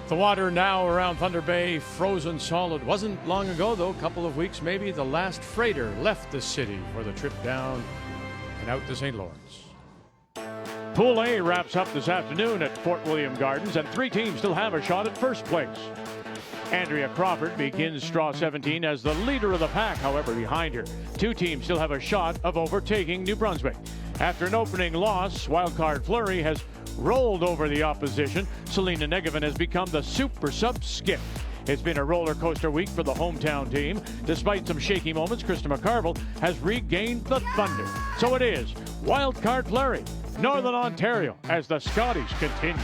The water now around Thunder Bay frozen solid. Wasn't long ago, though, a couple of weeks maybe, the last freighter left the city for the trip down and out to St. Lawrence. Pool A wraps up this afternoon at Fort William Gardens, and 3 teams still have a shot at first place. Andrea Crawford begins straw 17 as the leader of the pack. However, behind her, 2 teams still have a shot of overtaking New Brunswick. After an opening loss, Wildcard Fleury has rolled over the opposition. Selena Negovan has become the super sub skip. It's been a roller coaster week for the hometown team. Despite some shaky moments, Krista McCarville has regained the thunder. So it is Wildcard Fleury, Northern Ontario, as the Scotties continues.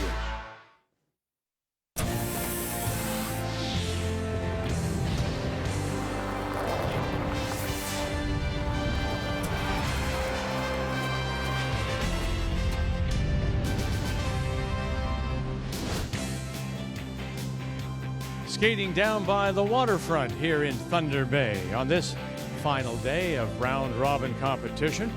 Skating down by the waterfront here in Thunder Bay on this final day of round-robin competition.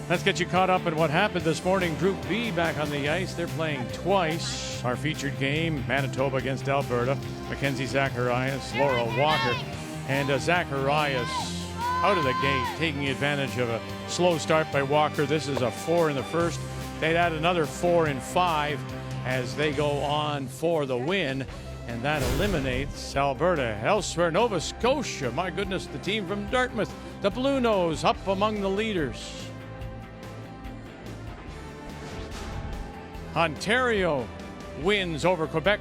Let's get you caught up in what happened this morning. Group B back on the ice. They're playing twice. Our featured game, Manitoba against Alberta. Mackenzie Zacharias, Laura Walker. And Zacharias out of the gate, taking advantage of a slow start by Walker. This is a 4 in the first. They'd add another 4 in 5 as they go on for the win. And that eliminates Alberta. Elsewhere, Nova Scotia. My goodness, the team from Dartmouth. The Blue Nose up among the leaders. Ontario wins over Quebec.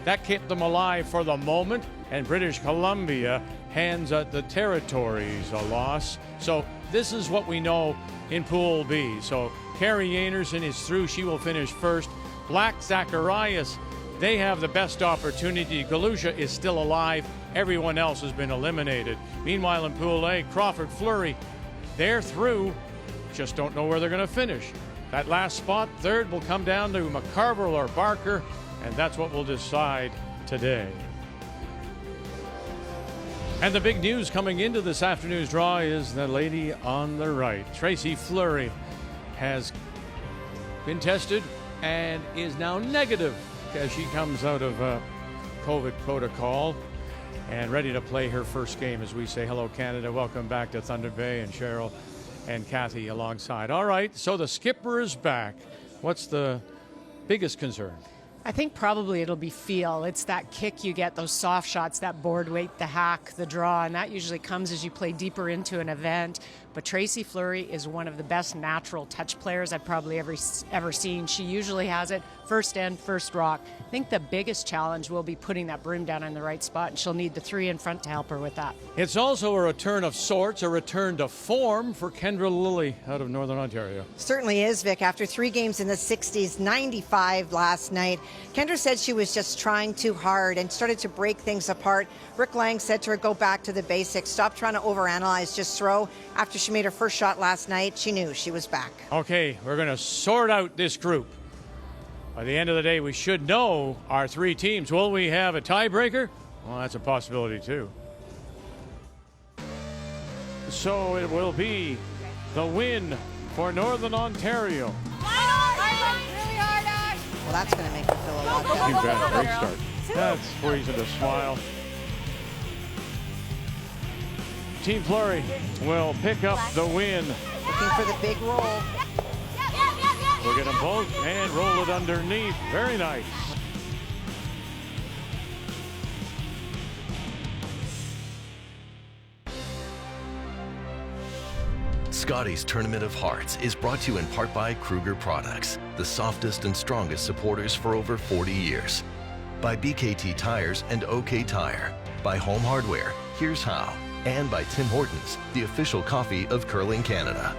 That kept them alive for the moment. And British Columbia hands the Territories a loss. So this is what we know in Pool B. So Carrie Einarson is through. She will finish first. Black Zacharias, they have the best opportunity. Galusha is still alive. Everyone else has been eliminated. Meanwhile, in Pool A, Crawford Fleury, they're through. Just don't know where they're going to finish. That last spot, third, will come down to McCarville or Barker, and that's what will decide today. And the big news coming into this afternoon's draw is the lady on the right. Tracy Fleury has been tested and is now negative as she comes out of COVID protocol and ready to play her first game. As we say hello, Canada, welcome back to Thunder Bay, and Cheryl and Kathy alongside. All right, so the skipper is back. What's the biggest concern? I think probably it'll be feel. It's that kick you get, those soft shots, that board weight, the hack, the draw, and that usually comes as you play deeper into an event. But Tracy Fleury is one of the best natural touch players I've probably ever seen. She usually has it first end, first rock. I think the biggest challenge will be putting that broom down in the right spot, and she'll need the 3 in front to help her with that. It's also a return of sorts, a return to form for Kendra Lilly out of Northern Ontario. Certainly is, Vic. After 3 games in the 60s, 95 last night, Kendra said she was just trying too hard and started to break things apart. Rick Lang said to her, go back to the basics, stop trying to overanalyze, just throw. After she made her first shot last night, she knew she was back. Okay, we're going to sort out this group. By the end of the day, we should know our 3 teams. Will we have a tiebreaker? Well, that's a possibility too. So it will be the win for Northern Ontario. Well, that's going to make her feel a lot better. You bet. Great start. That's reason to smile. Team Fleury will pick up the win. Looking for the big roll. We'll get them both and roll it underneath. Very nice. Scotties Tournament of Hearts is brought to you in part by Kruger Products, the softest and strongest supporters for over 40 years. By BKT Tires and OK Tire. By Home Hardware, Here's How. And by Tim Hortons, the official coffee of Curling Canada.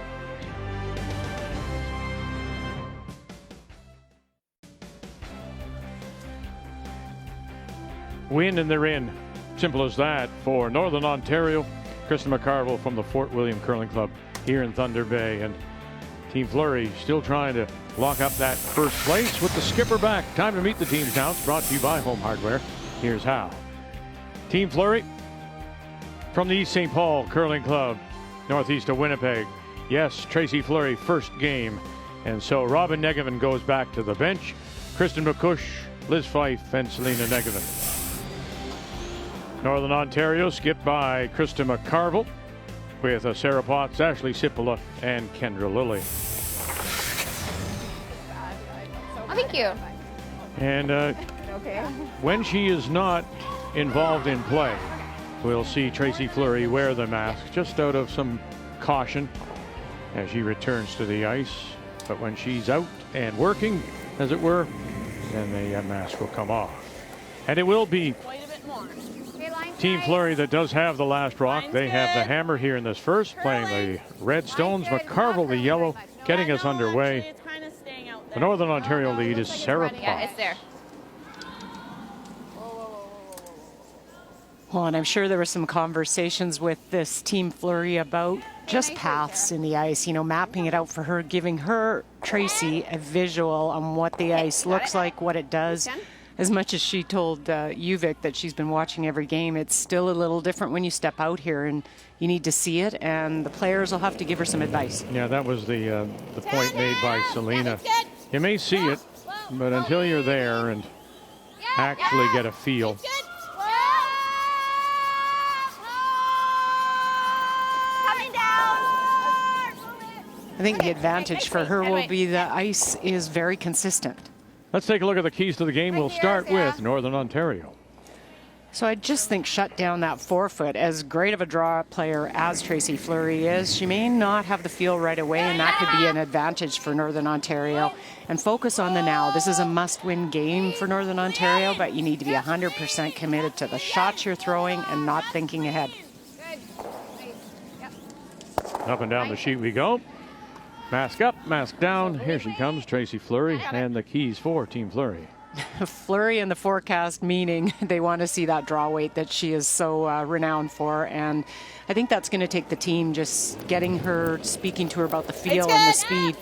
Win and they're in. Simple as that for Northern Ontario. Krista McCarville from the Fort William Curling Club here in Thunder Bay. And Team Fleury still trying to lock up that first place with the skipper back. Time to meet the teams now. It's brought to you by Home Hardware. Here's how. Team Fleury from the East St. Paul Curling Club, northeast of Winnipeg. Yes, Tracy Fleury, first game. And so Robin Negovan goes back to the bench. Kristen McCush Liz Fife and Selena Negavan. Northern Ontario skipped by Krista McCarville with Sarah Potts, Ashley Sipola, and Kendra Lilly. Oh, thank you. And when she is not involved in play, we'll see Tracy Fleury wear the mask just out of some caution as she returns to the ice. But when she's out and working, as it were, then the mask will come off. And it will be Team Fleury that does have the last rock. They have the hammer here in this first, playing the red stones. McCarville, the yellow, getting us underway. The Northern Ontario lead is Sarah Potts. Yeah, it's there. Well, and I'm sure there were some conversations with this Team Fleury about just paths in the ice, you know, mapping it out for her, giving her, Tracy, a visual on what the ice looks like, what it does. As much as she told you, Vic, that she's been watching every game, it's still a little different when you step out here and you need to see it, and the players will have to give her some advice. Yeah, that was the point made by Selena. You may see it, but until you're there and actually get a feel. I think the advantage for her will be the ice is very consistent. Let's take a look at the keys to the game. We'll start with Northern Ontario. So I just think shut down that forefoot. As great of a draw player as Tracy Fleury is, she may not have the feel right away, and that could be an advantage for Northern Ontario. And focus on the now. This is a must-win game for Northern Ontario, but you need to be 100% committed to the shots you're throwing and not thinking ahead. Up and down the sheet we go. Mask up, mask down. Here she comes, Tracy Fleury, and the keys for Team Fleury. Fleury in the forecast, meaning they want to see that draw weight that she is so renowned for. And I think that's going to take the team just getting her, speaking to her about the feel and the speed.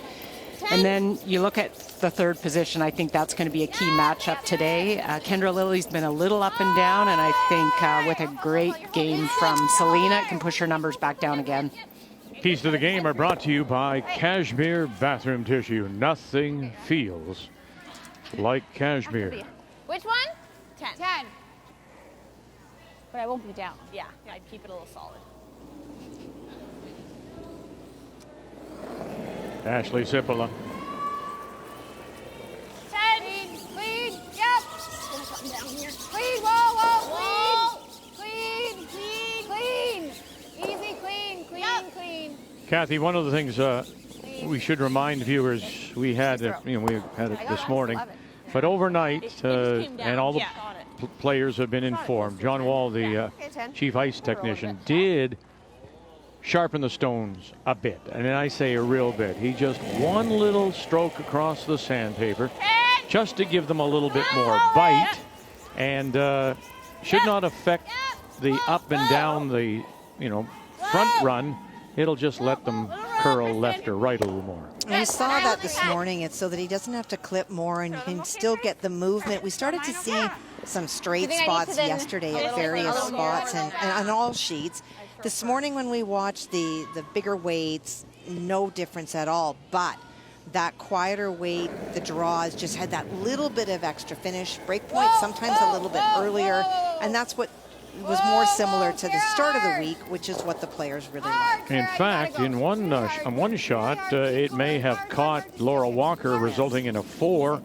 And then you look at the third position. I think that's going to be a key matchup today. Kendra Lilly's been a little up and down, and I think with a great game from Selena, it can push her numbers back down again. Keys to the game are brought to you by Cashmere Bathroom Tissue. Nothing feels like cashmere. Which one? 10. 10. But I won't be down. Yeah, I'd keep it a little solid. Ashley Sipola. 10. Clean. Yep. Something down here. Clean. Whoa. Clean. Clean. Easy. Clean. Clean. Kathy, one of the things we should remind viewers, we had it this morning, but overnight, and all the players have been informed. John Wall, the chief ice technician, did sharpen the stones a bit, and I say a real bit. He just one little stroke across the sandpaper, just to give them a little bit more bite, and should not affect the up and down the front run. It'll just let them curl left or right a little more. We saw that this morning. It's so that he doesn't have to clip more and can still get the movement. We started to see some straight spots yesterday at various spots and on all sheets. This morning when we watched the bigger weights, no difference at all. But that quieter weight, the draws, just had that little bit of extra finish. Break point sometimes a little bit earlier. And that's what was more similar to the start of the week, which is what the players really like. In fact, in one shot, it may have caught Laura Walker, resulting in a 4,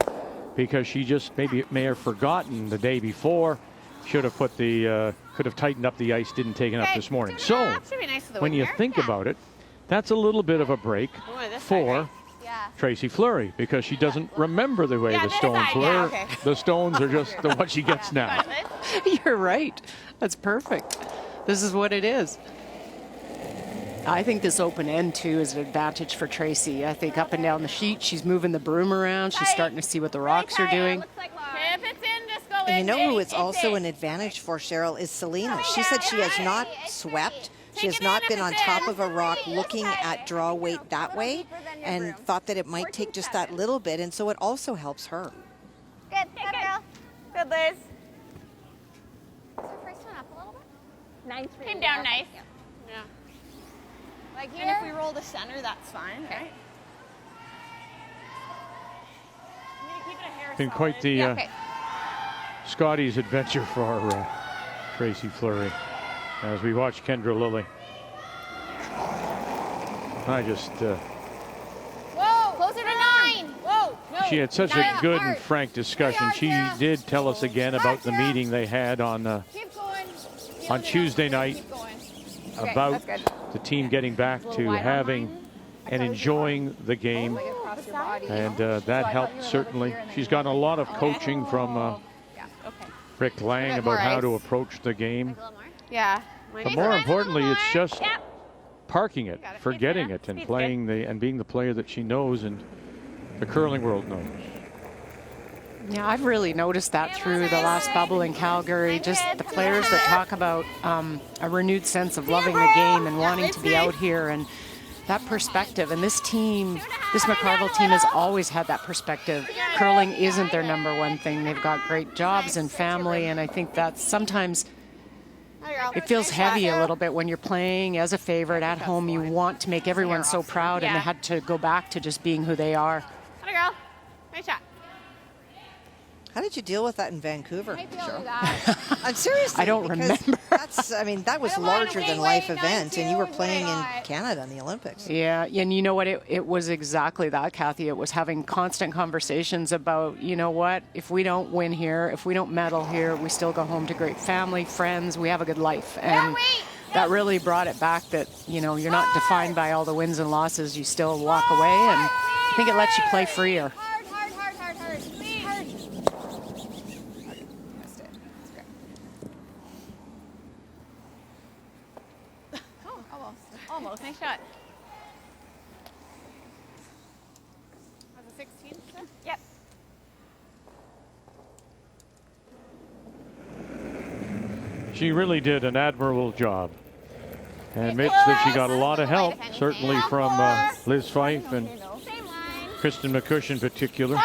because she just may have forgotten the day before. Should have put could have tightened up the ice, didn't take enough this morning. So when you think about it, that's a little bit of a break for Tracy Fleury, because she doesn't remember the way the stones were. The stones are just what she gets now. You're right. That's perfect. This is what it is. I think this open end, too, is an advantage for Tracy. I think up and down the sheet, she's moving the broom around. She's starting to see what the rocks are doing. And you know who it's also an advantage for, Cheryl, is Selena. She said she has not swept. She has not been on top of a rock looking at draw weight that way, and thought that it might take just that little bit, and so it also helps her. Good girl. Good, Liz. Is her first one up a little bit? 9-3. Came down nice. Yeah. Like here? And if we roll to center, that's fine, right? Been quite the Scotties adventure for Tracy Fleury as we watch Kendra Lilly. I just Whoa, closer to 9. Whoa, no. She had such a good and frank discussion. She did tell us again about the meeting they had on Tuesday night about the team getting back to having and enjoying the game. And that helped certainly. She's gotten a lot of coaching from Rick Lang about how to approach the game. Yeah. But more importantly, it's just parking it, forgetting it, and playing and being the player that she knows and the curling world knows. Yeah, I've really noticed that through the last bubble in Calgary. Just the players that talk about a renewed sense of loving the game and wanting to be out here, and that perspective. And this team, this McCarville team, has always had that perspective. Curling isn't their number one thing. They've got great jobs and family, and I think that sometimes it feels heavy a little bit when you're playing as a favorite at home. You want to make everyone so proud, and they had to go back to just being who they are. Atta girl. Nice shot. How did you deal with that in Vancouver? I'm serious. I don't remember. I mean, that was larger than life event, and you were playing in Canada in the Olympics. Yeah, and you know what? It was exactly that, Kathy. It was having constant conversations about, you know what, if we don't win here, if we don't medal here, we still go home to great family, friends, we have a good life. And that really brought it back that, you know, you're not defined by all the wins and losses. You still walk away, and I think it lets you play freer. Almost. Nice shot. Was it 16? Yep. She really did an admirable job. And admits that she got a lot of help, certainly from Liz Fife and Kristen McCush in particular.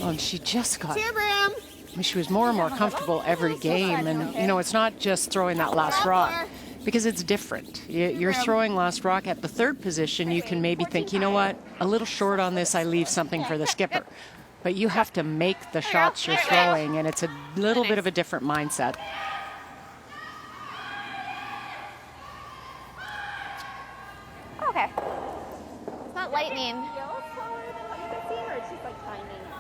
And she just got, I mean, she was more and more comfortable every game. And, you know, it's not just throwing that last rock, because it's different. You're throwing last rock at the third position. You can maybe think, you know what, a little short on this, I leave something for the skipper. But you have to make the shots you're throwing, and it's a little bit of a different mindset. Okay. It's not lightning.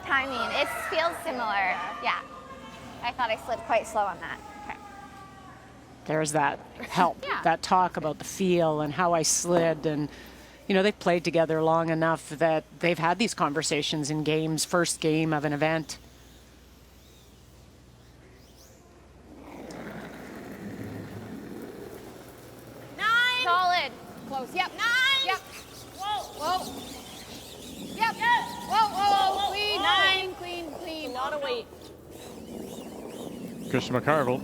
Timing. It feels similar. Yeah. I thought I slid quite slow on that. Okay. There's that help, that talk about the feel and how I slid. And, you know, they've played together long enough that they've had these conversations in games, first game of an event. Solid. Close. Yep. 9. Yep. Whoa. Yep. Whoa. Clean. 9. Clean. A lot of weight. Kristen McCarville.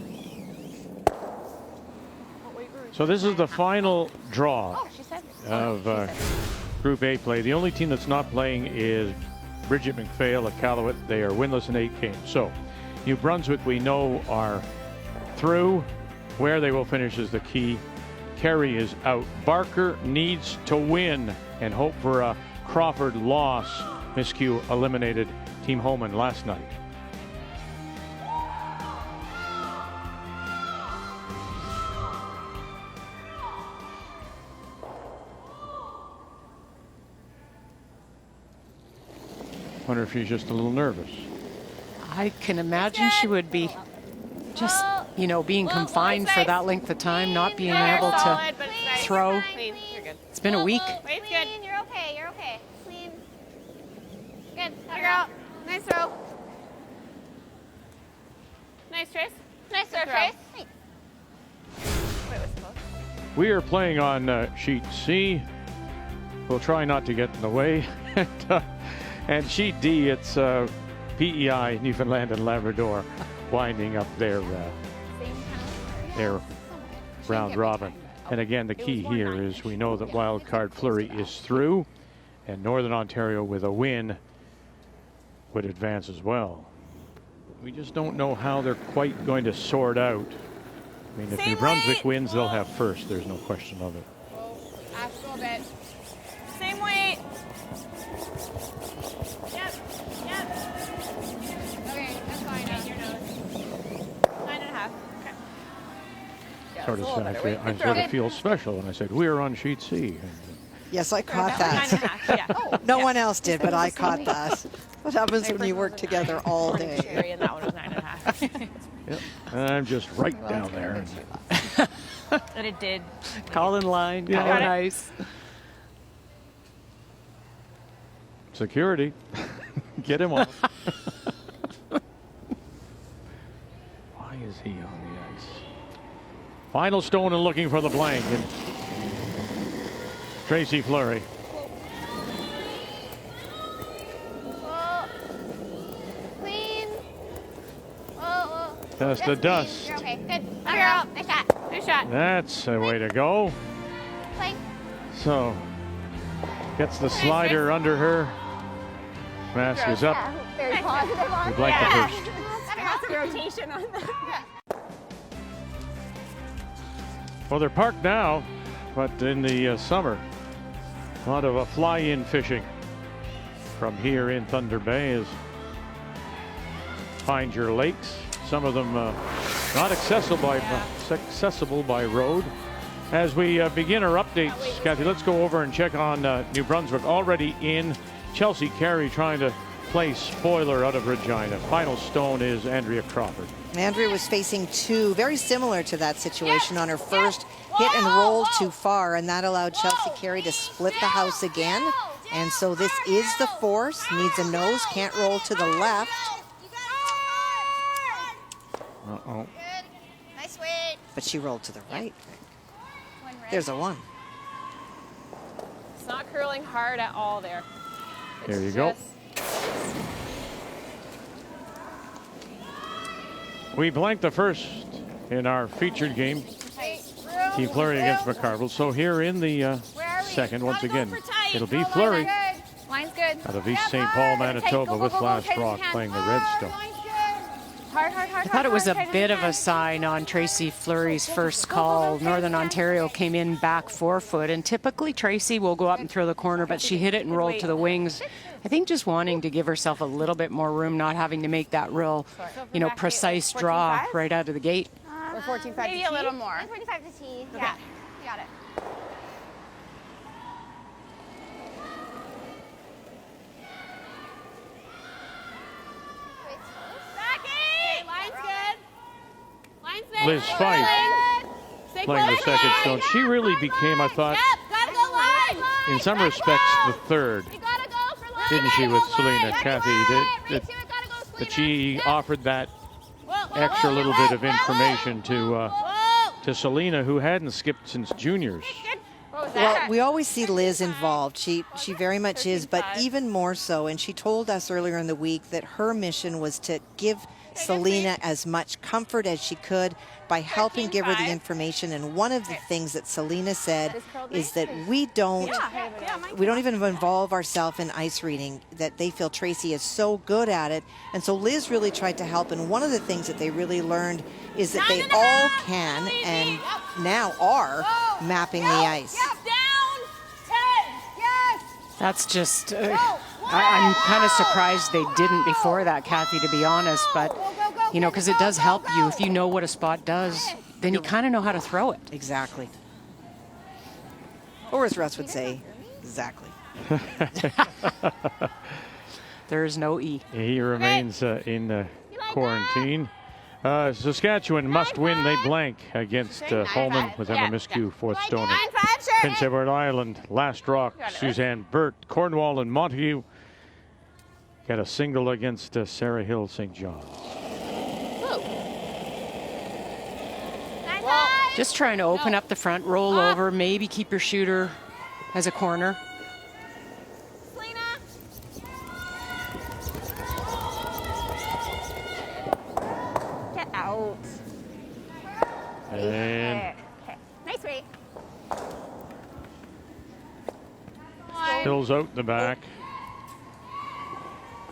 So this is the final draw of Group A play. The only team that's not playing is Bridget McPhail of Iqaluit. They are winless in 8 games. So New Brunswick, we know, are through. Where they will finish is the key. Kerry is out. Barker needs to win and hope for a Crawford loss. Miscue eliminated Team Homan last night. Wonder if she's just a little nervous. I can imagine she would be just, you know, being confined for that length of time, not being able to throw. It's been a week. Wait, good. You're okay. Clean. Good. Good girl. Nice throw. Nice, Trace. Nice throw, Trace. Wait, what's the post? We are playing on sheet C. We'll try not to get in the way. And sheet D, it's PEI, Newfoundland and Labrador, winding up their round robin. And again, the key here is we know that Wild Card Fleury is through, and Northern Ontario with a win would advance as well. We just don't know how they're quite going to sort out. I mean, if New Brunswick wins, they'll have first. There's no question of it. Ash, go a bit. Same weight. Yep. Okay, that's fine. sort of feel special when I said we're on sheet C. Yes, I caught that. No one else did, but I caught that. What happens when you work together all day? And that one was 9.5. Yep. I'm just right down there. And it did. Call in line, Yeah. call in ice. Security. Get him off. Why is he on the ice? Final stone and looking for the blank. And Tracy Fleury. Clean. Whoa. Dust to dust. You're okay. Good. Girl. Nice shot. Nice shot. That's a way to go. Play. So, gets the slider under her. Mask is up. Very positive on We blank the first. Lots of rotation on that. Well, they're parked now, but in the summer, a lot of fly-in fishing from here in Thunder Bay is find your lakes. Some of them not accessible by road. As we begin our updates, Kathy, let's go over and check on New Brunswick. Already in, Chelsea Carey trying to play spoiler out of Regina. Final stone is Andrea Crawford. Andrea was facing two very similar to that situation on her first hit and roll too far, and that allowed Chelsea Carey to split the house again. And so this is the force, needs a nose, can't roll to the left. Uh-oh. Nice weight. But she rolled to the right. There's a one. It's not curling hard at all there. There you go. We blanked the first in our featured game. Keith Fleury against McCarville. So here in the second, once again, it'll be Fleury Line's good. out of East St. Paul, Manitoba, with Last Rock playing the Redstone. I thought it was a bit of a sign on Tracy Fleury's first call. Northern Ontario came in back 4 foot, and typically Tracy will go up and throw the corner, but she hit it and rolled to the wings. I think just wanting to give herself a little bit more room, not having to make that real, precise draw right out of the gate. Or 14.5 maybe a little more. 14.5 to T. Yeah, you got it. Liz Fife playing the second stone. She really became, I thought, in some respects, the third, didn't she, with Selena? Kathy, that she offered that extra little bit of information to Selena, who hadn't skipped since juniors. Well, we always see Liz involved. She very much is, but even more so. And she told us earlier in the week that her mission was to give Selena as much comfort as she could by helping give her the information. And one of the things that Selena said is that we don't even involve ourselves in ice reading, that they feel Tracy is so good at it. And so Liz really tried to help. And one of the things that they really learned is that they all can and now are mapping the ice. That's just, I'm kind of surprised they didn't before that, Kathy, to be honest. But, because it does help you. If you know what a spot does, then you kind of know how to throw it. Exactly. Or as Russ would say, exactly. There is no E. He remains in quarantine. Saskatchewan must win. They blank against Holman with Emma Miskew, fourth stone. Prince Edward Island, Last Rock, Suzanne Burt, Cornwall and Montague got a single against Sarah Hill, St. John's. Just trying to open up the front, roll over, maybe keep your shooter as a corner. Get out. And Nice weight. Hill's out the back.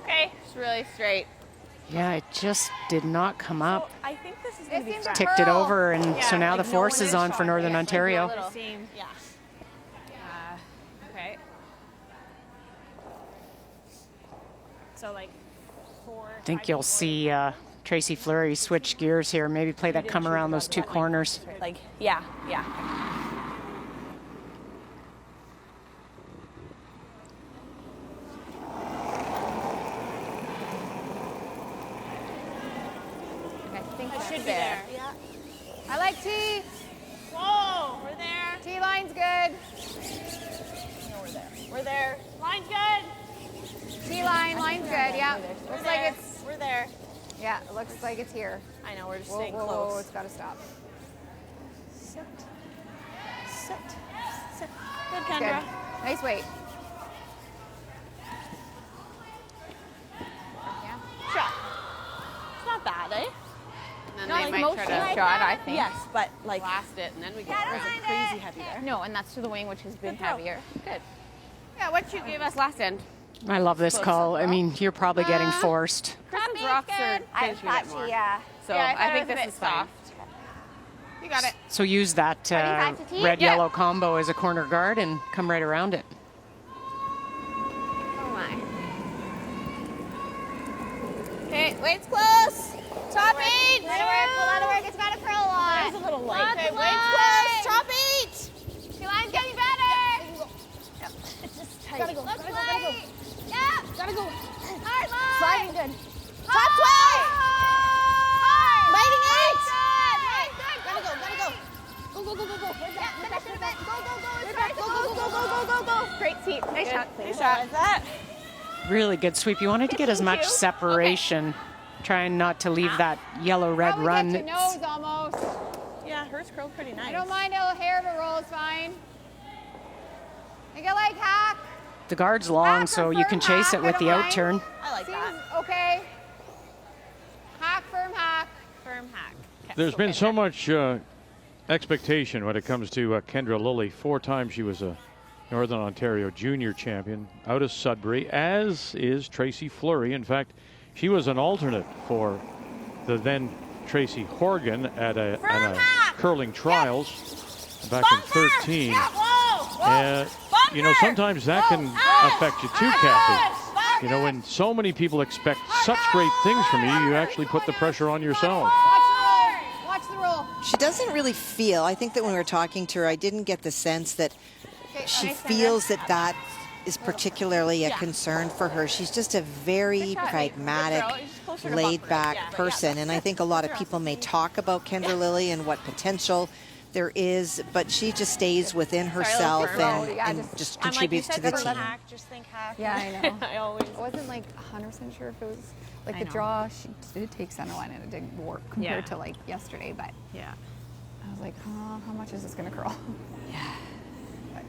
Okay, it's really straight. Yeah, it just did not come up. I think this is going to be flat. Ticked it over, and so now the force is on for Northern Ontario. Yeah. Okay. So like 4. I think you'll see Tracy Fleury switch gears here, maybe play that come around those two corners. Like, yeah. I think I that's should be there. there. Yeah. I like T. Whoa, we're there. T line's good. No, we're there. We're there. Line's good. T line's good. Yeah. We're Looks there. like it's. We're there. Yeah, it looks like it's here. I know, we're just Whoa, staying whoa, close. whoa, it's got to stop. Sit. Sit. Sit. Good, Good. Kendra. Nice weight. Yeah. Shot. It's not bad, eh? And Not then like they might motion try to like shot, that. I think. Yes, but like blast it, and then we get it wasn't crazy heavy there. No, and that's to the wing, which has been Good throw. heavier. good. Yeah, what you gave us last end? I love this call. I mean, you're probably getting forced. Kristen's rocks are finishing it more. So I think this is soft. You got it. So use that 25 to tee? red-yellow combo as a corner guard and come right around it. Oh my. Okay, weight's close. Top 8. Let it work, let it work. It's got to curl a lot. There's a little light. Lots Okay, of weight's line. close. Top 8. T-line's getting better. It's just tight. Gotta go. Looks Gotta go. light. Gotta go. Yeah. Gotta go. Hard line. Sliding good. Top 12. Lighting 8. Gotta go. Gotta go. Go, go, go, go, go. Yeah, finish it. Go, go, go. It's right. Go, go, go, go, go, go, go. Great team. Nice shot. Nice shot. Is that? Really good sweep. You wanted to get as much separation, trying not to leave that yellow-red Probably run. get your nose almost. Yeah, hers curled pretty nice. I don't mind a hair of a roll. It's fine. Think I like hack. The guard's long, Hack or so you can firm chase hack, it with I the don't out-turn. mind. I like that. Seems okay. Hack, firm hack. Firm hack. Okay. There's been so much expectation when it comes to Kendra Lilly. 4 times she was a Northern Ontario junior champion out of Sudbury, as is Tracy Fleury. In fact, she was an alternate for the then Tracy Horgan at a curling trials back in 13. And, you know, sometimes that can affect you too, Kathy. You know, when so many people expect such great things from you, you actually put the pressure on yourself. Watch the roll. Watch the roll. She doesn't really feel, I think that when we were talking to her, I didn't get the sense that she nice, feels that that is particularly a concern for her. She's just a very pragmatic, laid-back person. And I think a lot of people may talk about Kendra Lilly and what potential there is, but she just stays within herself and just contributes to the team. Just think hack. Yeah, I know. I always. I wasn't like 100% sure if it was like the draw. She did take center line and it didn't work compared to like yesterday, but Yeah. I was like, oh, how much is this going to curl? Yeah.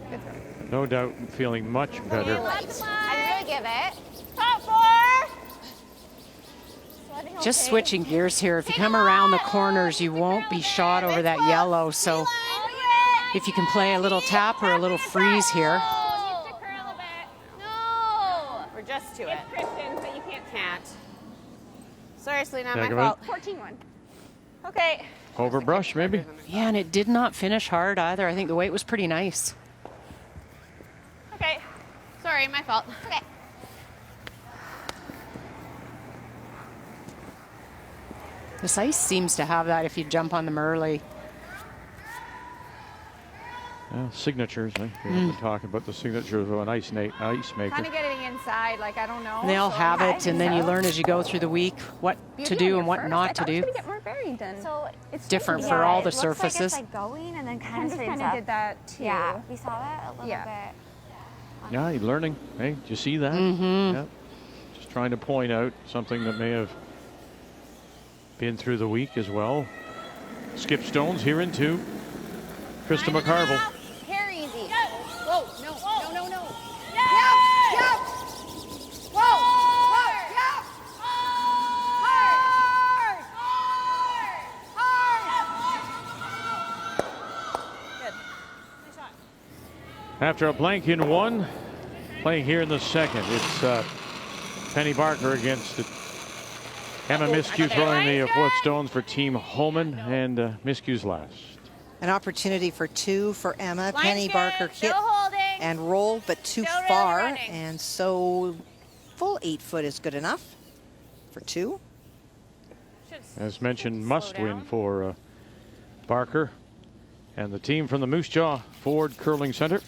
Good throw. No doubt feeling much better. I didn't really give it. Top 4. Just switching gears here. If you come around the corners, you won't be shot over that yellow. So if you can play a little tap or a little freeze here. No. We're just to it. It's Kristen's, but you can't. Seriously, not Think my of fault. it. 14-1. Okay. Overbrush, maybe? Yeah, and it did not finish hard either. I think the weight was pretty nice. Okay. Sorry, my fault. Okay. This ice seems to have that if you jump on them early. Signatures, eh? We've been talking about the signatures of an ice maker. Kind of getting inside, like, I don't know. They all so have I it, and then you learn as you go through the week what to do and what not to do. get more varied then. So It's different for all the it looks like surfaces. it's like going and then kind of Kendra straightens kind of up. did that too. Yeah, we saw that a little Yeah. bit. Yeah, you're learning. Hey, do you see that? Yeah. Just trying to point out something that may have been through the week as well. Skip Stones here in 2. Krista McCarville. Hair easy. Whoa, no. Yeah. Yep. Whoa, yep. Hard. Good. Nice shot. After a blank in 1, playing here in the 2nd. It's Penny Barker against Emma Miskew throwing the 4th stones for Team Holman, and Miskew's last. An opportunity for 2 for Emma. Line's Penny good. Barker hit Still holding. and rolled, but too Still really far. running. And so full 8 foot is good enough for 2. Should As mentioned, must win for Barker and the team from the Moose Jaw Ford Curling Center.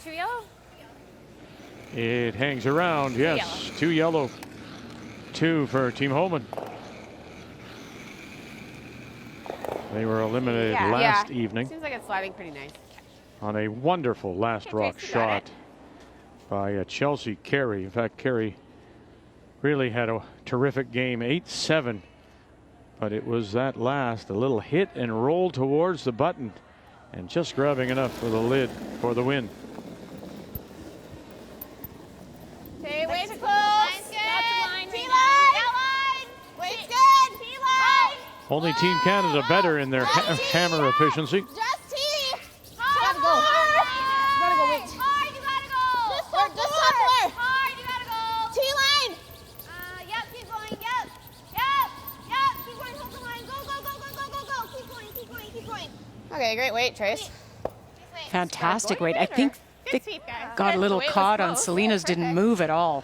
2 yellow? It hangs around, yes. 2 yellow. 2 for Team Holman. They were eliminated last evening. Seems like it's sliding pretty nice. On a wonderful last rock shot by Chelsea Carey. In fact, Carey really had a terrific game, 8-7. But it was that last, a little hit and roll towards the button, and just grabbing enough for the lid for the win. Okay, waist close. Line's good. T-line. Waist good. T-line. Only Team Canada better in their hammer efficiency. Just T. Gotta go. Gotta go, wait. Hard, you gotta go. Just hard. Hard, you gotta go. T-line. Yep, keep going. Yep. Keep going, hold the line. Go. Keep going. Okay, great weight, Trace. Fantastic weight. I think Good sweep, guys. got a Good. little The weight was caught on close. Selena's, didn't move at all.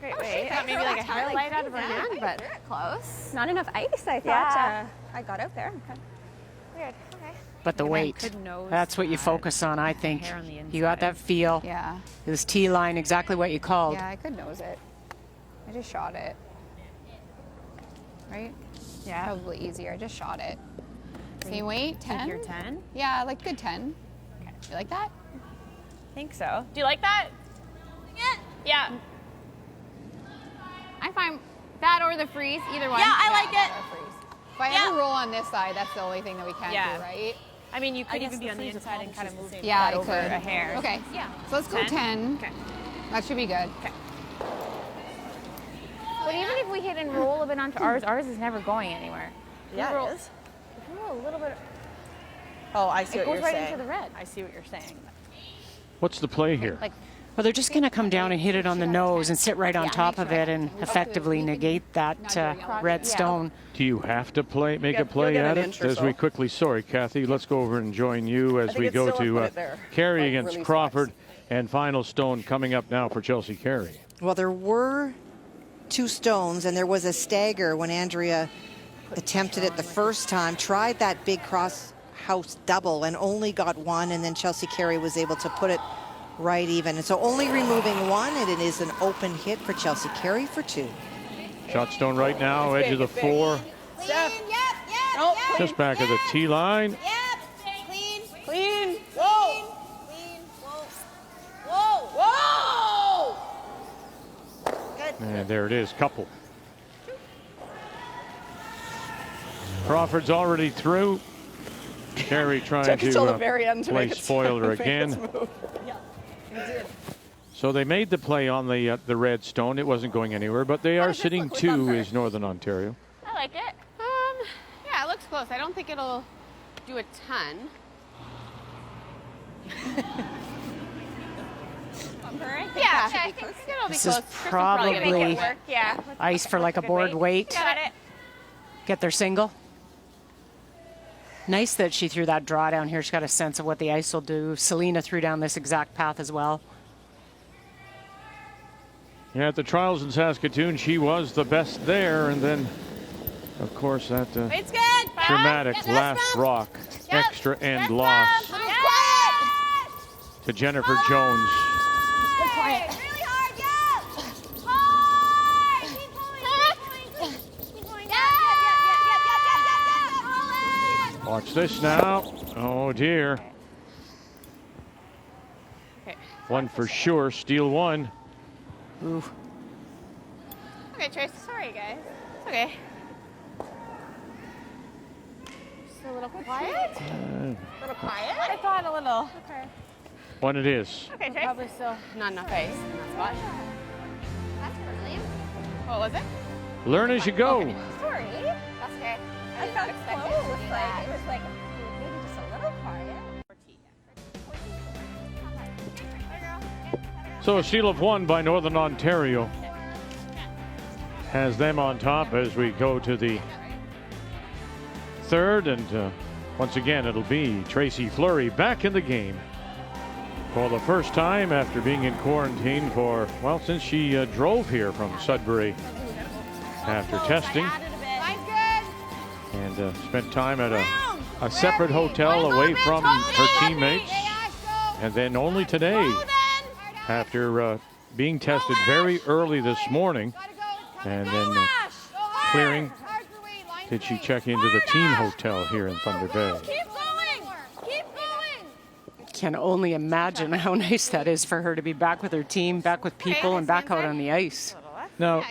Great weight. Thought maybe like a highlight out of her hand, but Close. Not enough ice, I thought. I got out there. Okay. Weird. Okay. But the weight, that's what you focus on, I think. You got that feel. Yeah. It was T-line, exactly what you called. Yeah, I could nose it. I just shot it. Right? yeah. Probably easier. I just shot it. Same weight, 10? You're 10? Yeah, like good 10. Okay. You like that? I think so. Do you like that? Yeah. I'm fine. That or the freeze, either one. Yeah, I like it. Or freeze. If I ever roll on this side, that's the only thing that we can't do, right? I mean, you could even be on the inside and kind of move Yeah, that I over could. a hair. Okay. Yeah. So let's go 10. Okay. That should be good. Okay. But even if we hit and roll a bit onto ours is never going anywhere. Yeah, it is. If we roll a little bit, Oh, I see it what goes you're right saying. into the red. I see what you're saying. What's the play here? Like, Well, they're just going to come down and hit it on the nose and sit right on top of it and effectively negate that red stone. Do you have to make a play get at an it? inch or As so. we quickly, sorry, Kathy, let's go over and join you as think we it's go still to put it there. Carey Like against release Crawford. And final stone coming up now for Chelsea Carey. Well, there were 2 stones, and there was a stagger when Andrea attempted it the first time, tried that big cross house double and only got 1, and then Chelsea Carey was able to put it right even. And so only removing 1, and it is an open hit for Chelsea Carey for 2. Shot stone right now, edge of the 4. Clean, yep. Just back of the tee line. Yep. Clean. Whoa. Good. And there it is, couple. Crawford's already through. Carey trying Took until the to very end to play make it spoiler make again. its move. So they made the play on the red stone. It wasn't going anywhere, but they are sitting 2 is Northern Ontario. I like it. Yeah, it looks close. I don't think it'll do a ton. Yeah, I think it'll be This close. is Chris will probably make probably it work. Yeah. ice for like a board weight. Got it. Get their single. Nice that she threw that draw down here. She's got a sense of what the ice will do. Selena threw down this exact path as well. Yeah, at the trials in Saskatoon, she was the best there. And then, of course, that It's good. dramatic Yep, last move. rock, Yep. extra end Move. loss Move quiet. to Jennifer Jones. Quiet. Really hard, yeah. Hard. Keep going. Keep going. Yep. Hold it. Watch this now. Oh, dear. Okay. 1 for sure. Steal 1. Ooh. Okay, Trace. Sorry, guys. It's okay. Just a little quiet. A little quiet. I thought a little. Okay. 1 it is. Okay, Trace. Probably still not enough ice in that spot. that's brilliant. What was it? Learn as you go. Sorry. That's okay. I felt close. It was like maybe just a little quiet. So a steal of 1 by Northern Ontario has them on top as we go to the 3rd. And once again, it'll be Tracy Fleury back in the game for the first time after being in quarantine for, well, since she drove here from Sudbury after testing and spent time at a separate hotel away from her teammates. And then only today, after being tested very early this morning and then clearing, did she check into the team hotel here in Thunder Bay. Can only imagine how nice that is for her to be back with her team, back with people, and back out on the ice. Now,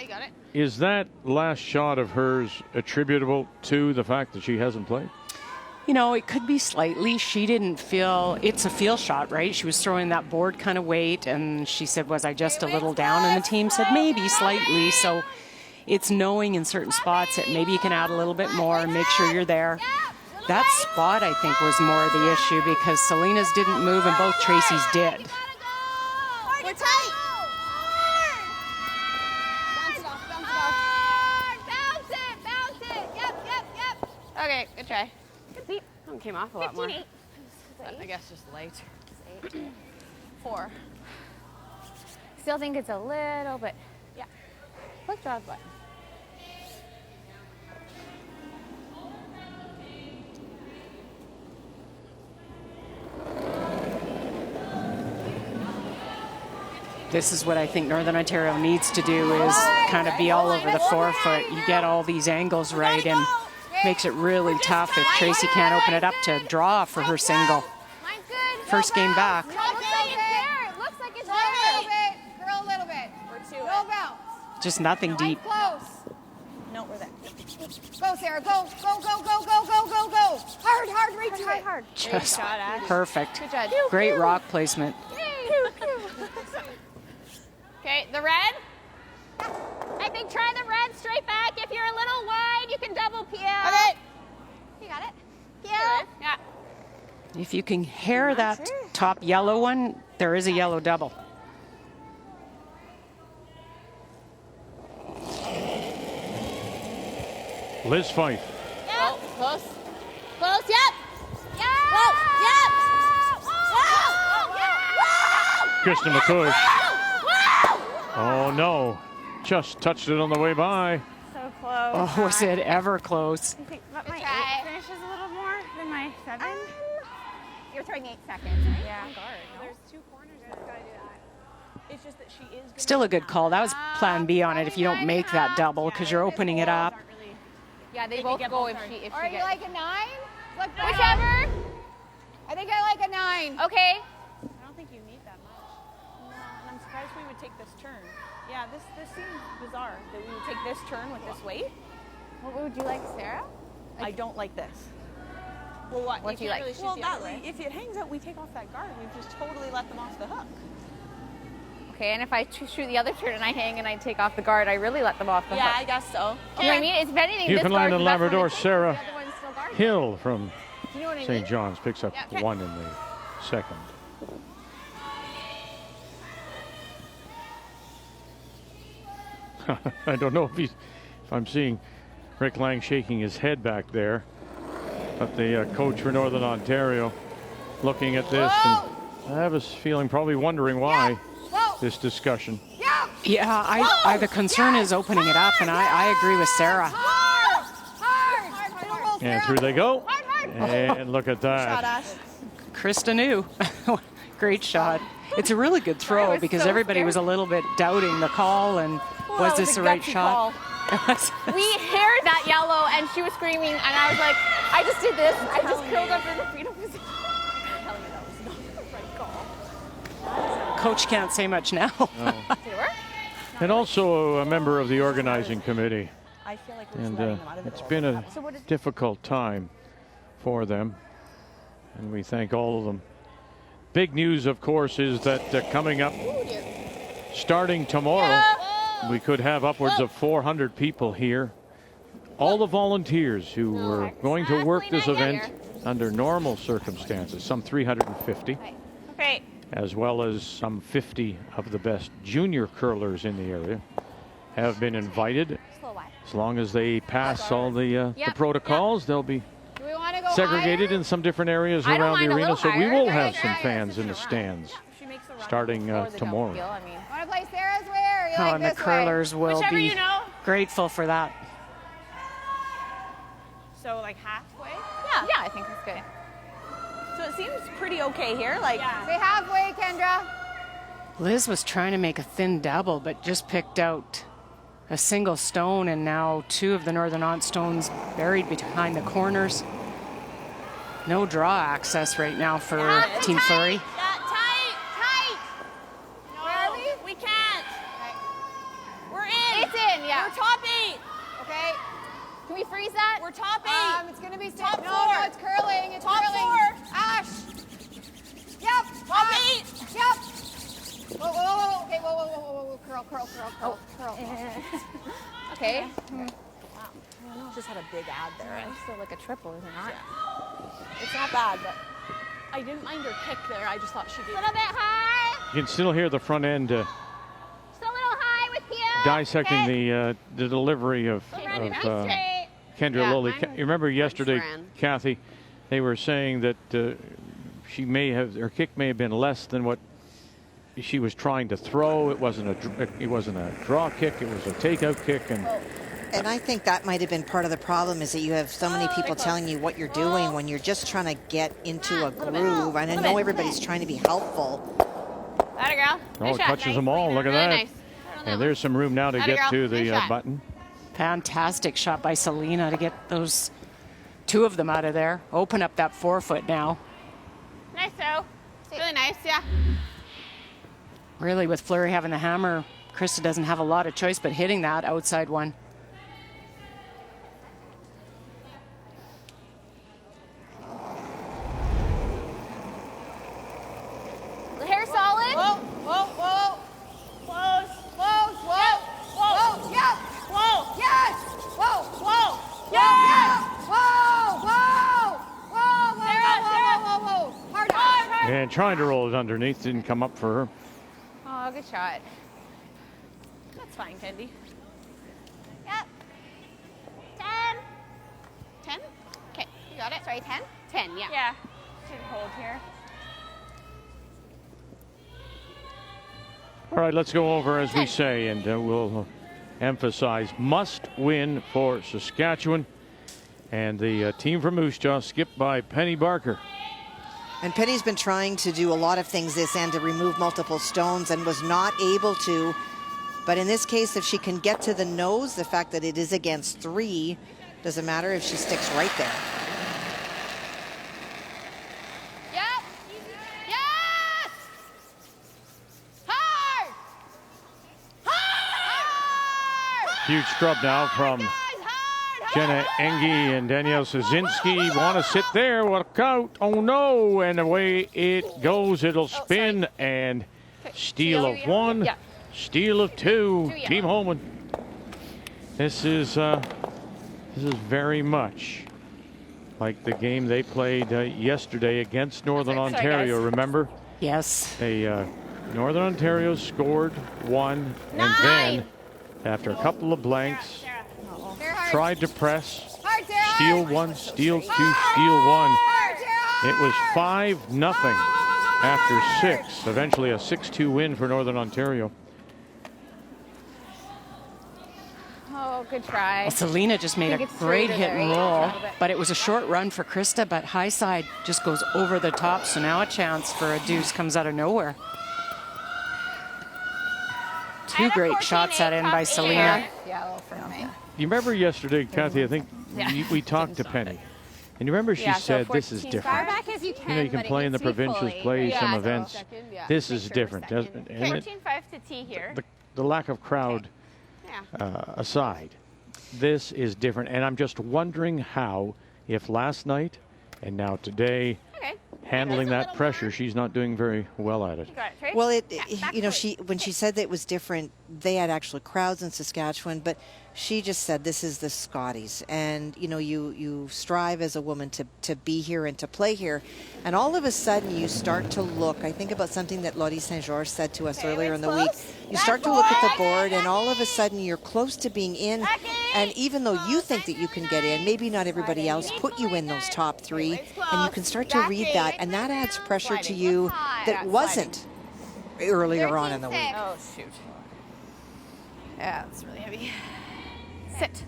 is that last shot of hers attributable to the fact that she hasn't played? You know, it could be slightly. She didn't feel, it's a feel shot, right? She was throwing that board kind of weight, and she said, was I just a little down? And the team said, maybe slightly. So it's knowing in certain spots that maybe you can add a little bit more and make sure you're there. That spot, I think, was more of the issue because Selena's didn't move and both Tracy's did. We're tight. Bounce it. Yep. Okay, good try. Good beat. That one came off a lot more. 15-8. But I guess just late. 4. Still think it's a little bit. Yeah. Quick draw button. This is what I think Northern Ontario needs to do is kind of be all over the forefoot. You get all these angles right and makes it really tough if Tracy can't open it up to draw for her single. First game back. Looks like it's there. Curl a little bit. We're 2. No bounce. Just nothing deep. Close. No, we're there. Go, Sarah. Go. Hard. Right to it. Hard. Just perfect. Good job. Great rock placement. Okay, the red. I think try the red straight back. If you're a little wide, you can double peel. Okay. You got it. Peel. Yeah. If you can hair that top yellow one, there is a yellow double. Liz Fife. Yeah. Close. Yep. Kristen McCush. Oh no, just touched it on the way by. So close. Oh, was it ever close? I think my try. 8 finishes a little more than my 7. You're throwing 8 seconds, right? Yeah. There's 2 corners. Gotta do that. It's just that she is. Still a good call. That was plan B on it if you don't make that double because you're opening it up. Yeah, they both go if she Or you gets. like a 9? Look back. Whichever. I think I like a 9. Okay. I don't think you need that much. No, and I'm surprised we would take this turn. Yeah, this seems bizarre that we would take this turn with this weight. What would you like, Sarah? I don't like this. Well, what? What do you like? Really well, if it hangs out, we take off that guard. We've just totally let them off the hook. Okay, and if I shoot the other turn and I hang and I take off the guard, I really let them off the Yeah, hook. I guess so. You know what I mean? It's if anything, You this can guard land in is less Labrador. than Sarah the other one's still guarded. Hill from Do you know what I mean? St. John's picks up 1 in the second. I don't know if I'm seeing Rick Lang shaking his head back there, but the coach for Northern Ontario looking at this, and I have a feeling probably wondering why this discussion. Yeah, the concern is opening it up, and I agree with Sarah. And through they go. And look at that. Krista knew. Great shot. It's a really good throw because everybody was a little bit doubting the call and was this the right shot? We haired that yellow and she was screaming and I was like, I just did this. I just curled up in the freedom position. I'm telling you that was not the right call. Coach can't say much now. No. And also a member of the organizing committee. I feel like we're And letting them out of it. it's been a difficult time for them, and we thank all of them. Big news, of course, is that coming up, starting tomorrow, we could have upwards of 400 people here. All the volunteers who were going to work this event under normal circumstances, some 350, as well as some 50 of the best junior curlers in the area, have been invited. As long as they pass all the protocols, they'll be segregated in some different areas around the arena. So we will have some fans in the stands starting tomorrow. Want to play Sarah's way or you Oh, like and the this way? curlers will Whichever be you know. Grateful for that. So like halfway? Yeah, I think that's good. So it seems pretty okay here. Like, Say halfway, Kendra. Liz was trying to make a thin double, but just picked out a single stone, and now 2 of the Northern Ont stones buried behind the corners. No draw access right now for Team Fleury. Tight. no, Where are we? We can't. Okay. We're in. It's in, yeah. We're top 8. Okay. Can we freeze that? We're top 8. It's gonna be Top no, 4. No, it's curling. It's Top curling. 4. Ash. Yep. Top Ash. 8. Yep. Whoa. Okay, whoa. Curl. Okay. Just had a big ad there. It's still like a triple, is it not? It's not bad, but I didn't mind her kick there. I just thought she A did. little bit high. You can still hear the front end Just a little high with you. dissecting Okay. the delivery of Nice straight. Kendra Yeah, Lowley. mine You remember yesterday, ran. Kathy, they were saying that she may have, her kick may have been less than what she was trying to throw. It wasn't a draw kick. It was a takeout kick, And I think that might have been part of the problem, is that you have so many people telling you what you're doing when you're just trying to get into a groove. And I know everybody's trying to be helpful. Atta girl. oh, Nice it shot. touches them all. Look at Really that. nice. And there's some room now to Atta get girl. to the Nice shot. button. Fantastic shot by Selena to get those 2 of them out of there. Open up that 4-foot now. Nice throw. Really nice, yeah. Really, with Fleury having the hammer, Krista doesn't have a lot of choice but hitting that outside one. The hair solid. Whoa. Close. Whoa. Yep. Whoa. Yes. Whoa. Whoa. Yes. Whoa. Hard. And trying to roll it underneath. Didn't come up for her. Oh, good shot. That's fine, Kendi. Yep. 10. 10? Okay, you got it. Sorry, 10? 10, yeah. Yeah. Should hold here. All right, let's go over as we say, and we'll emphasize must win for Saskatchewan. And the team from Moose Jaw skipped by Penny Barker. And Penny's been trying to do a lot of things this end to remove multiple stones and was not able to. But in this case, if she can get to the nose, the fact that it is against 3, doesn't matter if she sticks right there. Yep. Yes! Hard! Huge scrub now from Jenna Engie and Danielle Szynski. Want to sit there. Look out. Oh, no. And away it goes. It'll spin. And steal of 1. Yeah. Steal of 2. yeah. Team Holman. This is very much like the game they played yesterday against Northern Sorry, Ontario. guys. Remember? Yes. They Northern Ontario scored 1, and then after a couple of blanks, tried to press, steal 1, steal 2, steal 1. It was 5-0 after 6. Eventually a 6-2 win for Northern Ontario. Oh, good try. Well, Selena just made Think a it's great straighter hit there, and yeah, roll, a little bit. but it was a short run for Krista, but high side just goes over the top, so now a chance for a deuce comes out of nowhere. 2 And a great 14-8 shots set in top by eight. Selena. Yeah, for me. You remember yesterday, Kathy, I think Yeah. we talked to Penny. And you remember she Yeah, so said this is 14 different. far back as you can, You know, you can but it play in the needs to be provincials, fully. play Yeah, some so events. second, yeah. This Make is sure we're different, second. doesn't it? And 14-5 to tee here. the lack of crowd Yeah. aside, this is different. And I'm just wondering how, if last night and now today, Okay. handling Just a that little pressure, more. she's not doing very well at it. You got it, Trace? Well, Yeah, you know, back when she said that it was different, they had actual crowds in Saskatchewan, but she just said this is the Scotties, and you know, you strive as a woman to be here and to play here, and all of a sudden you start to look. I think about something that Lottie St. George said to us Okay, earlier in the close. week. You Back start to look at the forward. board, and all of a sudden you're close to being in, Back in. and even though you think that you can get in, maybe not everybody else put you in those top 3, and you can start to read that, and that adds pressure to you that wasn't earlier on in the week. Oh, shoot. Yeah, it's really heavy. Sit.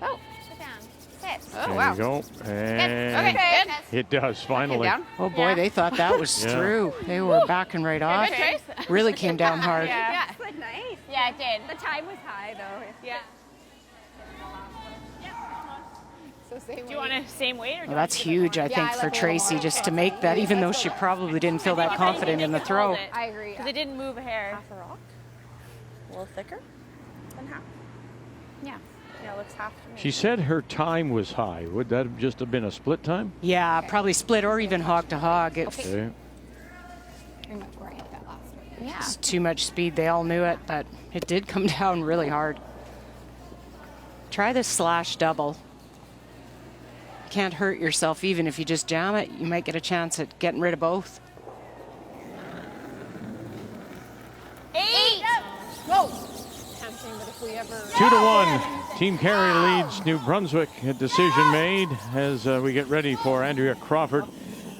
Oh. Sit down. Sit. Oh, There wow. you go. And Okay, good. it does, finally. Down. Oh boy, they thought that was Yeah. through. They were backing right off. Good, Trace. Really came down hard. Yeah. That's nice. Yeah, it did. The time was high though. Yeah. So same Do you want a same weight or do Well, that's huge, I think, for Tracy, just to make that, even though she probably didn't feel that confident in the throw. I agree. Because it didn't move a hair. Half a rock. A little thicker than half. Yeah. Yeah, it looks half to me. She said her time was high. Would that have just have been a split time? Yeah, probably split or even hog to hog. It's Okay. Pretty much where I hit that last one. Yeah. too much speed. They all knew it, but it did come down really hard. Try the slash double. Can't hurt yourself even if you just jam it. You might get a chance at getting rid of both. 8. Whoa! Tempting, but if we ever... 2-1. Team Kerry leads New Brunswick. A decision made as we get ready for Andrea Crawford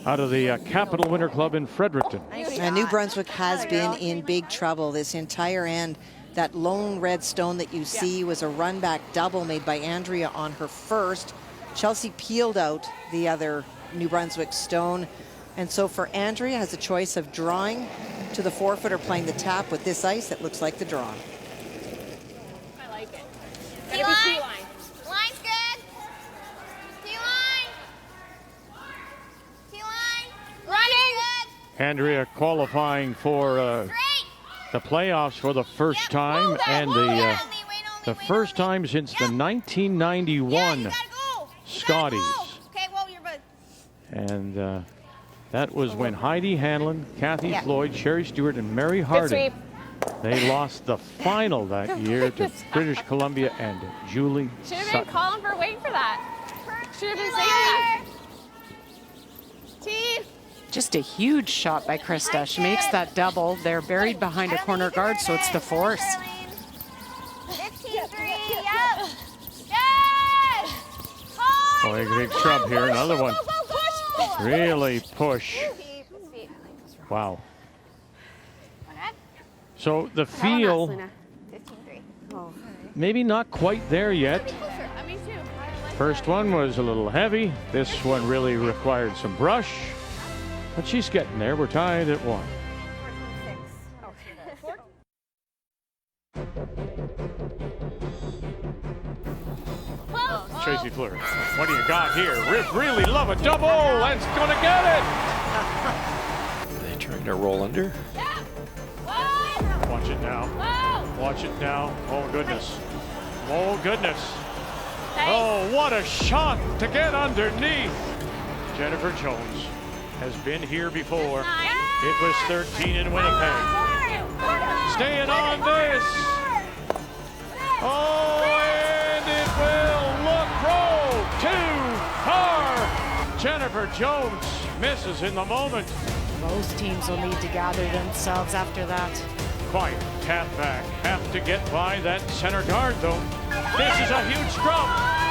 out of the Capital Winter Club in Fredericton. And New Brunswick has been in big trouble this entire end. That lone red stone that you see was a run back double made by Andrea on her first. Chelsea peeled out the other New Brunswick stone. And so for Andrea has a choice of drawing to the forfeit or playing the tap. With this ice, it looks like the draw. I like it. T-line. Gotta be T-line. Line's good. T-line. T-line. Running. Good. Andrea qualifying for Straight. the playoffs for the first time, and the first time since the 1991 Scotties. Okay, whoa, you're good. And that was when Heidi Hanlon, Kathy Floyd, Sherry Stewart, and Mary Good Harding, sweep. they lost the final that year to British Columbia and Julie Should have been Sutton. calling for waiting for that. Should have been saying that. Team. Just a huge shot by Krista. She makes that double. They're buried behind a corner guard, so it's the force. 15-3, yep. Yes! Boy, a big shrub here. Another one. Really push. Wow. So the feel, 15-3. maybe not quite there yet. I mean, too. First one was a little heavy. This one really required some brush. But she's getting there. We're tied at 1. Tracy Fleur. What do you got here? Really love a double. That's going to get it. Are they trying to roll under? Watch it now. Watch it now. Oh, goodness. Oh, goodness. Oh, what a shot to get underneath. Jennifer Jones has been here before. It was 13 in Winnipeg. Staying on this. Oh, and it will look roll too far. Jennifer Jones misses in the moment. Most teams will need to gather themselves after that. Quiet, tap back. Have to get by that center guard, though. This is a huge scrum.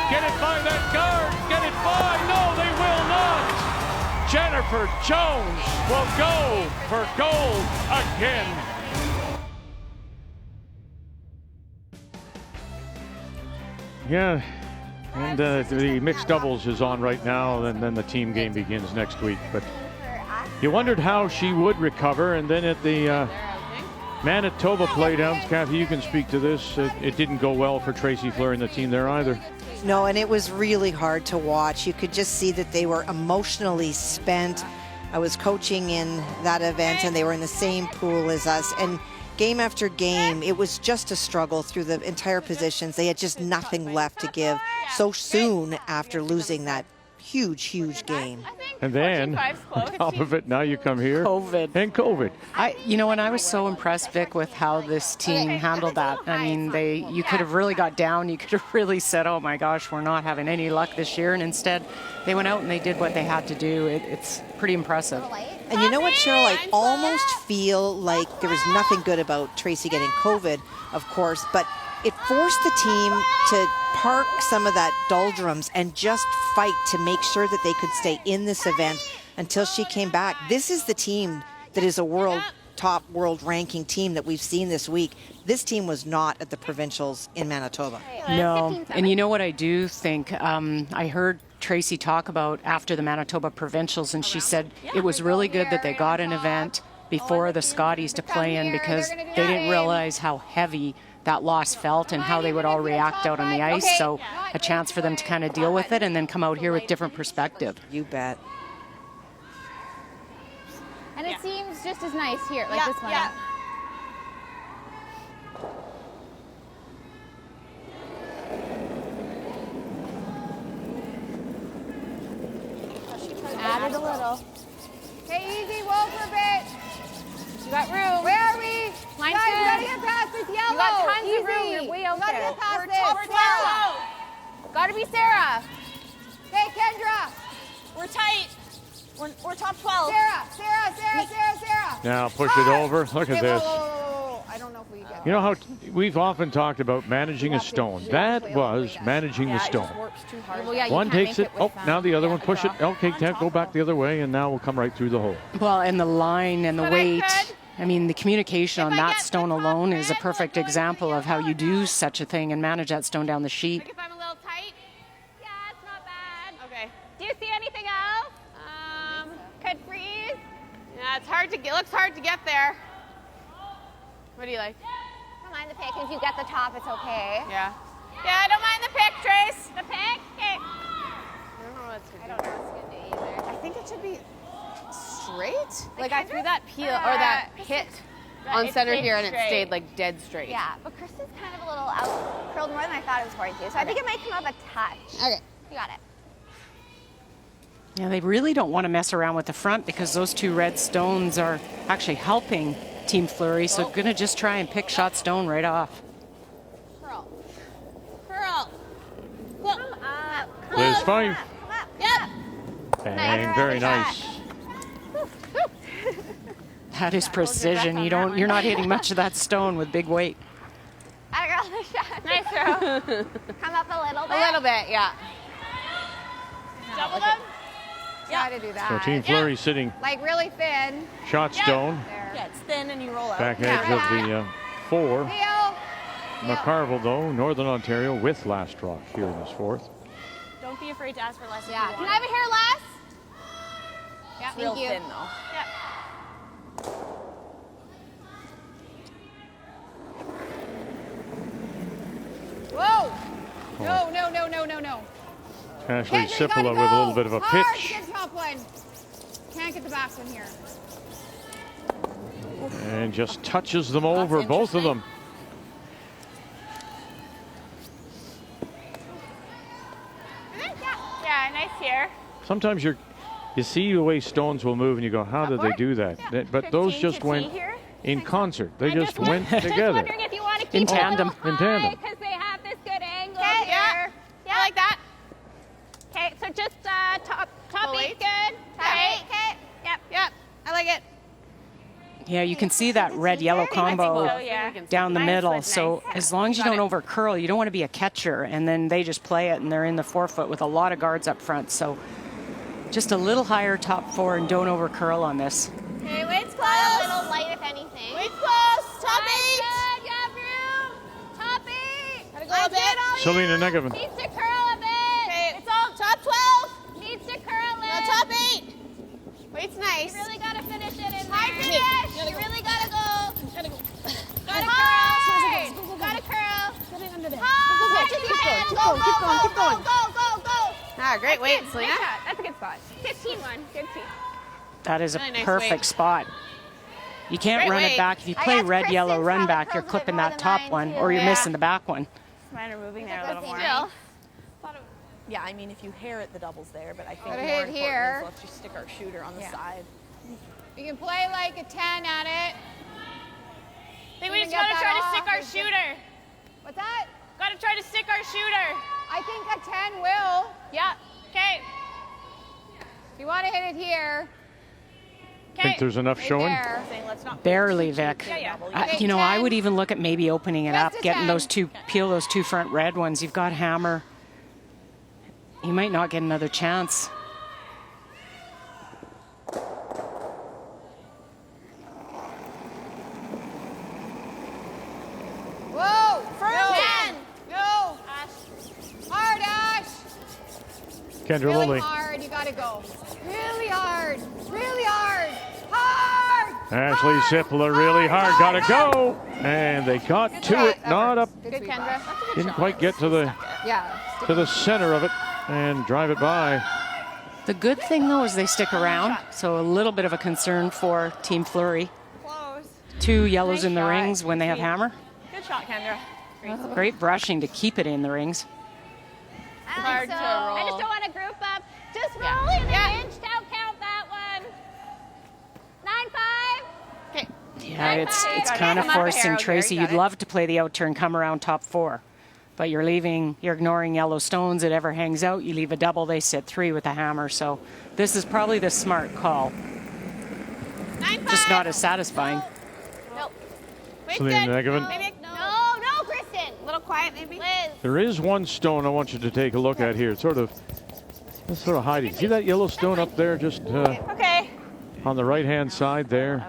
Get it by that guard. Get it by. No, they will not. Jennifer Jones will go for gold again. Yeah, and the mixed doubles is on right now, and then the team game begins next week. But you wondered how she would recover, and then at the Manitoba playdowns, Kathy, you can speak to this. It didn't go well for Tracy Fleur and the team there either. No, and it was really hard to watch. You could just see that they were emotionally spent. I was coaching in that event, and they were in the same pool as us. And game after game, it was just a struggle through the entire positions. They had just nothing left to give so soon after losing that huge game. And then, on top of it, now you come here. COVID. And COVID. And I was so impressed, Vic, with how this team handled that. I mean, you could have really got down. You could have really said, oh my gosh, we're not having any luck this year. And instead, they went out and they did what they had to do. It's pretty impressive. And you know what, Cheryl? I almost feel like there was nothing good about Tracy getting COVID, of course, but it forced the team to park some of that doldrums and just fight to make sure that they could stay in this event until she came back. This is the team that is a world top world ranking team that we've seen this week. This team was not at the provincials in Manitoba. No, and you know what I do think? I heard Tracy talk about after the Manitoba provincials, and she said it was really good that they got an event before the Scotties to play in, because they didn't realize how heavy that loss felt and how they would all react out on the ice. So a chance for them to kind of deal with it and then come out here with different perspective. You bet. And it seems just as nice here, like this one. Yeah. Add it a little. Okay, easy, roll for a bit. You got room. Where are we? Line's Guys, good. gotta get past this yellow. You got tons easy. of room. You're way out Gotta there. get past We're this. top 12. Gotta be Sarah. Okay, Kendra. We're tight. We're top 12. Sarah. Now push it over. Look at this. Whoa. I don't know if we get You know how we've often talked about managing a stone. That was managing the stone. Well, yeah, you One can't takes make it. with, Now the other one push it. Okay, go back the other way, and now we'll come right through the hole. Well, and the line and the weight. I mean, the communication on that stone alone is a perfect example of how you do such a thing and manage that stone down the sheet. If I'm a little tight? Yeah, it's not bad. Okay. Do you see anything else? Could freeze? Yeah, it's hard to get. Looks hard to get there. What do you like? Don't mind the pick. If you get the top, it's okay. Yeah. Yeah, I don't mind the pick, Trace. The pick? Okay. I don't know what it's going to do either. I think it should be straight. Like I threw that peel or that hit on center here and it stayed like dead straight. Yeah, but Kristen's kind of a little out curled more than I thought it was going to. So I think it might come up a touch. Okay. You got it. Yeah, they really don't want to mess around with the front because those two red stones are actually helping Team Fleury. So going to just try and pick shot stone right off. Curl. Curl. Come up. There's 5. Come up. Yep. Bang, very nice. That is precision. You're not hitting much of that stone with big weight. I got the shot. Nice throw. Come up a little bit. A little bit, yeah. Double them. Try to do that. So Team Fleury sitting Like really thin. shot stone. There. Yeah, it's thin and you roll out. Back edge of the 4. Heel. McCarville, though, Northern Ontario with last rock here in this 4th. Don't be afraid to ask for less. Yeah. If Can you I have a hair less? Yeah, want. Real thank you. thin though. Yeah. Whoa. Oh. No. Ashley Kendra, you gotta Cipolla go. with a little bit of a Hard, pitch. get top one. Can't get the back one here. And just touches them over, both of them. Yeah, nice here. Sometimes you see the way stones will move and you go, how did they do that? But those 15 just to went tee here. in concert. They I just went Just together. wondering if you want to keep In it a tandem. little In high tandem. because they have this good angle Okay, here. yeah. I like that. Okay, so just top eight, good. Tight. Okay. Yep. I like it. Yeah, you can see that red-yellow combo so, yeah. down the Nice, middle. nice. So as long as you Got don't it. over curl, you don't want to be a catcher, and then they just play it and they're in the 4-foot with a lot of guards up front. So just a little higher top 4 and don't over curl on this. Okay, weight's close. A little light, if anything. Weight's close. Top 8. Good, you have room. Top 8. Gotta go a bit. Selena Negovan. Needs to curl a bit. Okay, it's all top 12. Needs to curl No, it. top 8. Weight's nice. You really got to finish it in High there. finish. You really gotta go. Gotta High. curl. Gotta curl. High. Go. Ah, great weight, Good. Selena. Nice shot. That's a good spot. 15-1. Good tee. That is a Really nice perfect weight. spot. You can't Great run weight. it back. If you I play guess red, yellow, Kristen's run probably back, you're curls a bit clipping more that than top mine, one, too. or you're Yeah. missing the back one. Mine are moving there a Still. little more. Still. Yeah, I mean, if you hair it, the double's there, but I think Gotta more hit important here. is let's just stick our shooter on the side. You can play like a 10 at it. I think we You just can gotta get try that to stick off. our It's shooter. What's that? Gotta try to stick our shooter. I think a 10 will. Yeah. Okay. If you want to hit it here, Think there's enough right showing? there. Saying let's not Barely, Vic. Yeah. You know, I would even look at maybe opening it up, Just a getting 10. those two, peel those two front red ones. You've got hammer. You might not get another chance. Kendra really Lilly. hard. You got to go. Really hard. Really hard. Hard. Ashley Zippler really hard. Got to go. And they got to it. Not up. Good, Kendra. Didn't quite get to the center of it and drive it by. The good thing, though, is they stick around. So a little bit of a concern for Team Fleury. Close. 2 yellows in the rings when they have hammer. Good shot, Kendra. Great brushing to keep it in the rings. Hard to roll. I just don't want to group up. Just roll in an inch. Don't count that one. 9-5. Okay. Yeah, it's kind of forcing Tracy. You'd love to play the out turn, come around top 4. But you're ignoring yellow stones. It ever hangs out. You leave a double, they sit 3 with a hammer. So this is probably the smart call. 9-5. Just not as satisfying. Nope. Celine Negavan. No, Kristen. A little quiet, maybe. Liz. There is one stone I want you to take a look at here. It's sort of hiding. See that yellow stone up there just on the right-hand side there?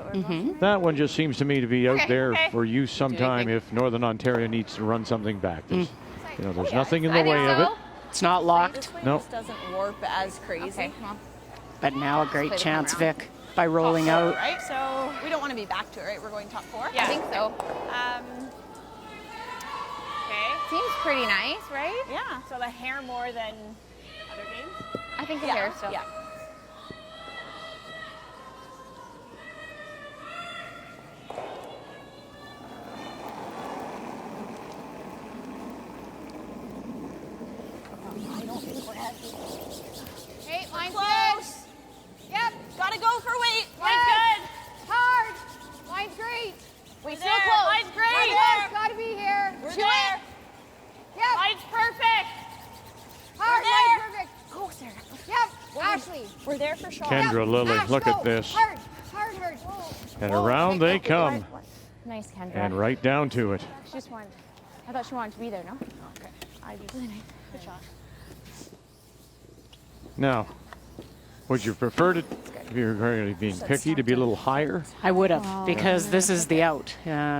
That one just seems to me to be out there for use sometime if Northern Ontario needs to run something back. There's, there's nothing in the way of it. It's not locked. No. This doesn't warp as crazy. But now a great chance, Vic, by rolling out. Right, so we don't want to be back to it, right? We're going top 4? I think so. Okay. Seems pretty nice, right? Yeah, so the hair more than other games? I think the hair still. Yeah. Hey, line's Close. good. Yep. Gotta go for weight. Line's good. Hard. Line's great. We're still there. close. Line's great. We're there. Gotta be here. We're To there. it. Yep. Line's perfect. Hard. We're there. Line's perfect. Go, Sarah. Yep. Ashley. We're there for sure. Kendra Lilly, Ash, look go. at this. Hard. Hard, hard. And around they come. Nice, Kendra. And right down to it. She just wanted. I thought she wanted to be there, no? Okay. I do. Really nice. Good shot. Now, would you prefer to, if you're going to be picky, to be a little higher? I would have, because this is the out.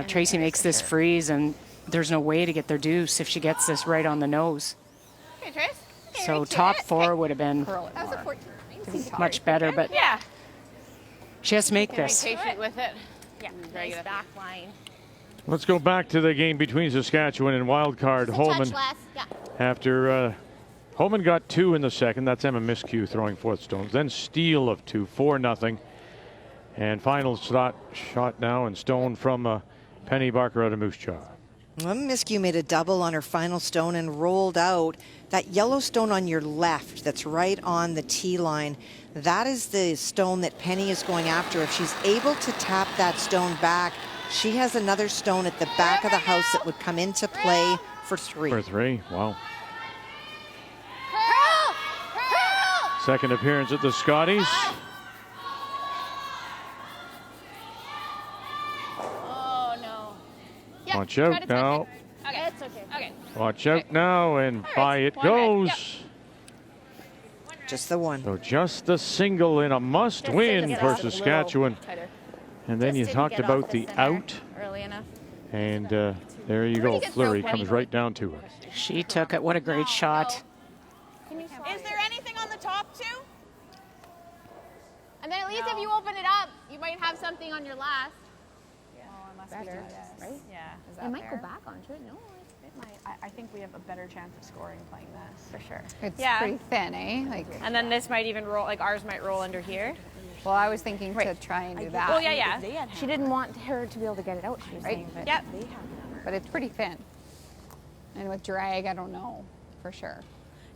Tracy makes this freeze, and there's no way to get their deuce if she gets this right on the nose. Okay, Trace. Okay, So reach top it. 4 would have been That was a 14. much better, but Yeah. she has to make Be this. patient with it. Yeah. Nice back line. Let's go back to the game between Saskatchewan and wildcard Holman. Touch less. Yeah. After Holman got 2 in the second, that's Emma Miskew throwing 4th stones. Then steal of 2, 4-0. And final shot now and stone from Penny Barker out of Moose Jaw. Well, Miskew made a double on her final stone and rolled out. That yellow stone on your left that's right on the tee line, that is the stone that Penny is going after. If she's able to tap that stone back, she has another stone at the back of the house that would come into play for 3. For 3, wow. Curl! Curl! Second appearance at the Scotties. Oh, no. Yeah, Watch try out to touch now. it. Okay. It's okay. Okay. Watch out now, and by it goes. Just the one. So just the single in a must-win Just for off a little Saskatchewan. tighter. And then you Just talked didn't get about off the center out, early enough. and there you go. Fleury comes right down to it. She took it. What a great shot. Is there anything on the top too? And then at least if you open it up, you might have something on your last. Better, right? Yeah. It might go back onto it. No. It might. I think we have a better chance of scoring playing this. For sure. It's Yeah. pretty thin, eh? Like, And then this might even roll, like ours might roll under here. well, I was thinking to try and do that. Well, yeah. She didn't want her to be able to get it out, she was Right. saying. But Yep. But it's pretty thin. And with drag, I don't know for sure.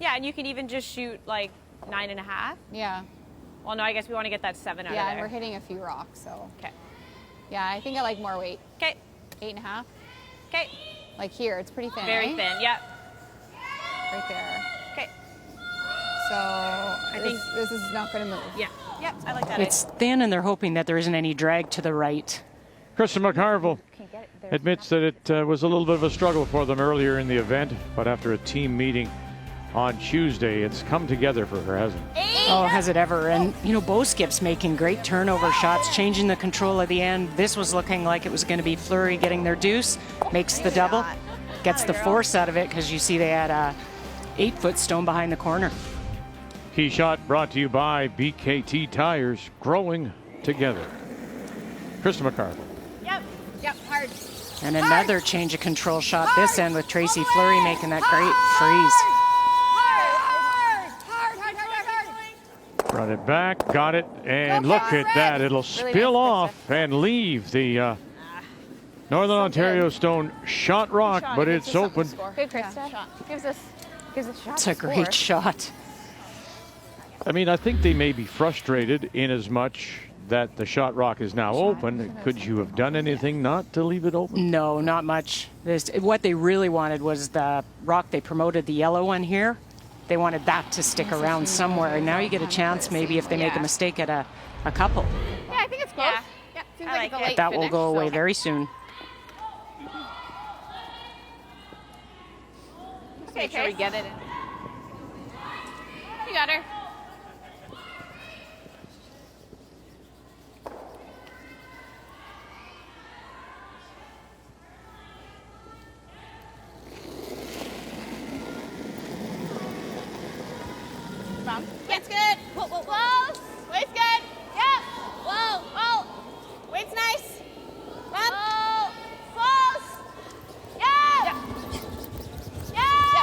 Yeah, and you can even just shoot like 9.5. Yeah. Well, no, I guess we want to get that 7 out Yeah, of and we're there. hitting a few rocks, so. Okay. Yeah, I think I like more weight. Okay. 8.5. Okay. Like here, it's pretty thin. Very eh? thin. Yep. Right there. Okay. So I think- this is not going to move. Yeah. Yep. I like that. It's thin, and they're hoping that there isn't any drag to the right. Kristen McCarville can't get it. There's admits that it was a little bit of a struggle for them earlier in the event, but after a team meeting on Tuesday, it's come together for her, hasn't it? Oh, has it ever? And, Bo Skip's making great turnover shots, changing the control at the end. This was looking like it was going to be Fleury getting their deuce, makes the double, gets the force out of it, because you see they had a 8-foot stone behind the corner. Key shot brought to you by BKT Tires, growing together. Krista McCarville. Yep, hard. And another change of control shot this end with Tracy Fleury making that great freeze. Brought it back, got it, and look at that. It'll spill off and leave the Northern Ontario Stone shot rock, but it's open. Good, Krista. Gives us a shot. It's a great shot. I mean, I think they may be frustrated in as much that the shot rock is now open. Could you have done anything not to leave it open? No, not much. What they really wanted was the rock they promoted, the yellow one here. They wanted that to stick around somewhere. And now you get a chance maybe if they make a mistake at a couple. Yeah, I think it's close. Yeah, seems like it's a late That finish, will go away very soon. Okay, Make sure we get it in. You got her. It's good. Whoa, whoa, close. Weight's good. Yep. Whoa, whoa. Weight's nice. Whoa, close. Yeah. Yes.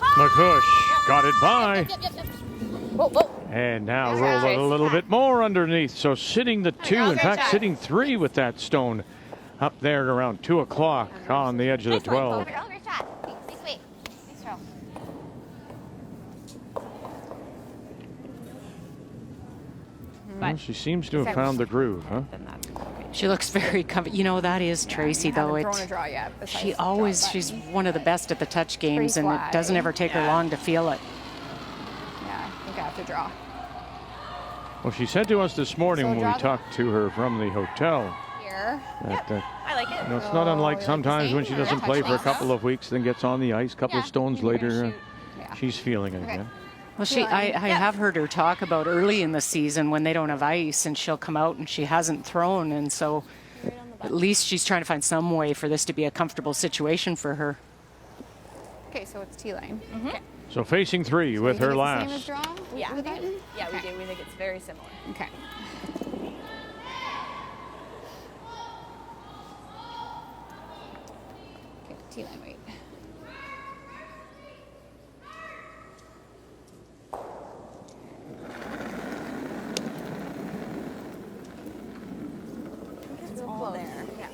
McCush got it by. Whoa, whoa. And now roll it a little bit more underneath. So sitting the 2, in fact, sitting 3 with that stone up there at around 2 o'clock on the edge of the 12. Great shot. Nice weight. Nice throw. Well, she seems to have found the groove, huh? She looks very comfortable. You know, that is Tracy, though. She's one of the best at the touch games, and it doesn't ever take her long to feel it. Yeah, I think I have to draw. Well, she said to us this morning when we talked to her from the hotel Here. that I like it. you know, it's not unlike sometimes when she doesn't play for a couple of weeks, then gets on the ice, couple of stones later, she's feeling it again. Well, I have heard her talk about early in the season when they don't have ice and she'll come out and she hasn't thrown. And so at least she's trying to find some way for this to be a comfortable situation for her. Okay, so it's T-line. Okay. So facing 3 with her last. Same as draw? Yeah. With Eaton? Yeah, we do. We think it's very similar. Okay. Okay, T-line weight. All there. Yeah.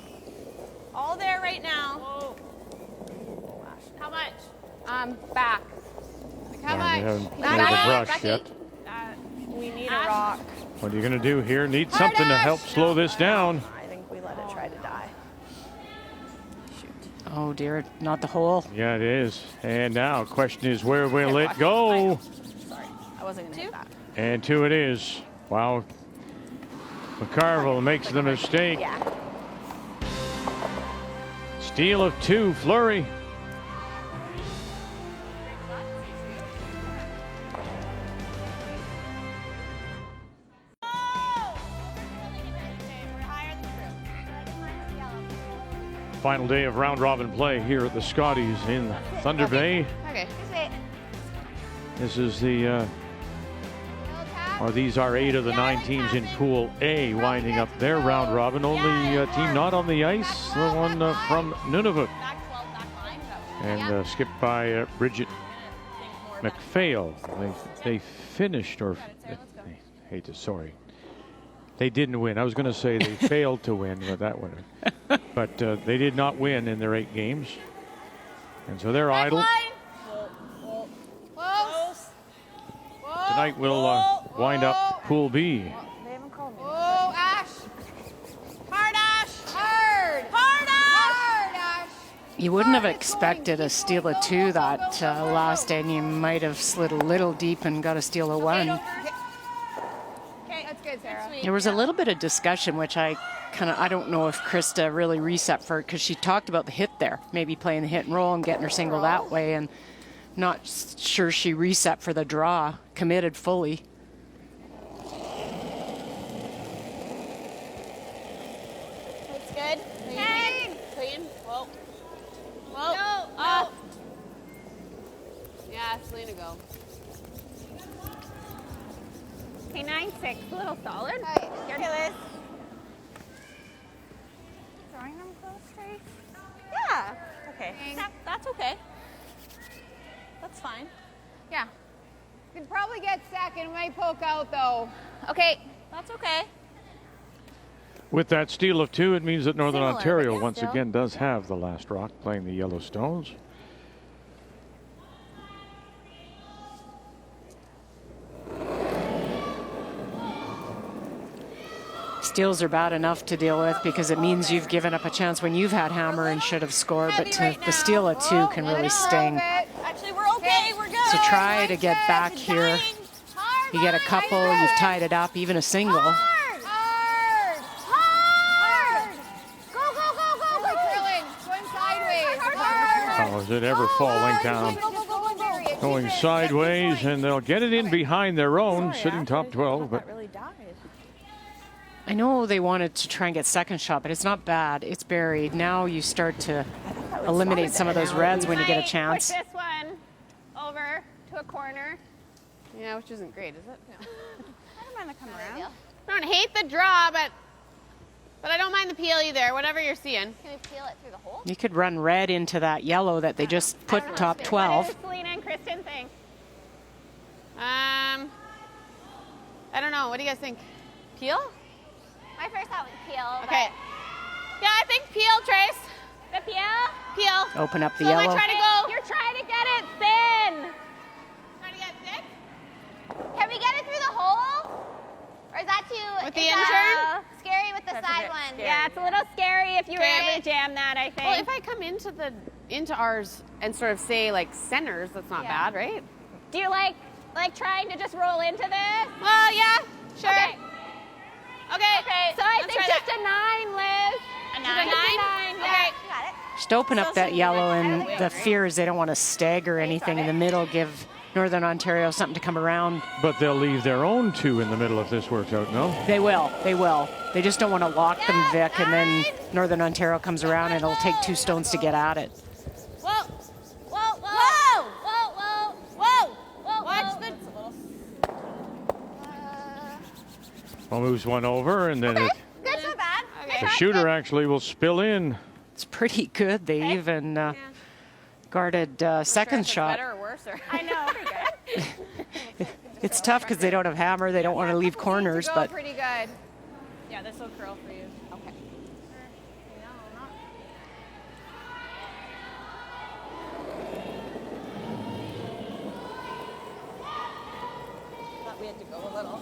All there right now. How much? Back. Like how We much? haven't made a brush yet. We need a rock. What are you going to do here? Need something to help slow this down. I think we let it try to die. Oh, dear. Not the hole. Yeah, it is. And now, question is, where will it go? Sorry, I wasn't going to hit that. And 2 it is. Wow. McCarville makes the mistake. Yeah. Steal of 2, Fleury. Final day of round robin play here at the Scotties in Thunder Bay. Okay. This is the, or these are 8 of the 9 teams in Pool A winding up their round robin. Only team not on the ice, the one from Nunavut. And skipped by Bridget McPhail. They finished, or they didn't win. I was going to say they failed to win with that one. But they did not win in their 8 games. And so they're idle. Tonight we'll wind up Pool B. They haven't called me. Oh, Ash. Hard, Ash. Hard. Hard, Ash. You wouldn't have expected a steal of 2 that last day, and you might have slid a little deep and got a steal of 1. Okay, that's good, Sarah. There was a little bit of discussion, which I don't know if Krista really reset for it, because she talked about the hit there, maybe playing the hit and roll and getting her single that way, and not sure she reset for the draw, committed fully. That's good. Hang. Clean. Whoa. Whoa. No. Oh. Yeah, Selena, go. Okay, 9-6, a little solid. All right, here, Liz. Throwing them close, Trace? Yeah. Okay. That's okay. That's fine. Yeah. You could probably get second. Might poke out though. Okay. That's okay. With that steal of 2, it means that Northern Similar, Ontario but once still. again does have the last rock, playing the Yellowstones. Steals are bad enough to deal with because it means you've given up a chance when you've had hammer and should have scored, but the steal of 2 can really sting. Actually, we're okay. We're good. So try to get back here. You get a couple, you've tied it up, even a single. Hard! Go, go, go, go! Like curling, going sideways. Hard! How is it ever falling down? Going sideways, and they'll get it in behind their own, sitting top 12. But Really died. I know they wanted to try and get second shot, but it's not bad. It's buried. Now you start to eliminate some of those reds when you get a chance. Push this one over to a corner. Yeah, which isn't great, is it? No. I don't mind the come around. I don't hate the draw, but I don't mind the peel either, whatever you're seeing. Can we peel it through the hole? You could run red into that yellow that they just put top 12. What does Selena and Kristen think? I don't know. What do you guys think? Peel? My first thought was peel. Okay. Yeah, I think peel, Trace. The peel? Peel. Open up the So am I yellow. trying to go? You're trying to get it thin. Trying to get thick? Can we get it through the hole? Or is that too With the is that intern? scary with the That's a side bit one? scary. Yeah, it's a little scary if you were Okay. able to jam that, I think. Well, if I come into ours and sort of say like centers, that's not Yeah. bad, right? Do you like trying to just roll into this? Well, yeah, sure. Okay. Okay. So I Let's think try just a 9, Liz. A 9? Just a 9? Yeah, Okay. you got it. Just open up that yellow, and the fear is they don't want to stagger anything in the middle, give Northern Ontario something to come around. But they'll leave their own 2 in the middle if this works out, no? They will. They will. They just don't want to lock them, Vic, and then Northern Ontario comes around and it'll take 2 stones to get at it. Whoa. Whoa, whoa, whoa, whoa, whoa, whoa. Watch the... Well, moves one over, and then That's not bad. the shooter actually will spill in. It's pretty good. They even guarded second shot. Better or worse? Or I know. It's tough because they don't have hammer. They don't want to leave corners, but Pretty good. Yeah, this will curl for you. okay. Thought we had to go a little.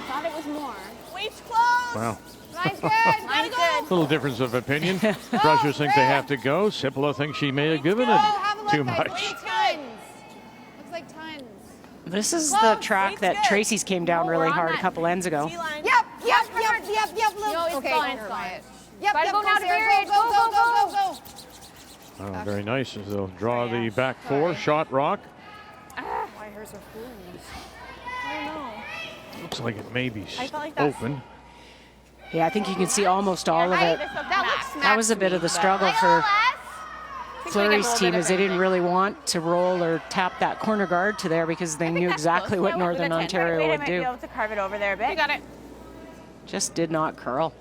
Thought it was more. Weight's close. Wow. Mine's good. Mine's good. Little difference of opinion. Brushers think they have to go. Sipala thinks she may have given it too much. Tons. Looks like tons. this is the track that Tracy's came down really hard a couple ends ago. T-line. Yep. No, it's Okay, fine. never mind. Gotta go now to Beeridge. Go. Oh, very nice as they'll draw the back 4 shot rock. Why hers are fooling me? I don't know. Looks like it may be I felt like that's- open. Yeah, I think you can see almost all of it. That was a bit of the struggle for Fleury's team, as they didn't really want to roll or tap that corner guard to there because they knew exactly what Northern Ontario would do. Be able to carve it over there a bit. You got it. Just did not curl.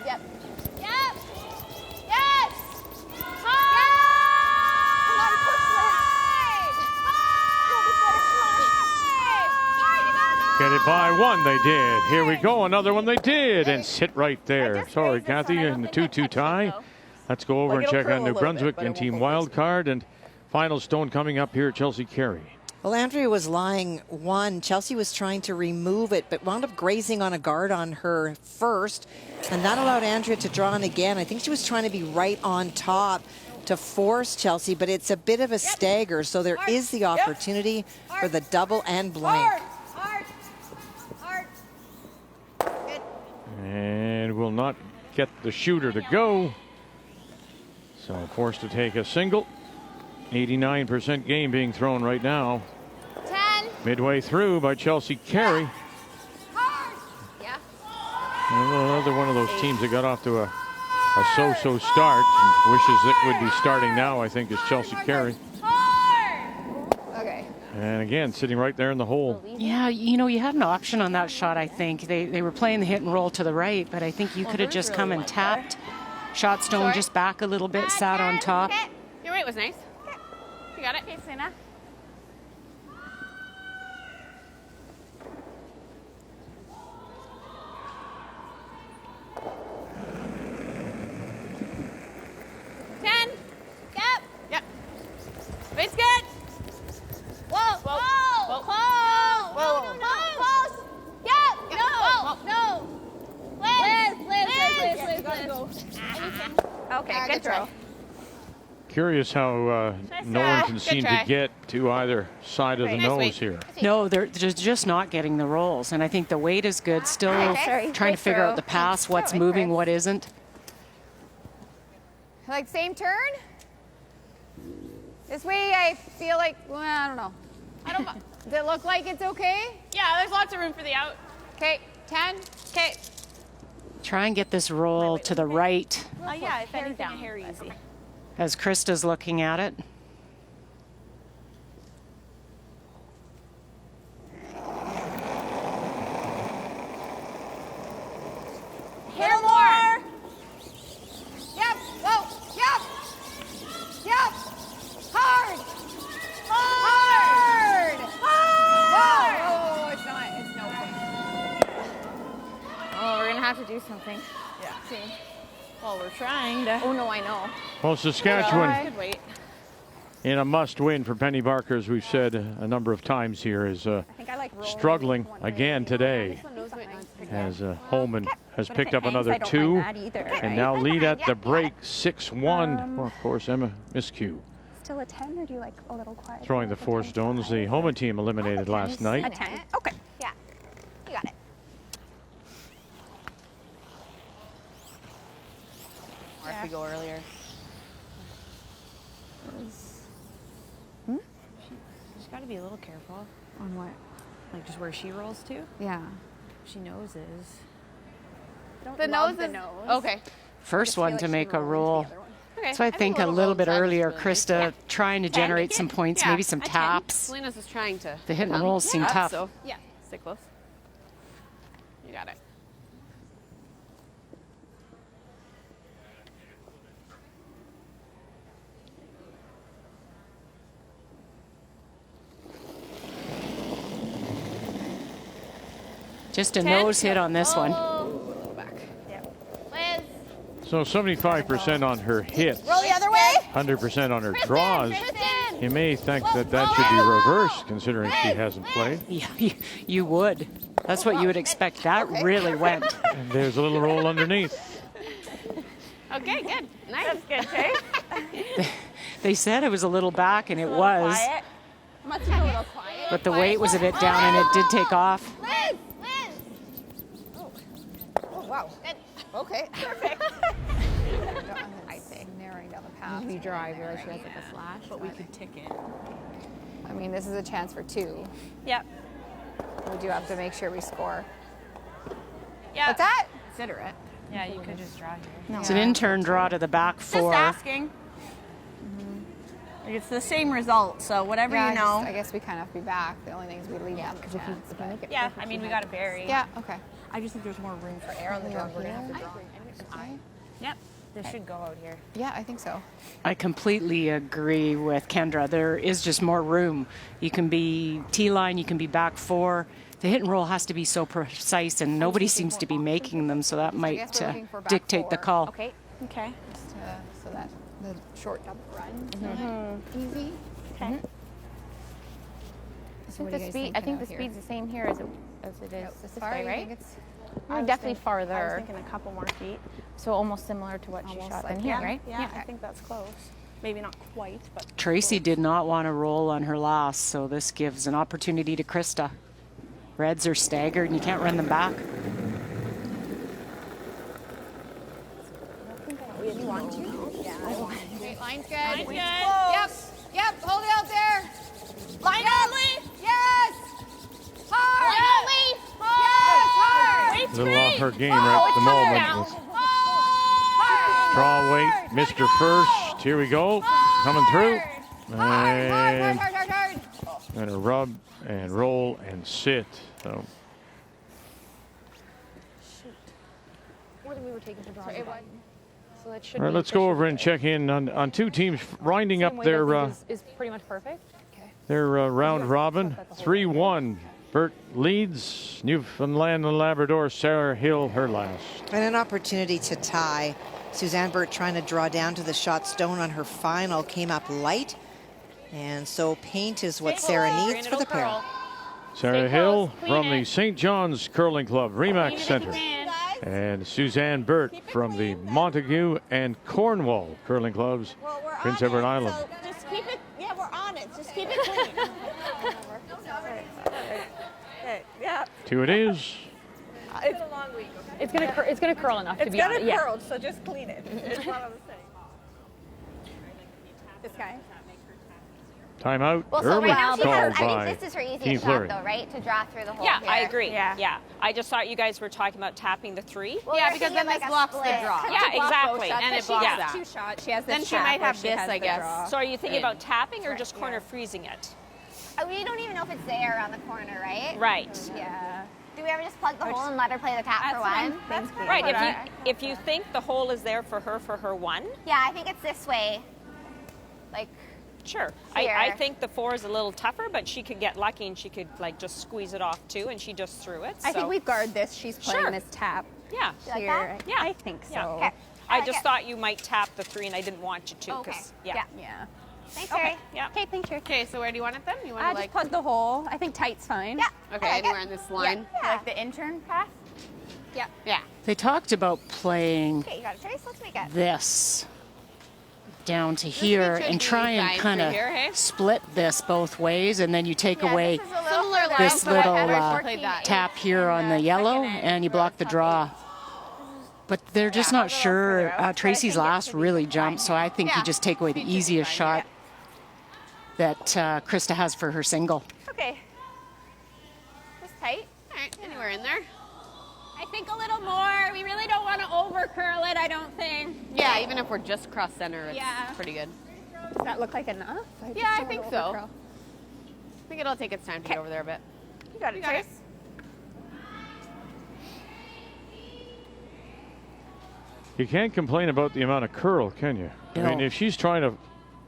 Yep. Yes. Get it by 1, they did. Here we go, another one they did, and sit right there. Sorry, Kathy, in the 2-2 tie. Let's go over and check on New Brunswick and Team Wildcard, and final stone coming up here at Chelsea Carey. Well, Andrea was lying 1. Chelsea was trying to remove it, but wound up grazing on a guard on her first, and that allowed Andrea to draw in again. I think she was trying to be right on top to force Chelsea, but it's a bit of a stagger, so there is the opportunity for the double and blank. And will not get the shooter to go. So forced to take a single. 89% game being thrown right now. 10. Midway through by Chelsea Carey. Yeah. Another one of those teams that got off to a a so-so start. Wishes it would be starting now, I think, is Chelsea Carey. Okay. And again, sitting right there in the hole. Yeah, you know, you had an option on that shot, I think. They were playing the hit and roll to the right, but I think you could have just come and tapped. Shot stone just back a little bit, sat on top. Your weight was nice. You got it. Okay, Selena. Weight's good. Whoa, whoa, whoa, whoa, whoa, no, close. Yep, no. Liz. Okay, good throw. Curious how no one can seem to get to either side of the nose here. No, they're just not getting the rolls. And I think the weight is good. Still trying to figure out the pass, what's moving, what isn't. Like same turn? This way I feel like, well, I don't know. Does it look like it's okay? Yeah, there's lots of room for the out. Okay, 10. Okay. Try and get this roll to the right Yeah, if anything, a hair easy. as Krista's looking at it. Hair more. Yep, whoa, yep. Hard. Whoa, it's no thing. Oh, we're gonna have to do something. Yeah. See. Well, we're trying to. Oh no, I know. Well, Saskatchewan, Good weight. in a must-win for Penny Barker, as we've said a number of times here, is struggling again today. As Holman has picked up another 2, and now lead at the break 6-1. Well, of course, Emma Miscue Still a 10, or do you like a little quiet? throwing the 4 stones. The Holman team eliminated last night. A 10. Okay. Yeah. You got it. Or if we go earlier. She's got to be a little careful. On what? Like just where she rolls to. Yeah. She noses. The nose. Okay. First one to make a roll. Okay. So I think a little bit earlier, really Krista trying to generate some points, maybe some taps. Selena's is trying to. The hit and rolls seem tough. So yeah, stay close. You got it. Just a nose hit on this one. Liz. So 75% on her hits, Roll the other way. 100% on her draws. You may think that should be reversed, considering she hasn't played. Yeah, you would. That's what you would expect. That really went. And there's a little roll underneath. Okay, good. Nice. That's good, Chase. They said it was a little back, and it was. Must be a little quiet. But the weight was a bit down, and it did take off. Liz. Oh, wow. Good. Okay. Perfect. I think narrowing down the path. You draw, I realize she has like a flash. But we could tick it. I mean, this is a chance for 2. Yep. We do have to make sure we score. Yeah. What's that? Consider it. Yeah, you could just draw here. It's an in-turn draw to the back 4. Just asking. It's the same result, so whatever you know. I guess we kind of have to be back. The only thing is we lead out the chance. Yeah, I mean, we got to bury. Yeah, okay. I just think there's more room for air on the drum. We're going to have to draw. Yep. This should go out here. Yeah, I think so. I completely agree with Kendra. There is just more room. You can be T-line, you can be back 4. The hit and roll has to be so precise, and nobody seems to be making them, so that might dictate the call. Okay. Okay. Just so that the short double run is easy. Okay. So what do you guys I think the speed's the same here as it is this way, right? We're definitely farther. I was thinking a couple more feet. So almost similar to what she shot in here, right? Yeah, I think that's close. Maybe not quite, but Tracy did not want to roll on her last, so this gives an opportunity to Krista. Reds are staggered, and you can't run them back. You want to? Yeah, I want to. Straight line's good. Line's good. Yep, hold it out there. Line on, Lee. Yes. Hard. Line on, Lee. Yes, hard. Wait, A little off her game right at the moment. Hard. Draw weight, Mr. First. Here we go. Coming through. And a rub and roll and sit. So. What we were taking for draw. So that should All right, let's go over and check in on two teams winding up their is pretty much perfect. Their round robin. 3-1. Burt leads. Newfoundland and Labrador, Sarah Hill, her last. And an opportunity to tie. Suzanne Burt trying to draw down to the shot stone on her final, came up light. And so paint is what Sarah needs for the pair. Sarah Hill from the St. John's Curling Club, Remax Center. And Suzanne Burt from the Montague and Cornwall Curling Clubs, Prince Edward Island. So just keep it, yeah, we're on it. Just keep it clean. Yeah. 2 it is. It's a long week. Okay? It's gonna curl enough to be on it. It's gonna curl, so just clean it. It's what I was saying. This guy. Timeout. Well, so Early right now she call has, by I think this is her Team easiest Fleury. shot, though, right? To draw through the hole. Yeah, here. I agree. Yeah. I just thought you guys were talking about tapping the 3. Well, Yeah, they're because thinking then like this a blocks the split. draw. Yeah, exactly. And it blocks Yeah. that. 2 shots. She has this Then she shot might where have she this, has I the guess. draw. So are you thinking In. about tapping or just corner freezing it? We don't even know if it's there on the corner, right? Right. Yeah. Do we ever just plug the hole and let her play the tap for one? That's good. Right. If you think the hole is there for her 1, Yeah, I think it's this way. Like, sure. Here. I think the 4 is a little tougher, but she could get lucky and she could like just squeeze it off too, and she just threw it. I so- think we guard this. She's playing Sure. this tap Yeah. you like here. that? Yeah. I think so. Yeah. Okay. I like just it. thought you might tap the 3, and I didn't want you to. Okay. 'Cause- Yeah. Yeah. Thanks, Okay. Terry. Yeah. Okay, thanks, Sherry. Okay, so where do you want it then? You want to Just like plug the hole. I think tight's fine. Yeah. okay, I like anywhere it. in this line? Yeah. Like the intern pass. Yeah. Yeah. They talked about playing Okay, you got it, Trace. Let's make it. this down to here should and be try and fine kind for of here, hey? split this both ways, and then you take away This is a little Similar further this out, but little I played 14 that. tap here on the yellow, and you block the draw. But they're just not sure. Tracy's last really jumped, so I think you Yeah. just take away the easiest shot that Krista has for her single. Okay. Just tight. All right, anywhere in there. I think a little more. We really don't want to over curl it, I don't think. Yeah, even if we're just cross center, it's Yeah. pretty good. Does that look like enough? Yeah, I think so. I think it'll take its time to get over there a bit. You got it, You got Trace. You can't complain about the amount of curl, can you? I mean, No. if she's trying to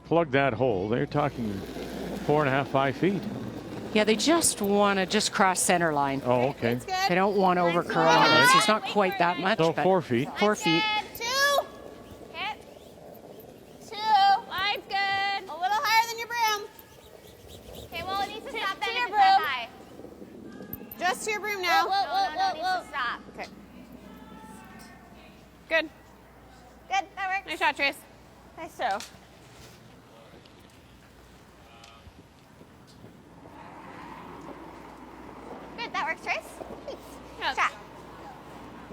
plug that hole, they're talking 4.5, 5 feet. Yeah, they just want to just cross center line. Oh, okay. They don't want to over curl on this. It's not quite that much, So but 4 feet. 4 feet. 2. Hit. 2. Line's good. A little higher than your broom. Okay, well, it needs to stop then to if your it's that broom. high. Just to your broom now. No, it needs to stop. Okay. Good. Good, that works. Nice shot, Trace. Nice throw. Good, that works, Trace. Thanks. Yes. Shot.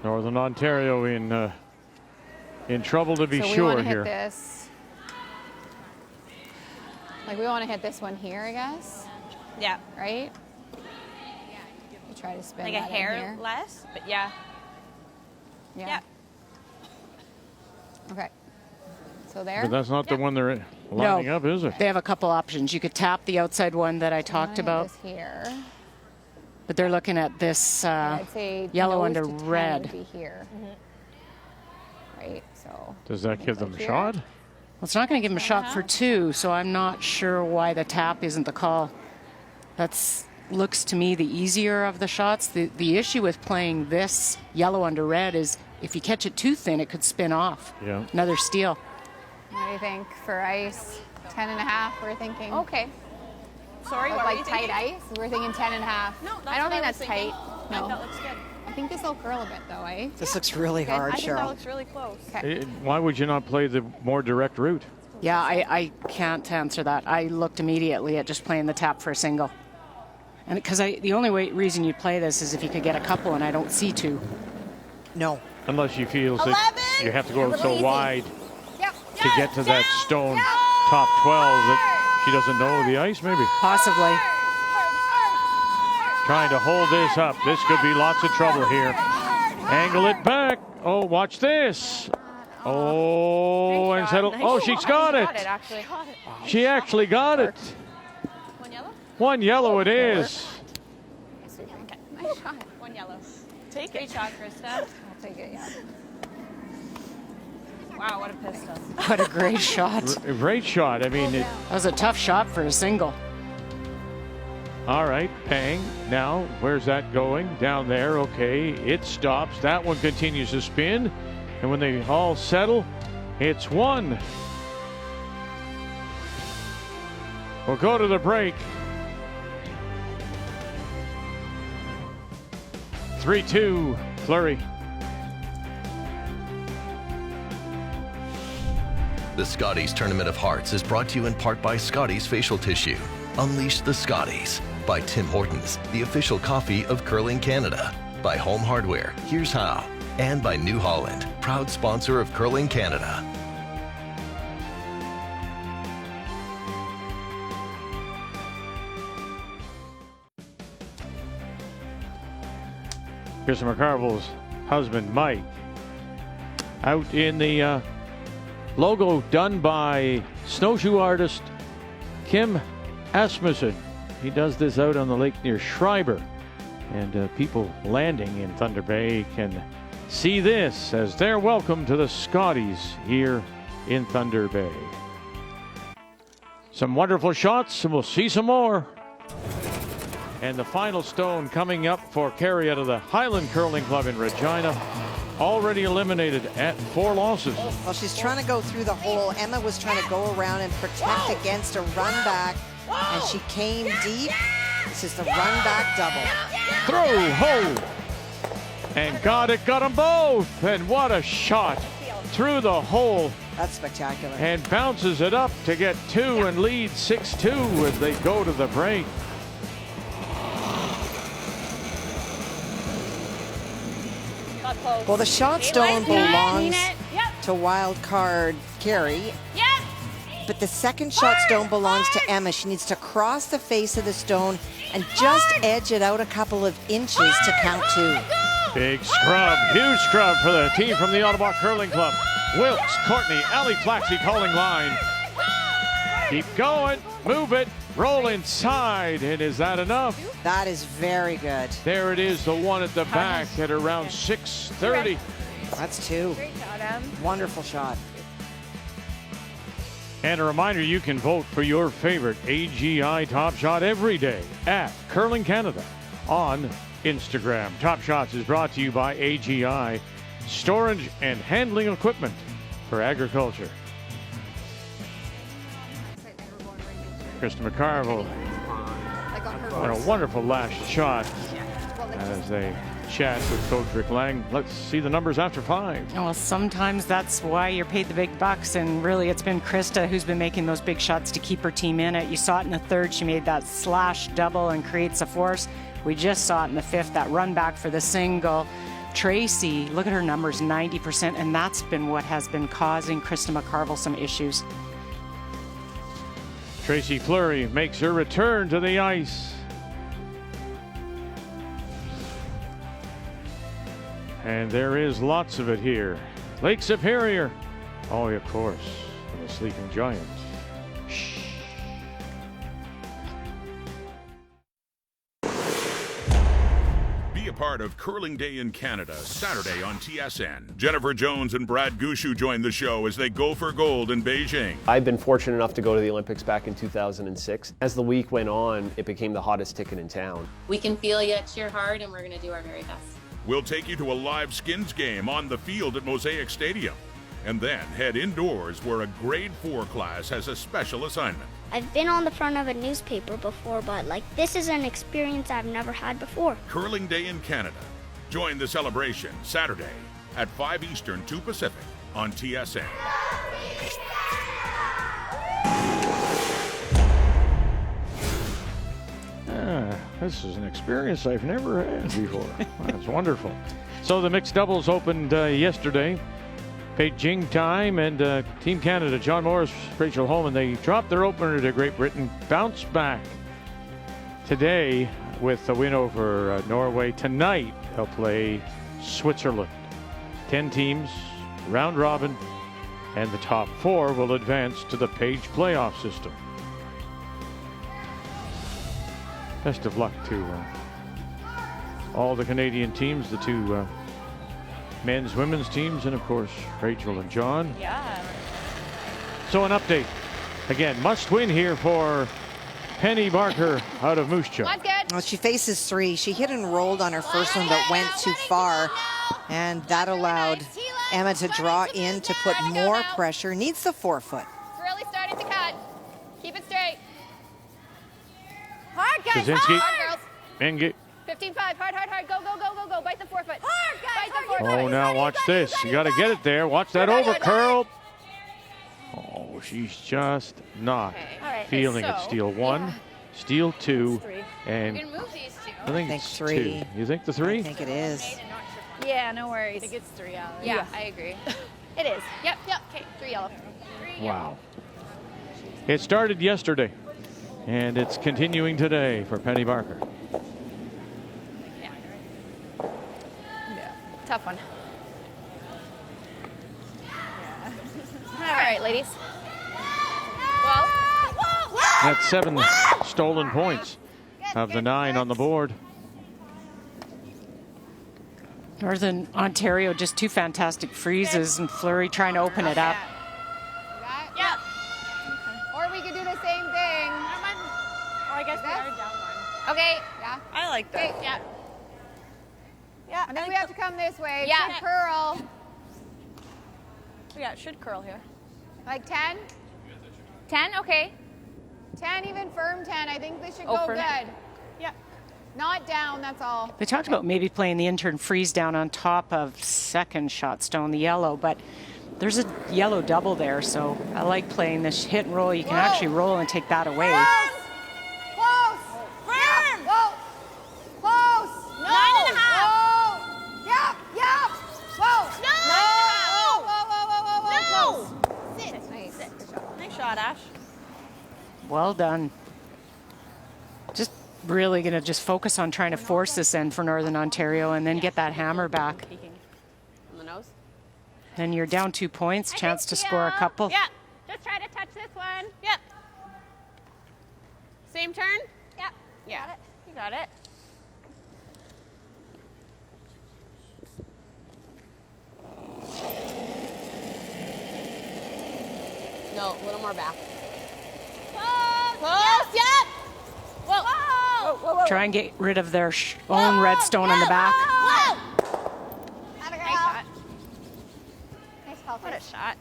Northern Ontario in trouble to be So we sure want to here. hit this. Like we want to hit this one here, I guess. Yeah. Right? You try to spin Like a that in hair here. less, but yeah. Yeah. Yeah. Okay. So there. But that's not the one they're lining up, is it? They have a couple options. You could tap the outside one that I talked about, This here. but they're looking at this I'd say yellow nose under to 10 red. would be here. Right. So. Does that give them a here. shot? Well, it's not going to give them a shot for 2, so I'm not sure why the tap isn't the call. That's looks to me the easier of the shots. The issue with playing this yellow under red is if you catch it too thin, it could spin off. Yeah. Another steal. What do you think for ice? 10.5. We're thinking. Okay. Sorry, Like, what were you tight thinking? ice. We're thinking 10.5. No, that's I don't what think I was that's thinking. tight. No. That looks good. I think this will curl a bit though, eh? This looks really hard, I think that Cheryl. looks really close. Why would you not play the more direct route? Yeah, I can't answer that. I looked immediately at just playing the tap for a single. And because the only reason you play this is if you could get a couple, and I don't see 2. No. Unless you feel that 11. you have to go out so easy. wide Yep. to get to that stone top 12 that she doesn't know the ice, maybe. Possibly. Trying to hold this up. This could be lots of trouble here. Angle it back. Oh, watch this. Oh, and settle. Nice Oh, she's got it. Actually. She actually got it. One yellow? One yellow it is. Nice shot. One yellow. Take Great shot, Krista. I'll take it, yeah. Wow, what a pistol. What a great shot. Great shot. I mean, That was a tough shot for a single. all right, bang. Now, where's that going? Down there. Okay, it stops. That one continues to spin. And when they all settle, it's one. We'll go to the break. 3-2, Fleury. The Scotties Tournament of Hearts is brought to you in part by Scotties Facial Tissue. Unleash the Scotties. By Tim Hortons, the official coffee of Curling Canada. By Home Hardware, here's how. And by New Holland, proud sponsor of Curling Canada. Krista McCarville's husband, Mike, out in the logo done by snowshoe artist Kim Asmussen. He does this out on the lake near Schreiber. And people landing in Thunder Bay can see this as their welcome to the Scotties here in Thunder Bay. Some wonderful shots, and we'll see some more. And the final stone coming up for Kerry out of the Highland Curling Club in Regina. Already eliminated at 4 losses. Well, she's trying to go through the hole. Emma was trying to go around and protect against a run back, and she came deep. This is the run back double. Through hole. And got them both. And what a shot through the hole. That's spectacular. And bounces it up to get 2 and lead 6-2 as they go to the break. Well, the shot stone belongs to wild card Kerry. But the second shot stone belongs to Emma. She needs to cross the face of the stone and just edge it out a couple of inches to count 2. Big scrub, huge scrub for the team from the Ottawa Curling Club. Wilkes, Courtney, Ali Flaxey calling line. Keep going, move it, roll inside, and is that enough? That is very good. There it is, the one at the back at around 6:30. That's 2. Great shot, Em. Wonderful shot. And a reminder, you can vote for your favorite AGI Top Shot every day at Curling Canada on Instagram. Top Shots is brought to you by AGI, storage and handling equipment for agriculture. Krista McCarville and a wonderful last shot as they chat with Coach Rick Lang. Let's see the numbers after 5. Well, sometimes that's why you're paid the big bucks, and really it's been Krista who's been making those big shots to keep her team in it. You saw it in the third. She made that slash double and creates a force. We just saw it in the fifth, that run back for the single. Tracy, look at her numbers, 90%, and that's been what has been causing Krista McCarville some issues. Tracy Fleury makes her return to the ice. And there is lots of it here. Lake Superior. Oh, of course, the Sleeping Giants. Shh. Be a part of Curling Day in Canada, Saturday on TSN. Jennifer Jones and Brad Gushu join the show as they go for gold in Beijing. I've been fortunate enough to go to the Olympics back in 2006. As the week went on, it became the hottest ticket in town. We can feel you, cheer hard, and we're going to do our very best. We'll take you to a live skins game on the field at Mosaic Stadium, and then head indoors where a grade 4 class has a special assignment. I've been on the front of a newspaper before, but this is an experience I've never had before. Curling Day in Canada. Join the celebration Saturday at 5 Eastern, 2 Pacific on TSN. This is an experience I've never had before. That's wonderful. So the mixed doubles opened yesterday. Beijing time, and Team Canada, John Morris, Rachel Holman, they dropped their opener to Great Britain, bounced back today with a win over Norway. Tonight they'll play Switzerland. 10 teams, round robin, And the top 4 will advance to the Page playoff system. Best of luck to all the Canadian teams, the 2 men's, women's teams, and of course, Rachel and John. Yeah. So an update. Again, must win here for Penny Barker out of Moose Jaw. Well, she faces 3. She hit and rolled on her first one, but went too far. And that allowed Emma to draw in to put more pressure. Needs the forefoot. It's really starting to cut. Keep it straight. Hard, guys. Kaczynski. Hard, girls. Menge. 15-5. Hard. Go. Bite the forefoot. Hard, guys. Bite the forefoot. Oh, now watch this. You got to get it there. Watch that over curl. Oh, she's just not feeling it. Steal 1, steal 2, and You can move these 2. I think it's 3. You think the 3? I think it is. Yeah, no worries. I think it's 3 yellow. Yeah, I agree. It is. Yep. Okay, 3 yellow. 3 Wow. It started yesterday, and it's continuing today for Penny Barker. Tough one. All right, ladies. Well, That's 7 stolen points of the 9 on the board. Northern Ontario, just 2 fantastic freezes, and Fleury trying to open it up. yeah. Or we could do the same thing. Oh, I guess we are down 1. Okay. Yeah. I like that. Okay. Yeah. Yeah. And then we have to come this way. Yeah. Should curl. Yeah, it should curl here. Like 10? 10? Okay. 10, even firm 10. I think they should Oh, go firm. good. Yeah. Not down, that's all. They talked about maybe playing the intern freeze down on top of second shot stone, the yellow, but there's a yellow double there, so I like playing this hit and roll. You can actually roll and take that away. Close! Firm! Whoa! Close! No! 9.5! Yep! Whoa! No! Whoa! Sit. Nice shot, Ash. Well done. Just really going to just focus on trying to force this end for Northern Ontario and then get that hammer back. On the nose. Then you're down 2 points, chance to score a couple. Yeah. Just try to touch this one. Yep. Same turn? Yep. Yeah. You got it. No, a little more back. Close. Yep. Whoa. Try and get rid of their own red stone on the back. Whoa. Nice shot. Nice call. What a shot.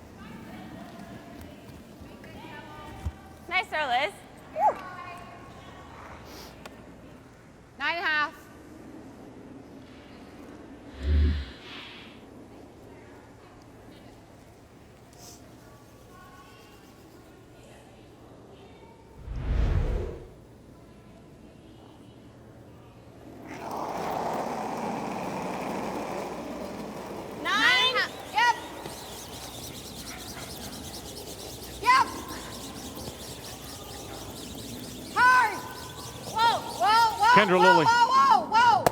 Nice throw, Liz. 9.5. Kendra Lilly. Whoa.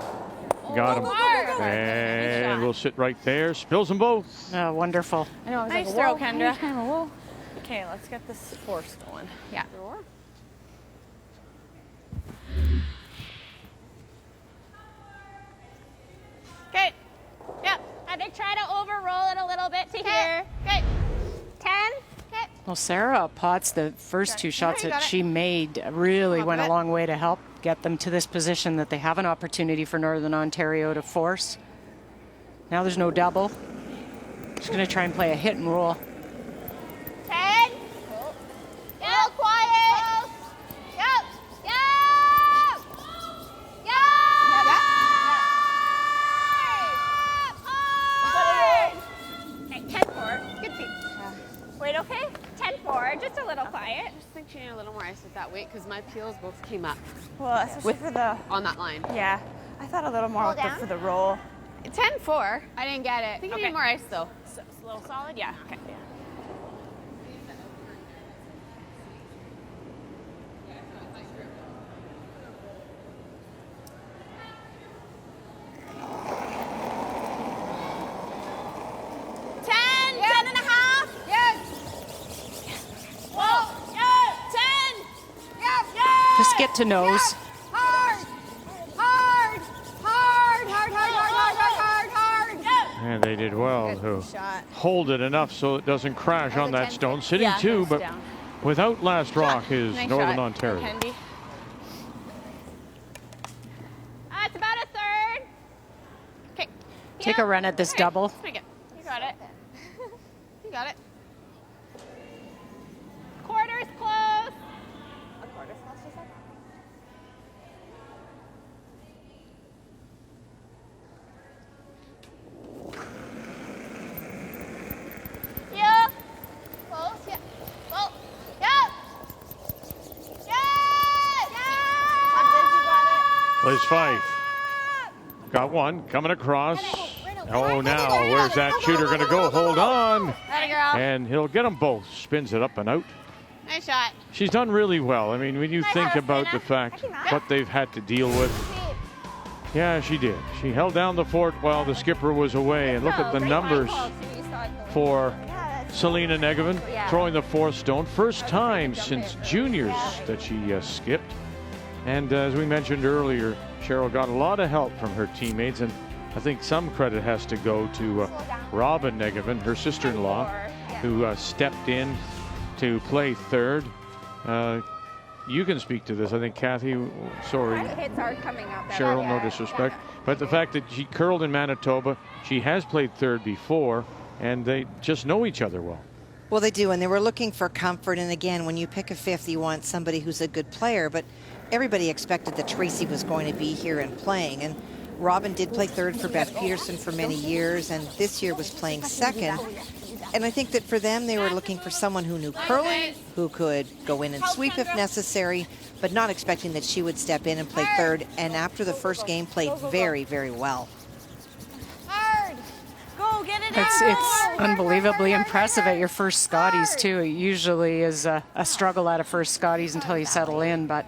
Got him. Hard. And we'll sit right there. Spills them both. Oh, wonderful. I know. Nice throw, Kendra. Okay, let's get this force going. Yeah. Okay. Yep. I think try to overroll it a little bit to here. Okay. 10. Okay. Well, Sarah Potts, the first 2 shots that she made really went a long way to help get them to this position that they have an opportunity for Northern Ontario to force. Now there's no double. Just going to try and play a hit and roll. 10. Cool. Yep. Quiet. Yep. Okay, 10-4. Good feet. Wait, okay? 10-4. Just a little quiet. I just think she needed a little more ice with that weight because my peels both came up Well, especially for the on that line. yeah. I thought a little more for the roll. 10-4. I didn't get it. I think you need more ice though. So, it's a little solid. Yeah. Okay. Yeah. Ten and a half. Yes. it to nose. Hard! Hard! Hard! Hard! Hard! Hard! Hard! Hard! Hard! And they did well to hold it enough so it doesn't crash on that stone. Sitting Yeah, two, it's but down. without last rock is Nice Northern shot. Ontario. Kendi. That's about a third. Okay. Take a run at this double. Let's make it. You got it. You got it. Quarter's close. A quarter's close, you said? Yeah. Close. Yeah. Well. Yeah. Yeah. Liz Fife got one coming across. Oh, now where's that shooter going to go? Hold on. And he'll get them both. Spins it up and out. Nice shot. She's done really well. I mean, when you think about the fact what they've had to deal with. Yeah, she did. She held down the fort while the skipper was away. And look at the numbers for Selena Negevin throwing the fourth stone. First time since juniors that she skipped. And as we mentioned earlier, Cheryl got a lot of help from her teammates. And I think some credit has to go to Robin Negevin, her sister-in-law, who stepped in to play third. You can speak to this. I think Kathy, sorry, Hits are coming out there. Cheryl, no disrespect, but the fact that she curled in Manitoba, she has played third before, and they just know each other well. Well, they do, and they were looking for comfort. And again, when you pick a fifth, you want somebody who's a good player, but everybody expected that Tracy was going to be here and playing. And Robin did play third for Beth Peterson for many years, and this year was playing second. And I think that for them, they were looking for someone who knew curling, who could go in and sweep if necessary, but not expecting that she would step in and play third. And after the first game, played very, very well. Hard! Go, get it It's unbelievably impressive at your first Scotties, too. It usually is a struggle at a first Scotties until you settle in, but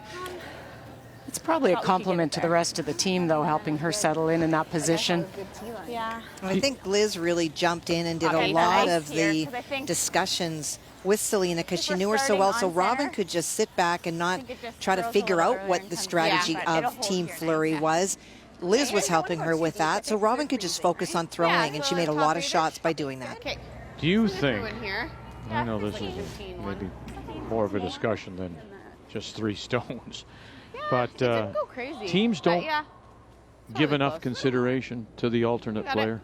it's probably a compliment to the rest of the team, though, helping her settle in that position. Yeah. And I think Liz really jumped in and did a lot of the discussions with Selena because she knew her so well. So Robin could just sit back and not try to figure out what the strategy of Team Fleury was. Liz was helping her with that, so Robin could just focus on throwing, and she made a lot of shots by doing that. Do you think, I know this is maybe more of a discussion than just three stones, but teams don't give enough consideration to the alternate player?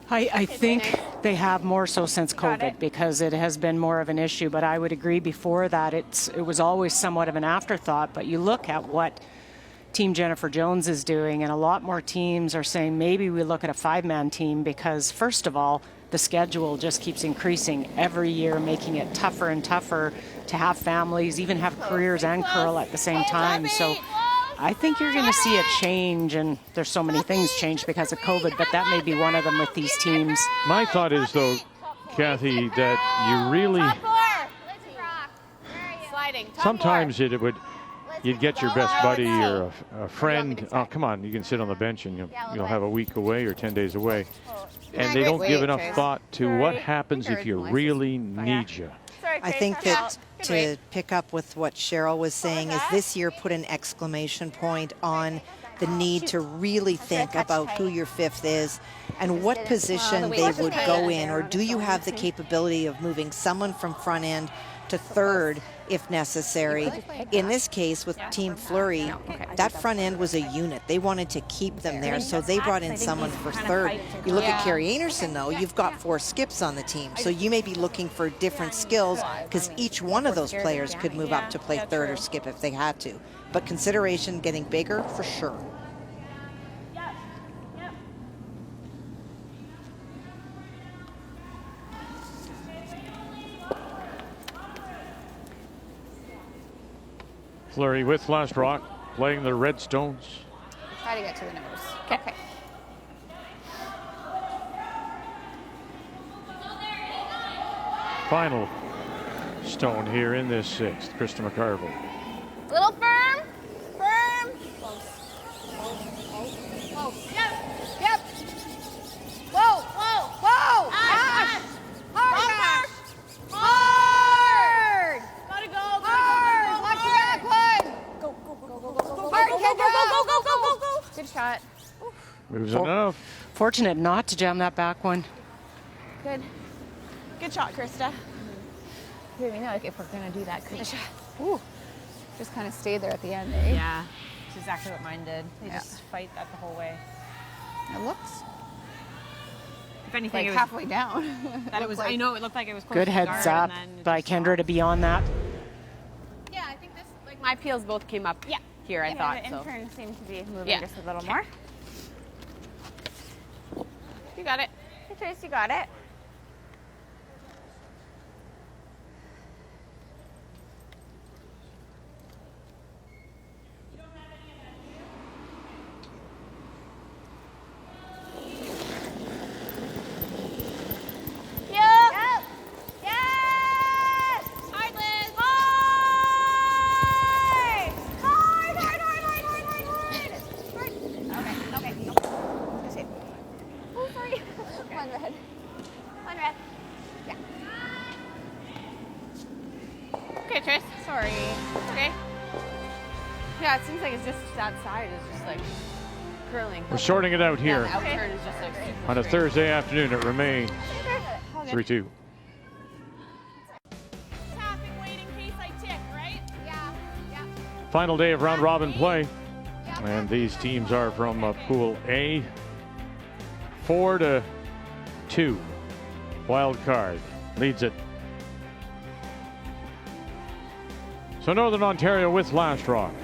I think they have more so since COVID because it has been more of an issue, but I would agree before that it was always somewhat of an afterthought. But you look at what Team Jennifer Jones is doing, and a lot more teams are saying maybe we look at a five-man team because, first of all, the schedule just keeps increasing every year, making it tougher and tougher to have families, even have careers and curl at the same time. So I think you're going to see a change, and there's so many things changed because of COVID, but that may be one of them with these teams. My thought is, though, Kathy, that you really, sometimes you'd get your best buddy or a friend. Oh, come on, you can sit on the bench and you'll have a week away or 10 days away. And they don't give enough thought to what happens if you really need you. I think that to pick up with what Cheryl was saying is this year put an exclamation point on the need to really think about who your fifth is and what position they would go in, or do you have the capability of moving someone from front end to third if necessary. In this case with Team Fleury, that front end was a unit. They wanted to keep them there, so they brought in someone for third. You look at Carrie Einarson, though, you've got 4 skips on the team, so you may be looking for different skills because each one of those players could move up to play third or skip if they had to. But consideration getting bigger for sure. Fleury with last rock, playing the Red Stones. Try to get to the nose. Okay. Final stone here in this 6th, Krista McCarville. Little firm. Firm. Yep. Yep. Whoa. Whoa. Whoa. Ash. Hard. Ash. Hard. Gotta go. Hard. Watch your back one. Fortunate not to jam that back one. Good. Good shot, Krista. Let me know if we're going to do that clean shot. Ooh. Just kind of stayed there at the end, eh? Yeah. That's exactly what mine did. They just fight that the whole way. It looks if anything, like it was halfway down. That it was. Like, I know it looked like it was close Good to the heads guard, up and then by Kendra to be on that. Yeah, I think this, like my peels both came up here, I thought. The So. intern seemed to be moving just a little more. You got it. Hey, Trace, you got it. Okay, Trace. Sorry. Okay. Yeah, it seems like it's just that side is just like curling. We're sorting it out here. Yeah, the outturn is just like super On a straight. Thursday afternoon, it remains 3-2. Tapping, wait in case I tick, right? Yeah. Final day of round robin play. And these teams are from Pool A. 4-2. Wild card leads it. So Northern Ontario with last rock.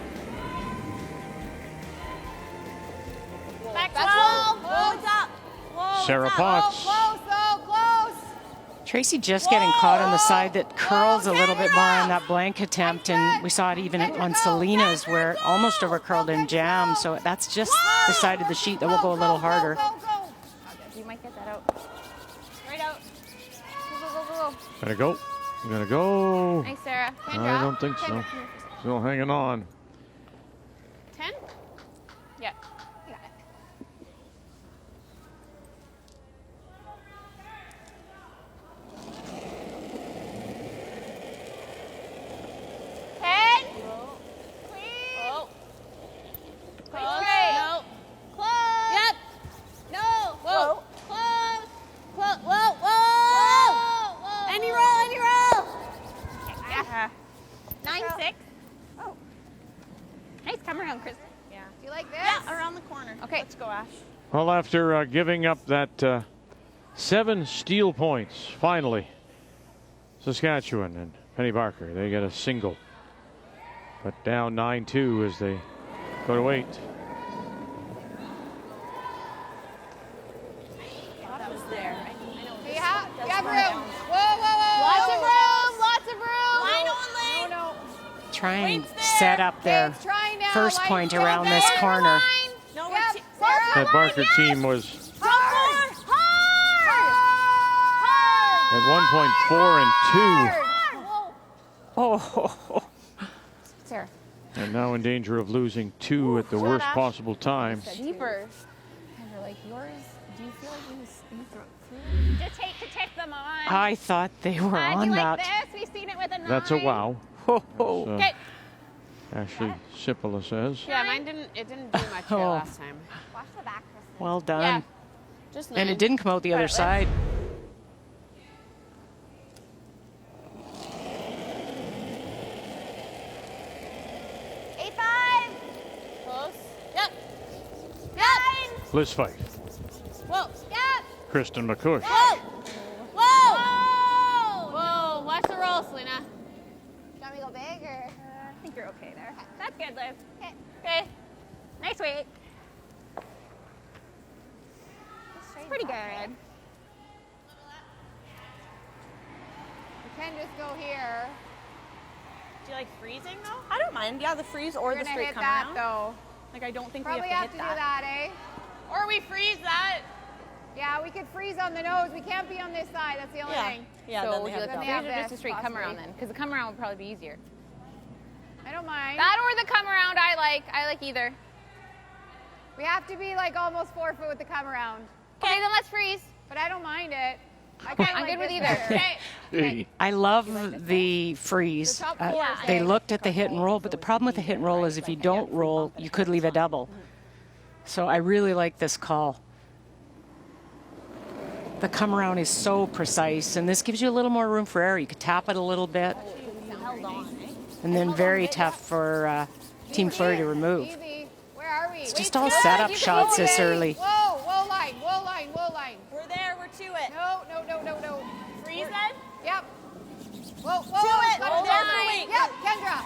Maxwell! Whoa, it's up! Whoa, Sarah it's up. Potts. Oh, close, so close! Tracy just getting caught on the side that curls a little bit more on that blank attempt, and we saw it even on Selena's where it almost overcurled and jammed. So that's just the side of the sheet that will go a little harder. You might get that out. Right out. Go. Gonna go. Gonna go. Nice, Sarah. I don't think so. Still hanging on. 10? Yeah. You got it. 10? Please? Oh. Close. No. Close. Yep. No. Whoa. Close. Close. Whoa. Whoa. Any roll. 9-6. Oh. Nice come around, Chris. Yeah. Do you like this? Yeah, around the corner. Okay. Let's go, Ash. Well, after giving up that 7 steal points, finally, Saskatchewan and Penny Barker, they get a single. But down 9-2 as they go to 8. That was there. You have room. Whoa. Lots of room. Line only. No. Try and set up their first point around this corner. No, Yep. That Barker team was Hard. at 1 point 4 and 2. Oh. Sarah. And now in danger of losing 2 at the worst possible time. Deeper. And you're like, yours, do you feel like you throw it through? Just hate to tick them on. I thought they were Do on you that. like this? We've seen it with a 9. That's a wow. Okay. Ashley Sipola says. Yeah, mine didn't. It didn't do much here last time. Watch the back, Kristen. Well done. Yeah. Just And 9. it didn't come out the other side. Close. Yep. 9. Bliss fight. Whoa. Yep. Kristen McCush. Whoa. Watch the roll, Selena. Do you want me to go big or? I think you're okay there. That's good, Liv. Okay. Nice weight. It's pretty good. You can just go here. Do you like freezing though? I don't mind. Yeah, the freeze or You're the gonna straight hit come that around. though. Like I don't think Probably we have to do hit that, eh? Or we freeze that. Yeah, we could freeze on the nose. We can't be on this side. That's the only thing. Yeah, So then would they you have like the double. freeze or just a straight come around then? Because the come around would probably be easier. I don't mind. That or the come around I like. I like either. We have to be like almost 4 foot with the come around. Okay, then let's freeze. But I don't mind it. I'm good with either. Okay. I love the freeze. They looked at the hit and roll, but the problem with the hit and roll is if you don't roll, you could leave a double. So I really like this call. the come around is so precise, and this gives you a little more room for error. You could tap it a little bit, and then very tough for Team Fleury to remove. Where are we? It's just all setup shots this early. Whoa, whoa line, whoa line, whoa line. We're there, we're to it. No. Freeze then? Yep. Whoa. To it. Got Hold there. on. Yep, Kendra.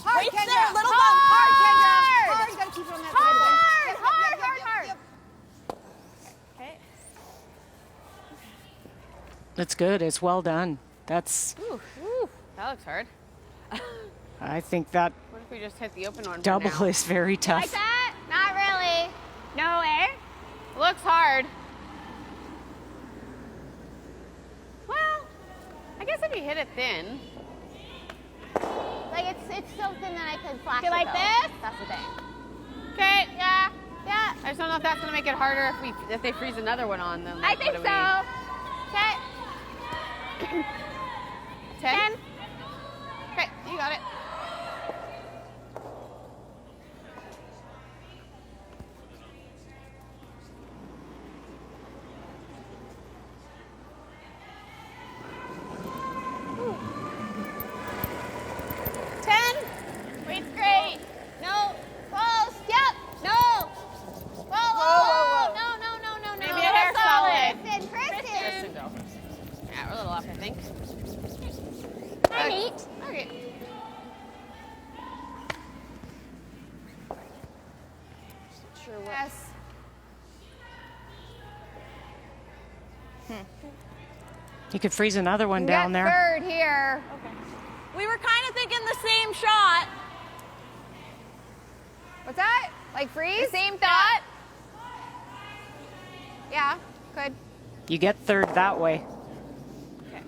Hard, Right Kendra. there, little hard, bump. Kendra. Hard. You gotta keep it on that Hard. Yep. Okay. It's good. It's well done. That's. Ooh, that looks hard. I think that What if we just hit the open one? double for now? is very tough. Like that? Not really. No way. Looks hard. Well, I guess if you hit it thin. Like it's so thin that I could flash Okay, it like though. this? That's the thing. Okay, yeah. I just don't know if that's gonna make it harder if they freeze another one on. Then I like, think what so. do we- 10. Okay, you got it. Weight's great. No. Close. Yep. No. Whoa. No. Maybe a hair solid. Kristen. Yeah, we're a little off, I think. Neat. Okay. Sure what. Yes. You could freeze another one You down got there. third here. Okay. We were kind of thinking the same shot. What's that? Like freeze? The same thought. Yeah. Good. You get third that way. Okay.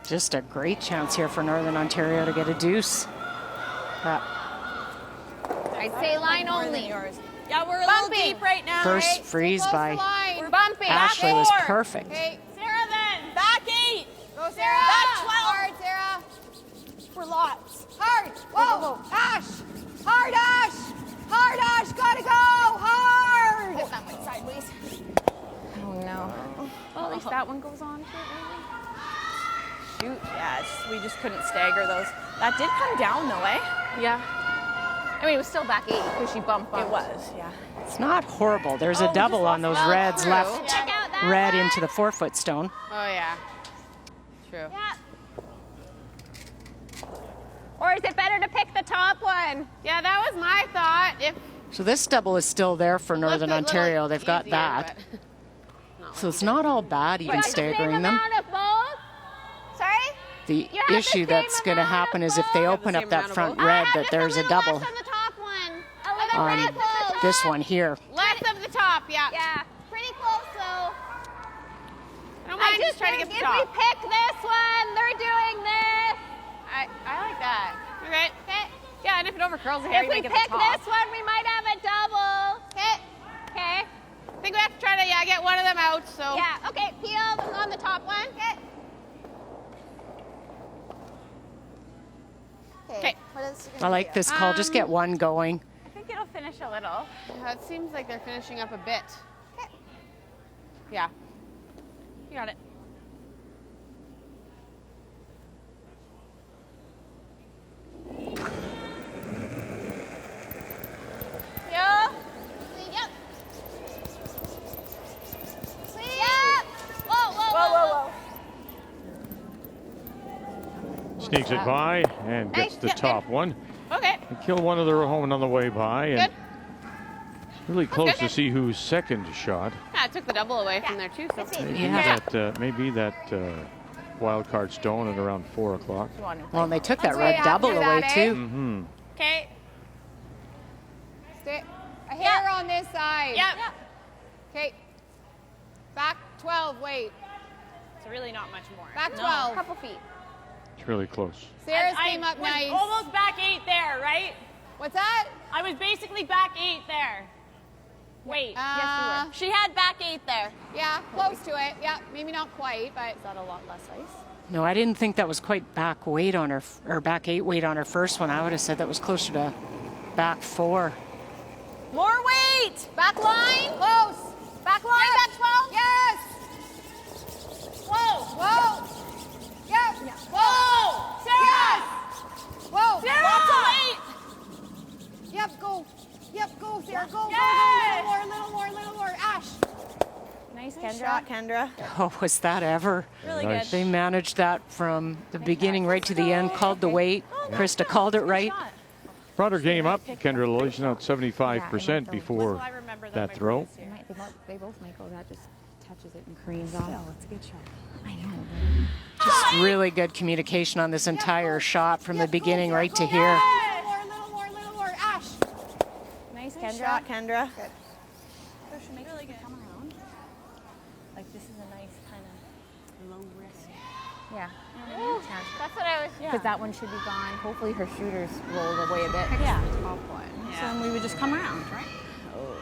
Just a great chance here for Northern Ontario to get a deuce. I'd say line only. Yeah, we're a Bumping. little deep right now. First right? freeze Close by the line. We're bumping. Ashley Back was 4. perfect. Okay. Sarah then. Back 8. Go, Sarah. Back 12. Hard, Sarah. For lots. Hard. Whoa. Ash. Hard, Ash. Hard, Ash. Gotta go. Hard. Oh, that went sideways. Oh, no. Well, at least that one goes on. Shoot. Yeah, we just couldn't stagger those. That did come down though, eh? Yeah. I mean, it was still back 8 because she bumped. It was, yeah. It's not horrible. There's Oh, a double on those reds true. left Check out that red one. into the 4-foot stone. Oh yeah. True. Yeah. Or is it better to pick the top one? Yeah, that was my thought. If So this double is still there for Northern looked a little Ontario. They've got easier, that. but- So it's not all bad even staggering them. Amount of both? Sorry? The You have issue the same that's going to amount happen of is if they both? open The up same that amount of front both? red just that there's a little double less on the top one. A little on less on the this one here. Less of the top, yeah. Yeah. Pretty close, though. I don't mind just trying to get the top. If we pick this one, they're doing this. I like that. All right. Okay. Yeah, and if it overcurls the hair, If you we make it pick the top. this one, we might have a double. Okay. Okay. I think we have to try to get one of them out. So Yeah. Okay. Peel on the top one. Okay. Okay. What else are you I gonna like do? this call. Just get one going. I think it'll finish a little. It seems like they're finishing up a bit. Okay. Yeah. You got it. Yeah. Yep. Yep. Whoa. Sneaks it by and gets the top one. Okay. They kill one of their own on the way by. And Good. really close good. to see who's second shot. Yeah, I took the double away from there too. So Maybe that wild card stone at around 4 o'clock. Well, and they took that Let's red wait double after away that, too. Mm-hmm. Okay. Stay. A hair on this side. Yep. Okay. Back 12. Wait. It's really not much more. Back No. 12. Couple feet. It's really close. Sarah's I came up was nice. almost back 8 there, right? What's that? I was basically back 8 there. Wait. Yes, you were. She had back 8 there. Yeah, close to it. Yeah, maybe not quite, but Is that a lot less ice? No, I didn't think that was quite back weight on her, or back 8 weight on her first one. I would have said that was closer to back 4. More weight. Back line. Close. Back line. Right back 12. Yes. Whoa. Whoa. Yep. Yeah. Whoa. Sarah. Yes. Whoa. Sarah. Lots of weight. Yep. Go. Yep. Go, Sarah. Go. Yes. Go. Go. Little more. Little more. Little more. Ash. Nice, Kendra. Shot, Kendra. Oh, was that ever? Really Nice. good. They managed that from the beginning right to the end, called the weight. Krista called it right. Brought her game up. Kendra Lilly, she's now at 75% before that throw. They both might go. That just touches it and careens off. It's a good shot. I know. Just really good communication on this entire shot from the beginning right to here. Little more. Little more. Ash. Nice, Kendra. Shot, Kendra. Good. So she makes it come around. Like this is a nice kind of low risk. Yeah. That's what I was. Because that one should be gone. Hopefully her shooters rolled away a bit. Yeah. The top one. So then we would just come around, right? Oh.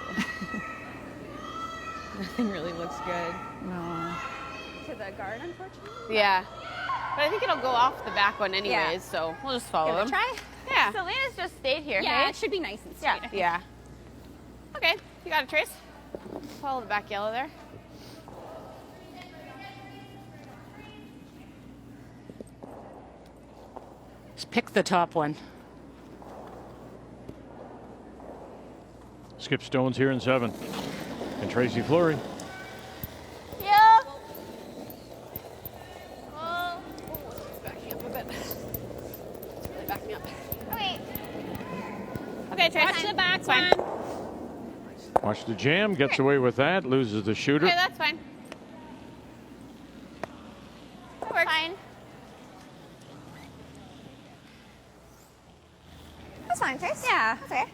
Nothing really looks good. No. To the guard, unfortunately. Yeah. But I think it'll go off the back one anyways, Yeah. so we'll just follow Give it a them. try? Yeah. Selena's just stayed here. Yeah, hey? it should be nice and straight. Yeah. I think. Yeah. Okay, you got it, Trace. Follow the back yellow there. Just pick the top one. Skip Stone's here in 7. And Tracy Fleury. Yeah. Backing up a bit. It's really backing up. Wait. Okay, Trace. Watch the back Fine. one. Watch the jam, gets away with that, loses the shooter. Okay, that's fine. That works. Fine. That's fine, Trace. Yeah. Okay.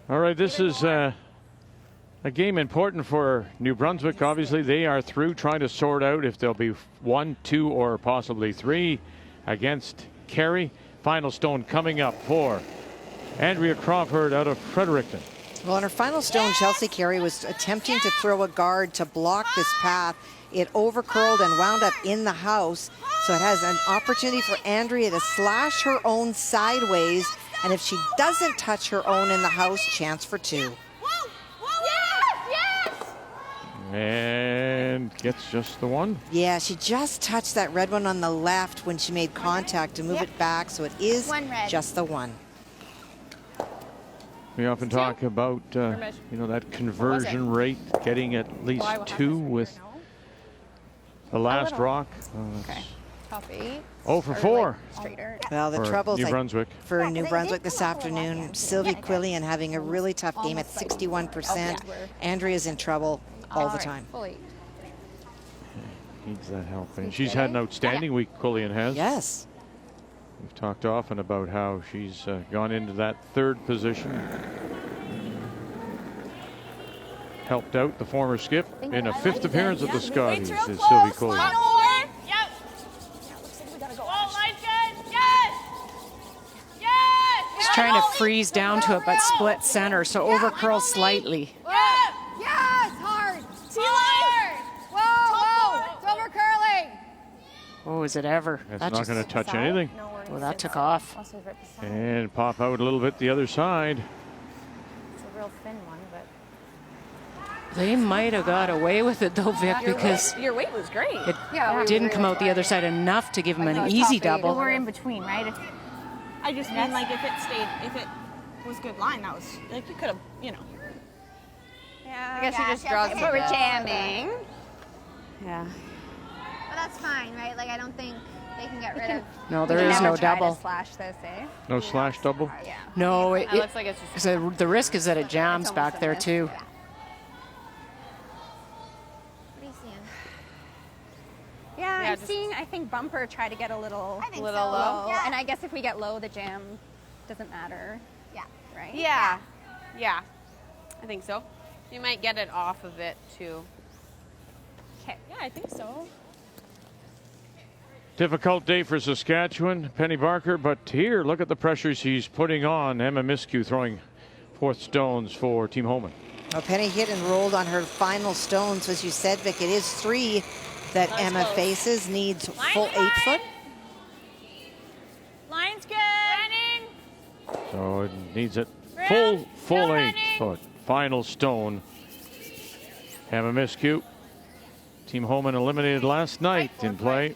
All right, this is a game important for New Brunswick. Obviously, they are through trying to sort out if there'll be 1, 2, or possibly 3 against Kerry. Final stone coming up for Andrea Crawford out of Fredericton. Well, on her final stone, Chelsea Carey was attempting to throw a guard to block this path. It overcurled and wound up in the house. So it has an opportunity for Andrea to slash her own sideways. And if she doesn't touch her own in the house, chance for 2. And gets just the one. Yeah, she just touched that red one on the left when she made contact to move it back. So it is just the one. We often talk about, that conversion rate, getting at least 2 with the last rock. Okay. Top 8. 0 for 4. Straighter. Well, the troubles New Brunswick. for New Brunswick this afternoon, Sylvie Quillian having a really tough game at 61%. Andrea's in trouble all the time. Needs that help. And she's had an outstanding week, Quillian has. Yes. We've talked often about how she's gone into that 3rd position. Helped out the former skip in a 5th appearance at the Scotties is Sylvie Quillian. She's trying to freeze down to it, but split center, so overcurl slightly. Yes, hard. Hard. Whoa. It's overcurling. Oh, is it ever? That's not going to touch anything. Well, that took off. And pop out a little bit the other side. It's a real thin one, but They might have got away with it, though, Vic, because your weight was great. it didn't come out the other side enough to give him an easy double. We're in between, right? I just mean like if it was good line, that was like you could have, Yeah. I guess he just draws the but we're bill. jamming. Yeah. But that's fine, right? Like I don't think they can get rid of. No, there is no double. Slash this, eh? No slash double? Yeah. No, It looks like it's just. so the risk is that it jams back there, too. What are you seeing? Yeah, Yeah, I'm just- seeing, I think bumper try to get a little, I think Little so. low. Yeah. And I guess if we get low, the jam doesn't matter, Yeah. right? Yeah. Yeah. I think so. You might get it off of it too. Okay. Yeah, I think so. Difficult day for Saskatchewan, Penny Barker, but here, look at the pressure she's putting on. Emma Miskew throwing 4th stones for Team Homan. Well, Penny hit and rolled on her final stone. So as you said, Vic, it is 3 that Emma faces, needs full 8-foot. Line's good. Running. So it needs it full 8-foot. Final stone. Emma miscue. Team Holman eliminated last night in play.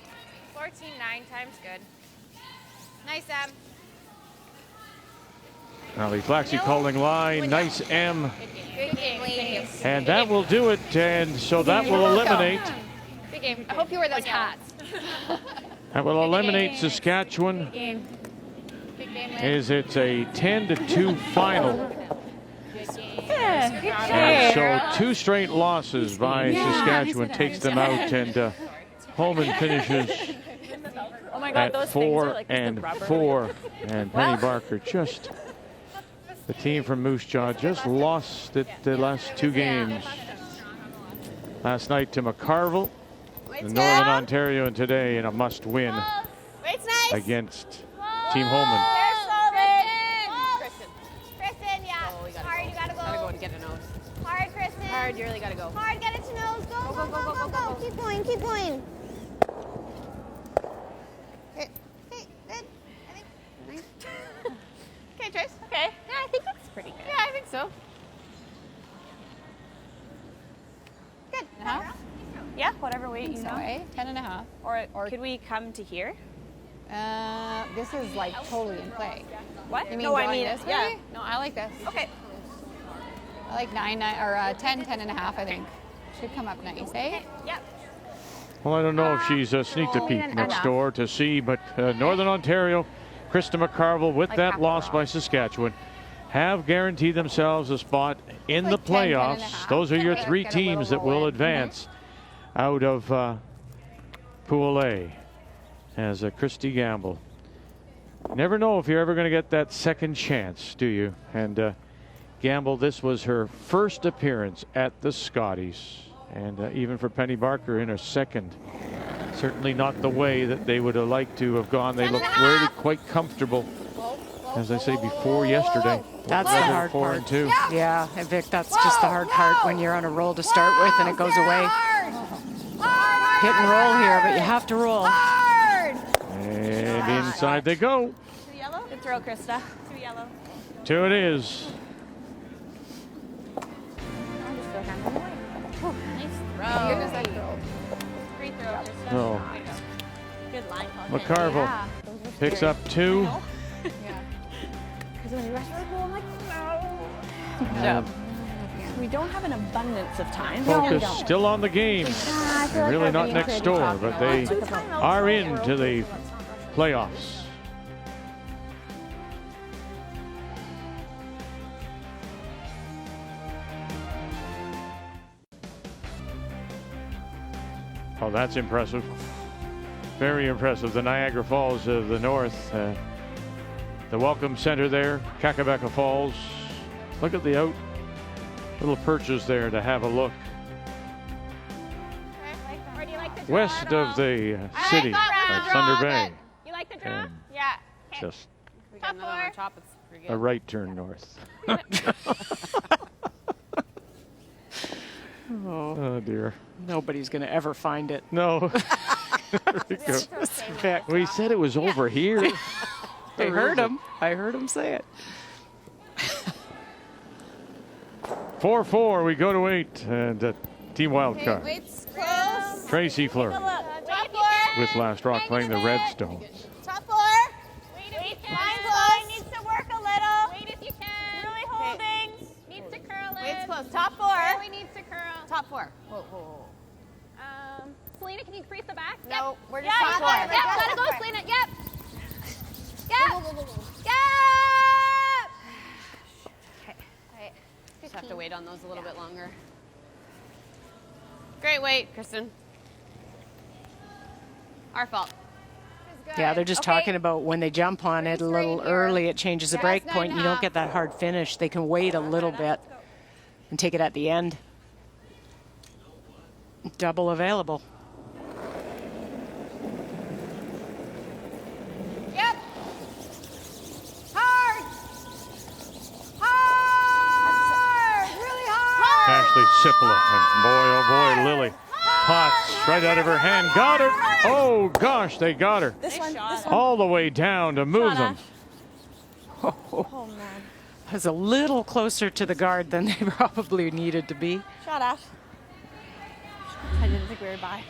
14-9 times good. Nice, Em. Ali Flaxey calling line. Nice M. Good game. And that will do it. And so that will eliminate. Good game. I hope you wear those hats. That will eliminate Saskatchewan. Good game. Is it's a 10-2 final. Yeah, good And so 2 straight losses by Saskatchewan takes them out, and Holman finishes Oh my God, at those 4 like and 4. And Penny Barker just, the team from Moose Jaw just lost it the last 2 games. Last night to McCarville, in Northern Ontario, and today in a must-win against Team Holman. Kristen, yeah. Hard, you gotta go. Gotta go and get a nose. Hard, Kristen. Hard, you really gotta go. Hard, get it to nose. Go, go, go, go, go. Keep going, keep going. Okay, good. I think. Nice. Okay, Trace. Okay. Yeah, I think that's pretty good. Yeah, I think so. Good. Yeah, whatever weight you So, know. 10.5. Or could we come to here? This is like totally in play. What? You mean No, I going mean, this yeah. way? No, I like this. Okay. I like 9 or 10.5, I think. Should come up nice, eh? Yep. Well, I don't know if she's sneaked a peek next door to see, but Northern Ontario, Krista McCarville, with that loss by Saskatchewan, have guaranteed themselves a spot in the playoffs. Those are your 3 teams that will advance out of Pool A. As Christy Gamble. Never know if you're ever going to get that second chance, do you? And Gamble, this was her first appearance at the Scotties. And even for Penny Barker in her second. Certainly not the way that they would have liked to have gone. They looked really quite comfortable, as I say, before yesterday. That's the hard 4 part. and 2. Yeah, and Vic, that's just the hard part when you're on a roll to start with and it goes away. Hit and roll here, but you have to roll. And inside they go. To the yellow? Good throw, Krista. To the yellow. 2 it is. Nice throw. Free throw, Krista. Oh. Good line call. McCarville picks up 2. Because when you rush for the goal, I'm like, And we don't have an abundance of time. focus still on the game. And really not next door, but they are into the playoffs. Oh, that's impressive. Very impressive. The Niagara Falls of the North. The Welcome Center there, Kakabeka Falls. Look at the little perches there to have a look. Or do you like the West of the city of Thunder Bay. You like the draw? And Yeah. just We got another one on top. It's pretty good. a right turn north. Oh dear. Nobody's going to ever find it. No. There we go. Vic. We said it was over here. I heard him. I heard him say it. 4-4, we go to 8, and Team Wildcard. Wait's close. Tracy Fleur Top four. with Last Rock playing the Redstones. Top four. Wait if you can. Line needs to work a little. Wait if you can. Really holding. Needs to curl in. Wait's close. Top four. Really needs to curl. Top 4. Whoa, whoa, whoa. Selena, can you crease the back? No, Yep. we're just top 4. Yep, gotta go, Selena. Yep. Yep. Yep. Okay. Just have to wait on those a little bit longer. Great weight, Kristen. Our fault. Yeah, they're just talking about when they jump on it a little early, it changes the break point. You don't get that hard finish. They can wait a little bit and take it at the end. Double available. Yep. Hard. Hard. Really hard. Sipala. And boy, oh boy, Lily. Potts right out of her hand. Got her. Oh, gosh, they got her. This one. All the way down to move them. Oh, man. I was a little closer to the guard than they probably needed to be. Shot, Ash. I didn't think we were by.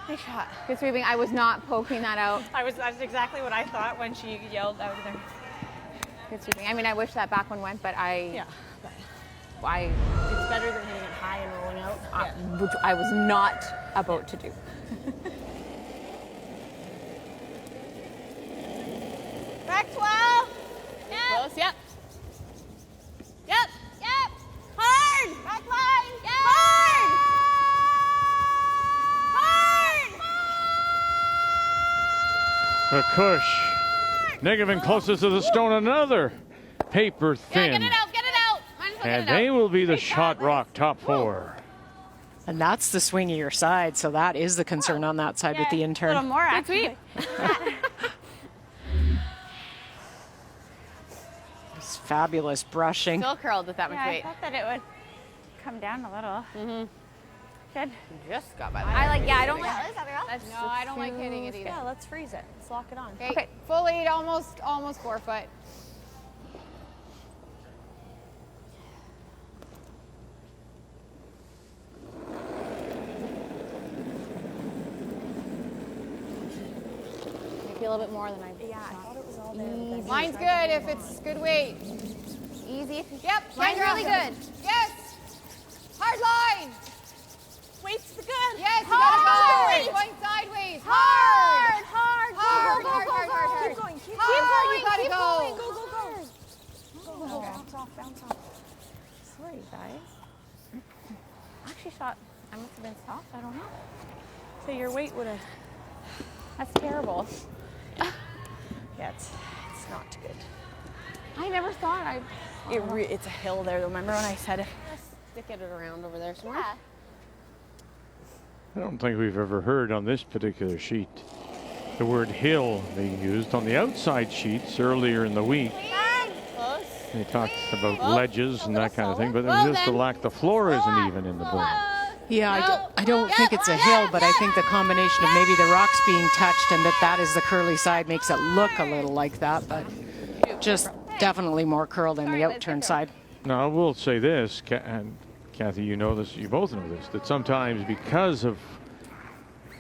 Nice shot. Good sweeping. I was not poking that out. That's exactly what I thought when she yelled out there. Good sweeping. I mean, I wish that back one went, but Yeah. It's better than hitting it high and rolling out. which I was not about to do. Maxwell! Yep. Close, yep. Yep. Yep. Hard! Back line! Yep. Hard! A cush. Negative closest to the stone. Another paper thin. Yeah, get it out, get it out. Might as well And get it they out. will be the Shot Rock top 4. And that's the swingier side, so that is the concern on that side with the A little intern. more, actually. It's fabulous brushing. Still curled with that much I weight. thought that it would come down a little. Mm-hmm. Good. Just got by that. I don't like. That's No, I don't like hitting it either. Yeah, let's freeze it. Let's lock it on. Okay, full lead, almost 4 foot. Maybe a little bit more than I thought. It was all there. Mine's good if it's good weight. Easy. Yep, mine's really good. Yes. Hard line. Weight's the good. Yes, you gotta go. It's going sideways. Hard. Keep going. Keep Hard, you gotta go. Go. Bounce off. Sorry, guys. Actually shot. I must have been soft. I don't know. So your weight would have. That's terrible. Yeah, it's not good. I never thought It's a hill there. Remember when I said it? stick it around over there somewhere. I don't think we've ever heard on this particular sheet the word hill being used. On the outside sheets earlier in the week, they talked about ledges and that kind of thing, but it was just the lack the floor isn't even in the board. Yeah, I don't think it's a hill, but I think the combination of maybe the rocks being touched and that is the curly side makes it look a little like that, but just definitely more curl than the outturn side. Now, I will say this, and Kathy, you know this, you both know this, that sometimes because of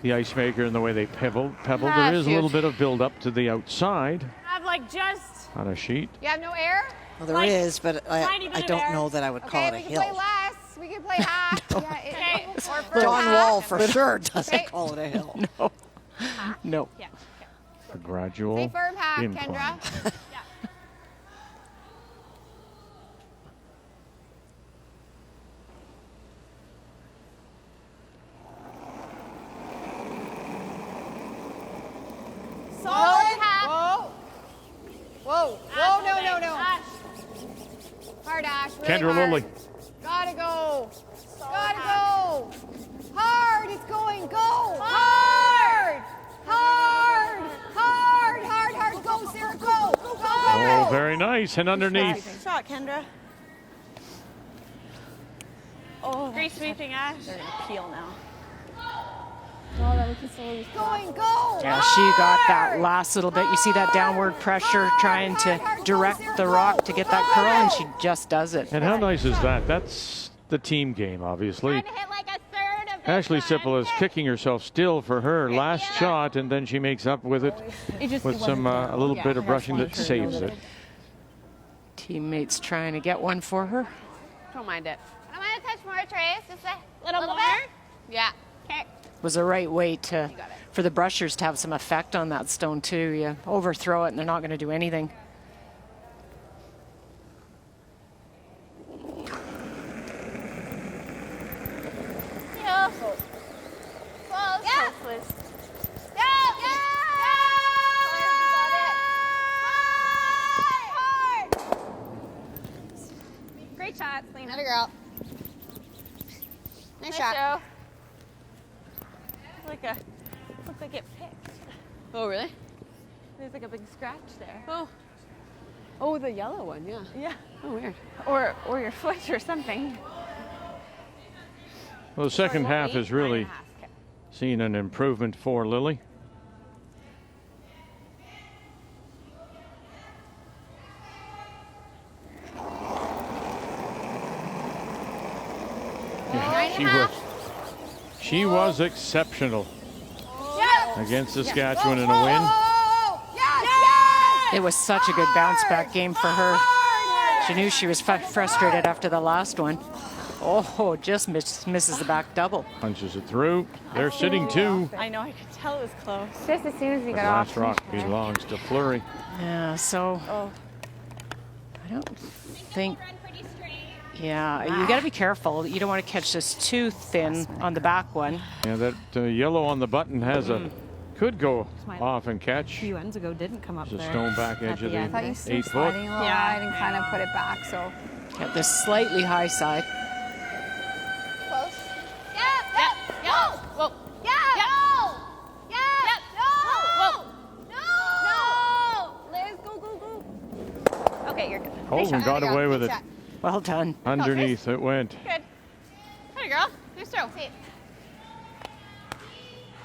the ice maker and the way they pebble, there is a little bit of build up to the outside Have like just. on a sheet. You have no air? Well, there is, but I don't know that I would call it a we can hill. play less. We can play half. Okay. Or first John half. Wall for sure doesn't call it a hill. No. Yeah. A gradual Stay firm half, incline. Kendra. Solid half. Whoa, no. Hard Ash, really Kendra hard. Lilly. Gotta go. Gotta go. Hard, it's going. Go. Hard. Go, Sarah, go. Go. Oh, very nice. And underneath. Shot, Kendra. Oh, great sweeping, Ash. They're gonna peel now. Going, go. Yeah, she got that last little bit. You see that downward pressure trying to direct the rock to get that curl, and she just does it. And how nice is that? That's the team game, obviously. Hit like a third of Ashley Sipple is kicking herself still for her last shot, and then she makes up with it with some a little bit of brushing that saves it. Teammates trying to get one for her. Don't mind it. I want to touch more, Trace. Just a little more. Yeah. Okay. Was the right way to for the brushers to have some effect on that stone too. You overthrow it and they're not going to do anything. Yeah. Close. Yeah. Liz. Great shot, Lena. Another girl. Nice shot. Looks like it picked. Oh, really? There's like a big scratch there. Oh, the yellow one, yeah. Yeah. Oh, weird. Or your foot or something. Well, the second half has really seen an improvement for Lily. Yeah, she was exceptional against Saskatchewan in a win. It was such a good bounce back game for her. She knew she was frustrated after the last one. Oh, just misses the back double. Punches it through. They're sitting two. I know, I could tell it was close. Just as soon as we The got off. last rock belongs to Fleury. Yeah, so I don't think. Yeah, you got to be careful. You don't want to catch this too thin on the back one. Yeah, that yellow on the button has could go off and catch. A few ends ago didn't come up There's a there. stone back edge of the I thought you were 8 foot. sliding a little wide and kind of put it back, so. At the slightly high side. Close. Yep. No. Whoa. Yeah. No. Yeah. Yep. No. Whoa. No. Liz, go. Okay, you're good. Colvin got away with it. Well done. Underneath it went. Good. Hey, girl. Nice throw.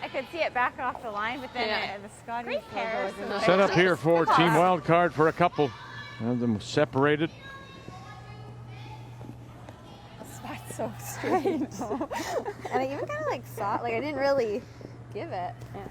I could see it back off the line, but then the Scotties logo was in the way. Set up here for Team Wildcard for a couple. Have them separated. That's so strange. And I even kind of like saw it, like I didn't really give it. Yeah.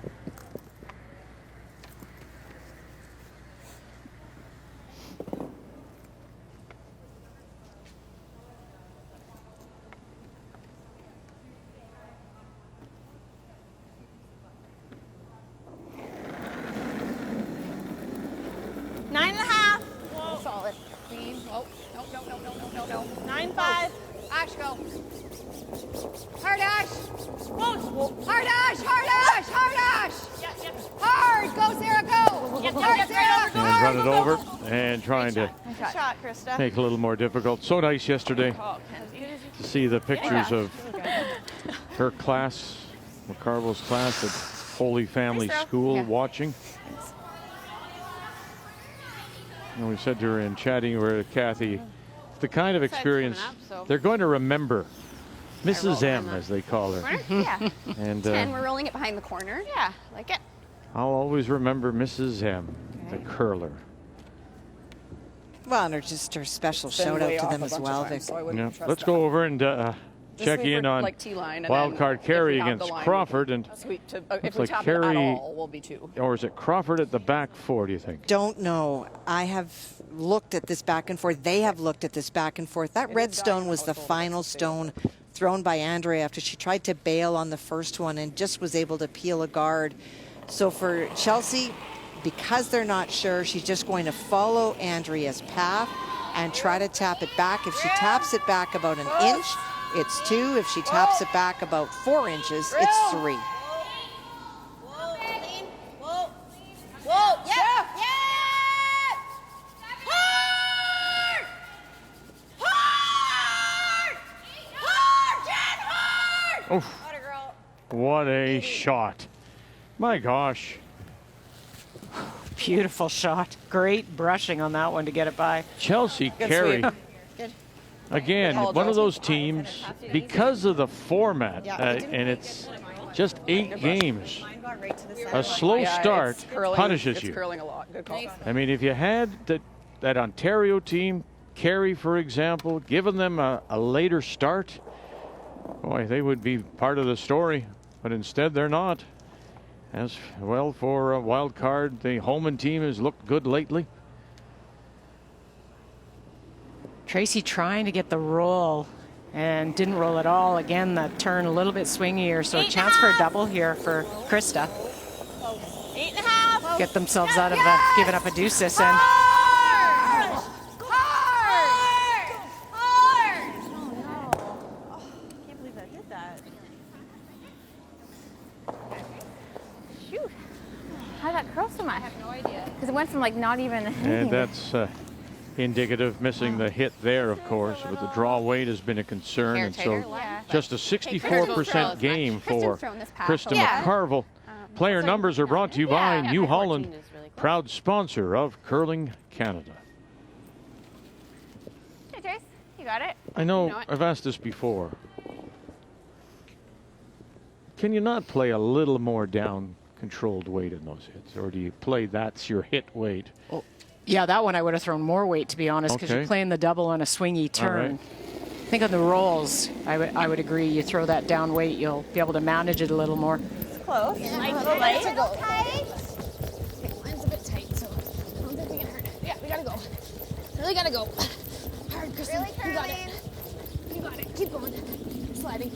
Solid. Clean. Oh, no. 9-5. Ash, go. Hard Ash. Hard Ash. Hard. Go, Sarah, go. Hard, Sarah. And run it over and trying to Good shot, Krista. make it a little more difficult. So nice yesterday to see the pictures of her class, McCarville's class at Holy Family School watching. And we said to her in chatting with Kathy, the kind of experience they're going to remember. Mrs. M, as they call her. Yeah. And 10, we're rolling it behind the corner. Yeah, like it. I'll always remember Mrs. M, the curler. Well, and just her special shout out to them as well. Yeah. Let's go over and check in on wildcard Carey against Crawford. And if looks we like tap Carey, it at all, we'll be 2. or is it Crawford at the back 4, do you think? Don't know. I have looked at this back and forth. They have looked at this back and forth. That red stone was the final stone thrown by Andrea after she tried to bail on the first one and just was able to peel a guard. So for Chelsea, because they're not sure, she's just going to follow Andrea's path and try to tap it back. If she taps it back about an inch, it's 2. If she taps it back about 4 inches, it's 3. Whoa, yeah. Hard, Oof. What a shot. My gosh. Beautiful shot. Great brushing on that one to get it by. Chelsea Carey. Again, one of those teams, because of the format, and it's just 8 games, a slow start punishes you. Curling a lot. Good call. I mean, if you had that Ontario team, Carey, for example, given them a later start, boy, they would be part of the story. But instead, they're not. As well for a wild card, the Holman team has looked good lately. Tracy trying to get the roll and didn't roll at all. Again, that turn a little bit swingier, so a chance for a double here for Krista. 8.5. Get themselves out of giving up a deuce this end. Can't believe I did that. How did that curl so much? I have no idea. Because it went from like not even. And that's indicative, missing the hit there, of course, but the draw weight has been a concern, and so just a 64% game for Krista McCarville. Player numbers are brought to you by New Holland, proud sponsor of Curling Canada. got it? I know, You know it. I've asked this before. Can you not play a little more down controlled weight in those hits? Or do you play that's your hit weight? Oh, yeah, that one I would have thrown more weight, to be honest, because Okay. you're playing the double on a swingy turn. right. I think on the rolls, I would agree. You throw that down weight, you'll be able to manage it a little more. It's close. Yeah, Like, a little light. tight. Mine's a bit tight, so I don't think we can hurt it. Yeah, we gotta go. Really gotta go. Hard, Kristen. Really, You got it. Caroline? You got it. Keep going. Sliding.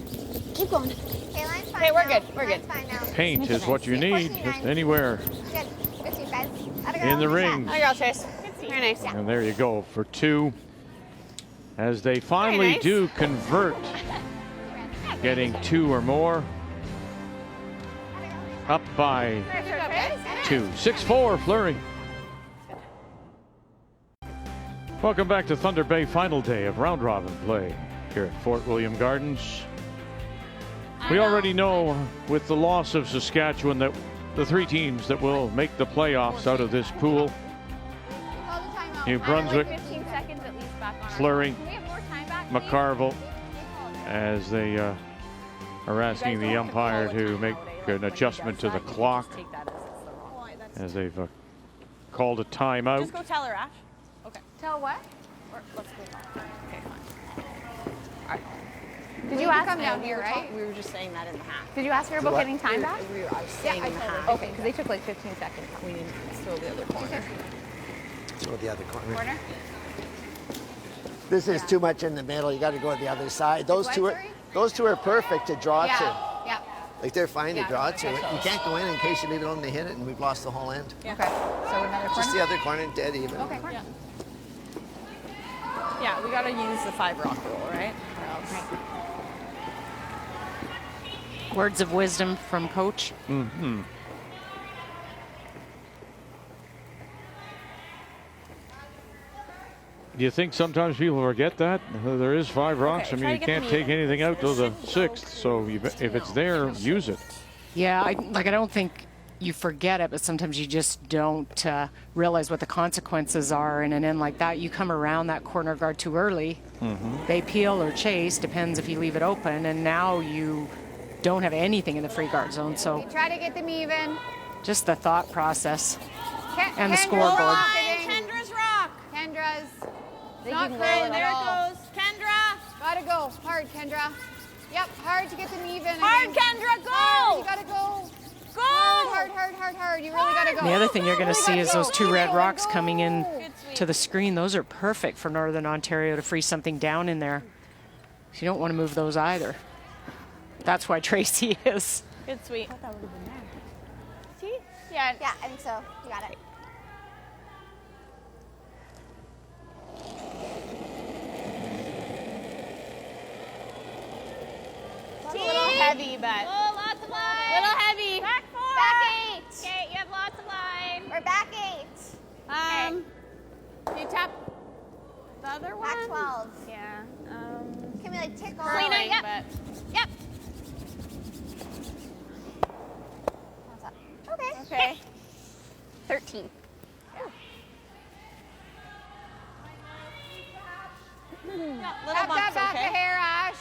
Keep going. Okay, line's fine Okay, we're now. good. We're Line's good. fine now. Paint is what you need, just 14-9. anywhere Good. Good to you guys. Atta in the girl. ring. There you go, Chase. Very nice. And there you go for 2. As they finally nice. do convert, getting 2 or more. Up by 2. 6-4 Fleury. Welcome back to Thunder Bay final day of round robin play here at Fort William Gardens. We already know with the loss of Saskatchewan that the 3 teams that will make the playoffs out of this pool, New Brunswick, 15 seconds at least back on. Fleury, Can we have more time back, please? McCarville, as they are asking the umpire to make an adjustment to the clock as they've called a timeout. Just go tell her, Ash. Okay. Tell what? Or let's go. Okay, fine. All right. Did you ask come down me? here, right? We were just saying that in the half. Did you ask her about getting time back? I was saying in the half. Okay, because they took like 15 seconds. We need to throw the other corner. Go the other corner. Corner? This is too much in the middle. You got to go to the other side. Those two are perfect to draw to. Yeah. Like they're fine to draw to. You can't go in case you leave it on to hit it, and we've lost the whole end. Okay. So another corner? Just the other corner, dead even. Okay. Yeah, we got to use the 5 rock rule, right? Or else. Words of wisdom from Coach. Mm-hmm. Do you think sometimes people forget that? There is 5 rocks. Okay, I try mean, to you get can't them take even. anything out till the 6th. So if it's there, use it. Yeah, I don't think you forget it, but sometimes you just don't realize what the consequences are in an end like that. You come around that corner guard too early. Mm-hmm. They peel or chase, depends if you leave it open, and now you don't have anything in the free guard zone. So Okay, try to get them even. just the thought process and the Kendra's scoreboard. rocking. Kendra's rock. Kendra's. Not Not good. good. There it goes. Kendra. Gotta go. Hard, Kendra. Yep, hard to get them even. Hard, Kendra, go. Hard, you gotta go. Go. Hard. You really gotta go. The other thing you're going to Really see gotta is go. those 2 red rocks coming in Good sweep. to the screen. Those are perfect for Northern Ontario to freeze something down in there. So you don't want to move those either. That's why Tracy is. Good sweep. I thought that would have been there. See? Yeah. Yeah, I think so. You got it. See? A little heavy, but. Oh, lots of line. Little heavy. Back 4. Back 8. Okay, you have lots of line. We're back 8. You tap the other one? Back 12. Yeah. Can we like tick Clean off? it, yep. But Yep. Okay. okay. 13. Yeah, little Tap bumps, that back okay? a hair, Ash.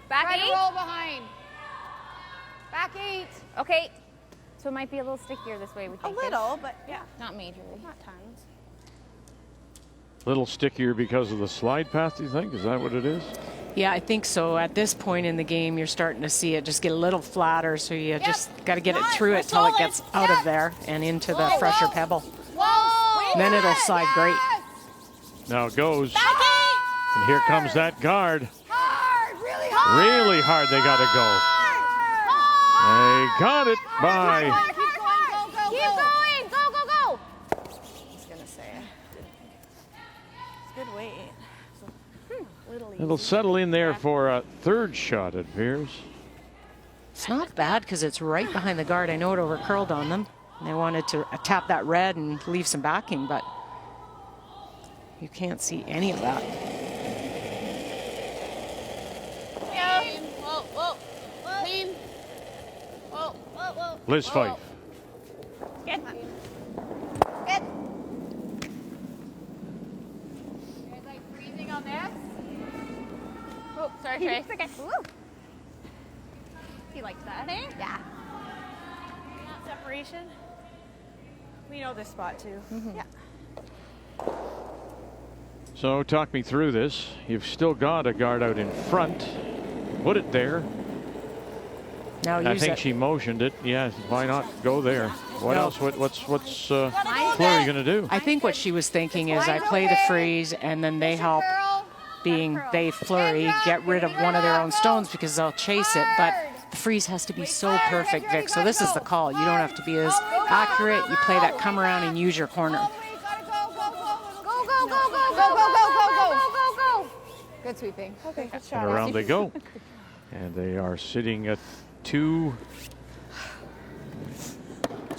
Back Try 8. to roll behind. Back 8. Okay. So it might be a little stickier this way, we A think. little, but yeah, not majorly. Not tons. Little stickier because of the slide path, do you think? Is that what it is? Yeah, I think so. At this point in the game, you're starting to see it just get a little flatter, so you just got to get it through it till it gets out of there and into the fresher pebble. Whoa. Then it'll slide great. Now it goes. And here comes that guard. Hard. Really hard. Really hard they got to go. They got it by Keep going. Go. I was gonna say it's good weight. Little It'll settle in there for a 3rd shot, it appears. It's not bad because it's right behind the guard. I know it overcurled on them. And they wanted to tap that red and leave some backing, but you can't see any of that. Whoa. Clean. Whoa. Liz Fife. Good. Good. Like freezing on this. Sorry, Trey. It's okay. Woo. He likes that. Yeah. Separation. We know this spot too. Yeah. So talk me through this. You've still got a guard out in front. Put it there. Now I use think it. she motioned it. Yeah, why not go there? What No. else? What's Fleury going to do? I think what she was thinking is I play the freeze and then they help they flurry, get rid of one of their own stones because they'll chase it. But the freeze has to be so perfect, Vic. So this is the call. You don't have to be as accurate. You play that come around and use your corner. Go, go, go, go, go, go, go, go, go, go. Good sweeping. Okay, good And shot. around they go. And they are sitting at 2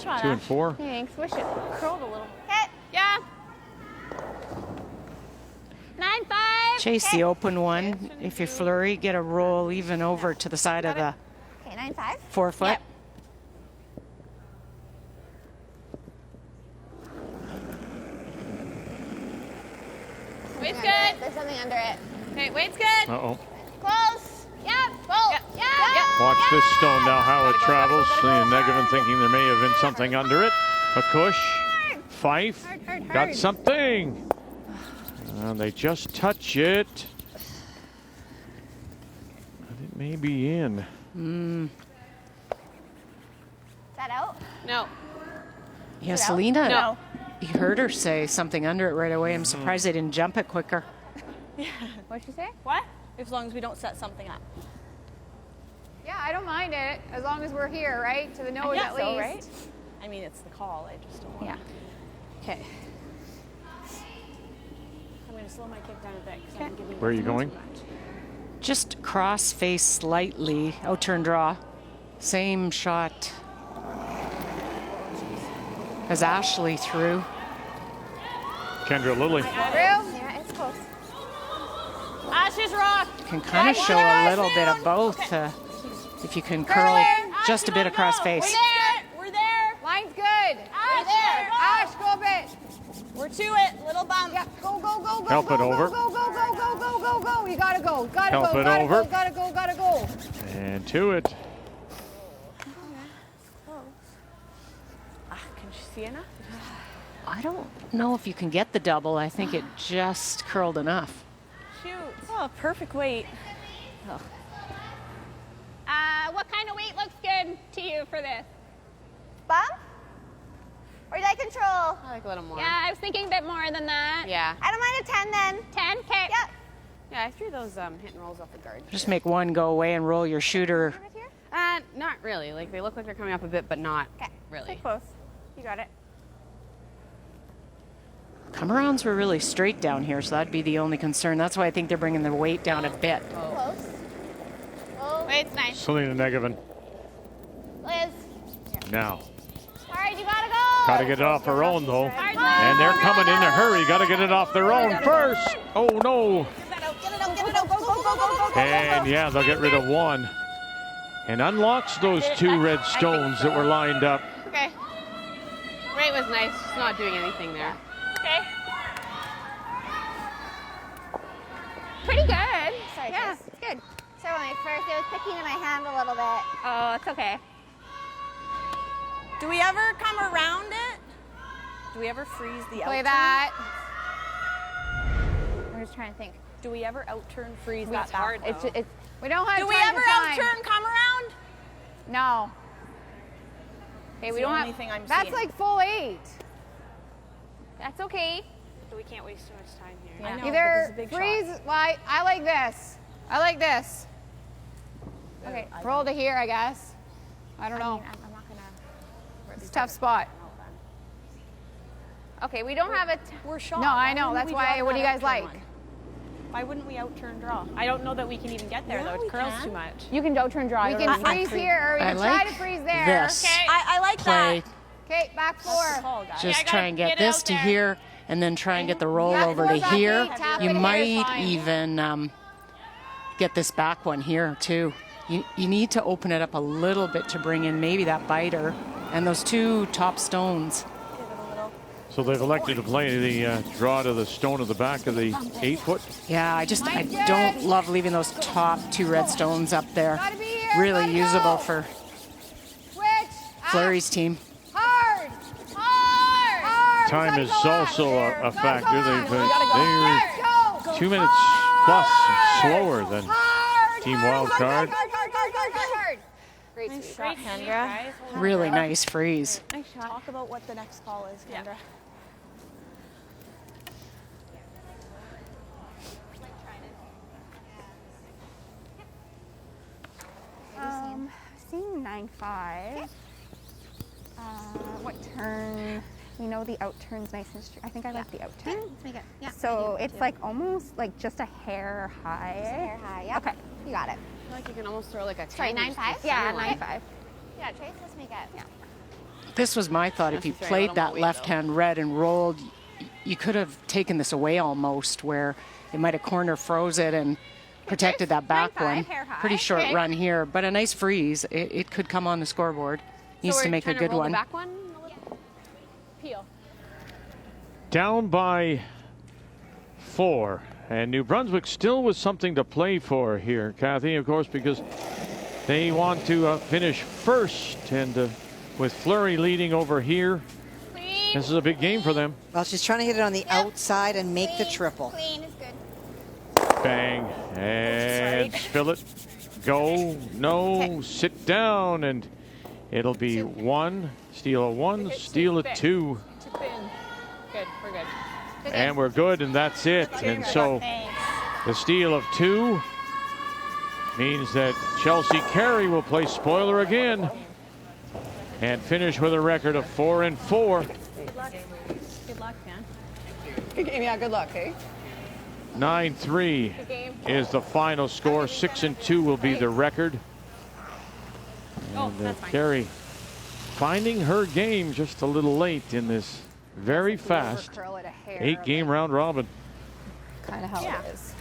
and 4. Thanks. Wish it curled a little. Hit. Yeah. 9-5. Chase the open one. If you flurry, get a roll even over to the side of the Okay, 9-5. 4-foot. Yep. Weight's good. There's something under it. Okay, weight's good. Uh-oh. Close. Yep. Go. Yep. Watch this stone now, how it travels. Negative thinking there may have been something under it. A cush. Fife. Got something. And they just touch it. And it may be in. Is that out? No. Yeah, Is it out? Selena, No. you heard her say something under it right away. I'm surprised they didn't jump it quicker. What'd she say? What? As long as we don't set something up. Yeah, I don't mind it as long as we're here, right? To the nose at least. Right? I mean, it's the call. I just don't want. Yeah. Okay. I'm going to slow my kick down a bit. 'Cause I'm giving Where are you too going? much. Just cross face slightly. Out turn draw. Same shot as Ashley threw. Kendra Lilly. Yeah, it's close. Ash's rock. Can kind of show a little bit of both. If you can curl just a bit across face. We're there. Line's good. We're there. Ash, go a bit. We're to it. Little bump. Yeah, go, go, go, go. Help go, it go, over. Go, go, go, go, go, go, go. You gotta go. Gotta Help go. it Gotta over. go. Gotta go. Gotta go. And to it. Can she see enough? I don't know if you can get the double. I think it just curled enough. Shoot. Oh, perfect weight. What kind of weight looks good to you for this? Bump? Or did I control? I like a little more. Yeah, I was thinking a bit more than that. Yeah. I don't mind a 10 then. 10? Okay. Yep. Yeah, I threw those hit and rolls off the guard. Just make one go away and roll your shooter. Not really. Like, they look like they're coming up a bit, but not really. Stay close. You got it. Come-arounds were really straight down here, so that'd be the only concern. That's why I think they're bringing the weight down a bit. Close. Oh. Weight's nice. Selena Negavan. Liz. Now. All right, you gotta go. Got to get it off her own, though. And they're coming in a hurry. Got to get it off their own first. Oh, no. Get it out, get it out, get it out. Go, go, go, go, go, go. And, yeah, they'll get rid of one. And unlocks those 2 red stones that were lined up. Okay. Weight was nice. Just not doing anything there. Okay. Pretty good. Sorry, yeah, it's good. Sorry, when I first, it was picking in my hand a little bit. Oh, it's okay. Do we ever come around it? Do we ever freeze the Play outturn? that. I'm just trying to think. Do we ever outturn freeze It's that hard, back? though. We don't have Do we time ever to time. outturn come around? No. Okay, we the don't only have. thing I'm That's seeing. like full 8. That's okay. So we can't waste too much time here. I know, Either but this is a big freeze. shot. Well, I like this. I like this. Okay, roll to here, I guess. I don't know. I'm not gonna. It's a tough spot. Okay, we don't have a. We're shot. No, I Why know. wouldn't That's we why. draw What do you that guys outturn like? one? Why wouldn't we outturn draw? I don't know that we can even get there, though. It curls too much. You can outturn draw. We can freeze here, or we I can try like to freeze there. this. Okay. I like Play. that. Okay, back 4. Just try and get this to here, and then try and get the roll Yeah, over pull to that here. gate, tap You it here, might fine. even get this back one here too. You need to open it up a little bit to bring in maybe that biter and those 2 top stones. So they've elected to play the draw to the stone of the back of the 8-foot. Yeah, I don't love leaving those top 2 red stones up there. Really usable for Fleury's team. Hard! Hard! Time is also a factor. They're 2 minutes plus slower than Team Wildcard. Great shot, Kendra. Really nice freeze. Nice shot. Talk about what the next call is, Kendra. Seeing 9-5. What turn? You know the out turn's nice and straight. I think I like the out turn. Let's make it. Yeah. So it's like almost like just a hair high. Just a hair high. Yeah. Okay, you got it. I feel like you can almost throw like a 9-5? Yeah, 9-5. Yeah, Trace, let's make it. Yeah. This was my thought. If you played that left-hand red and rolled, you could have taken this away almost, where it might have corner froze it and protected that back one. Pretty short run here, but a nice freeze. It could come on the scoreboard. Needs to make a good one. Back one? Peel. Down by 4. And New Brunswick still with something to play for here, Kathy, of course, because they want to finish first. And with Fleury leading over here, this is a big game for them. Well, she's trying to hit it on the outside and make the triple. Clean is good. Bang. And spill it. Go. No. Sit down. And it'll be 1. Steal a 1. Steal a 2. Good, we're good. And we're good, and that's it. And so the steal of 2 means that Chelsea Carey will play spoiler again and finish with a record of 4-4. Good luck. Good luck, man. Good game, yeah, good luck, eh? 9-3 is the final score. 6-2 will be the record. And Carey finding her game just a little late in this very fast 8-game round robin. Kind of how it is.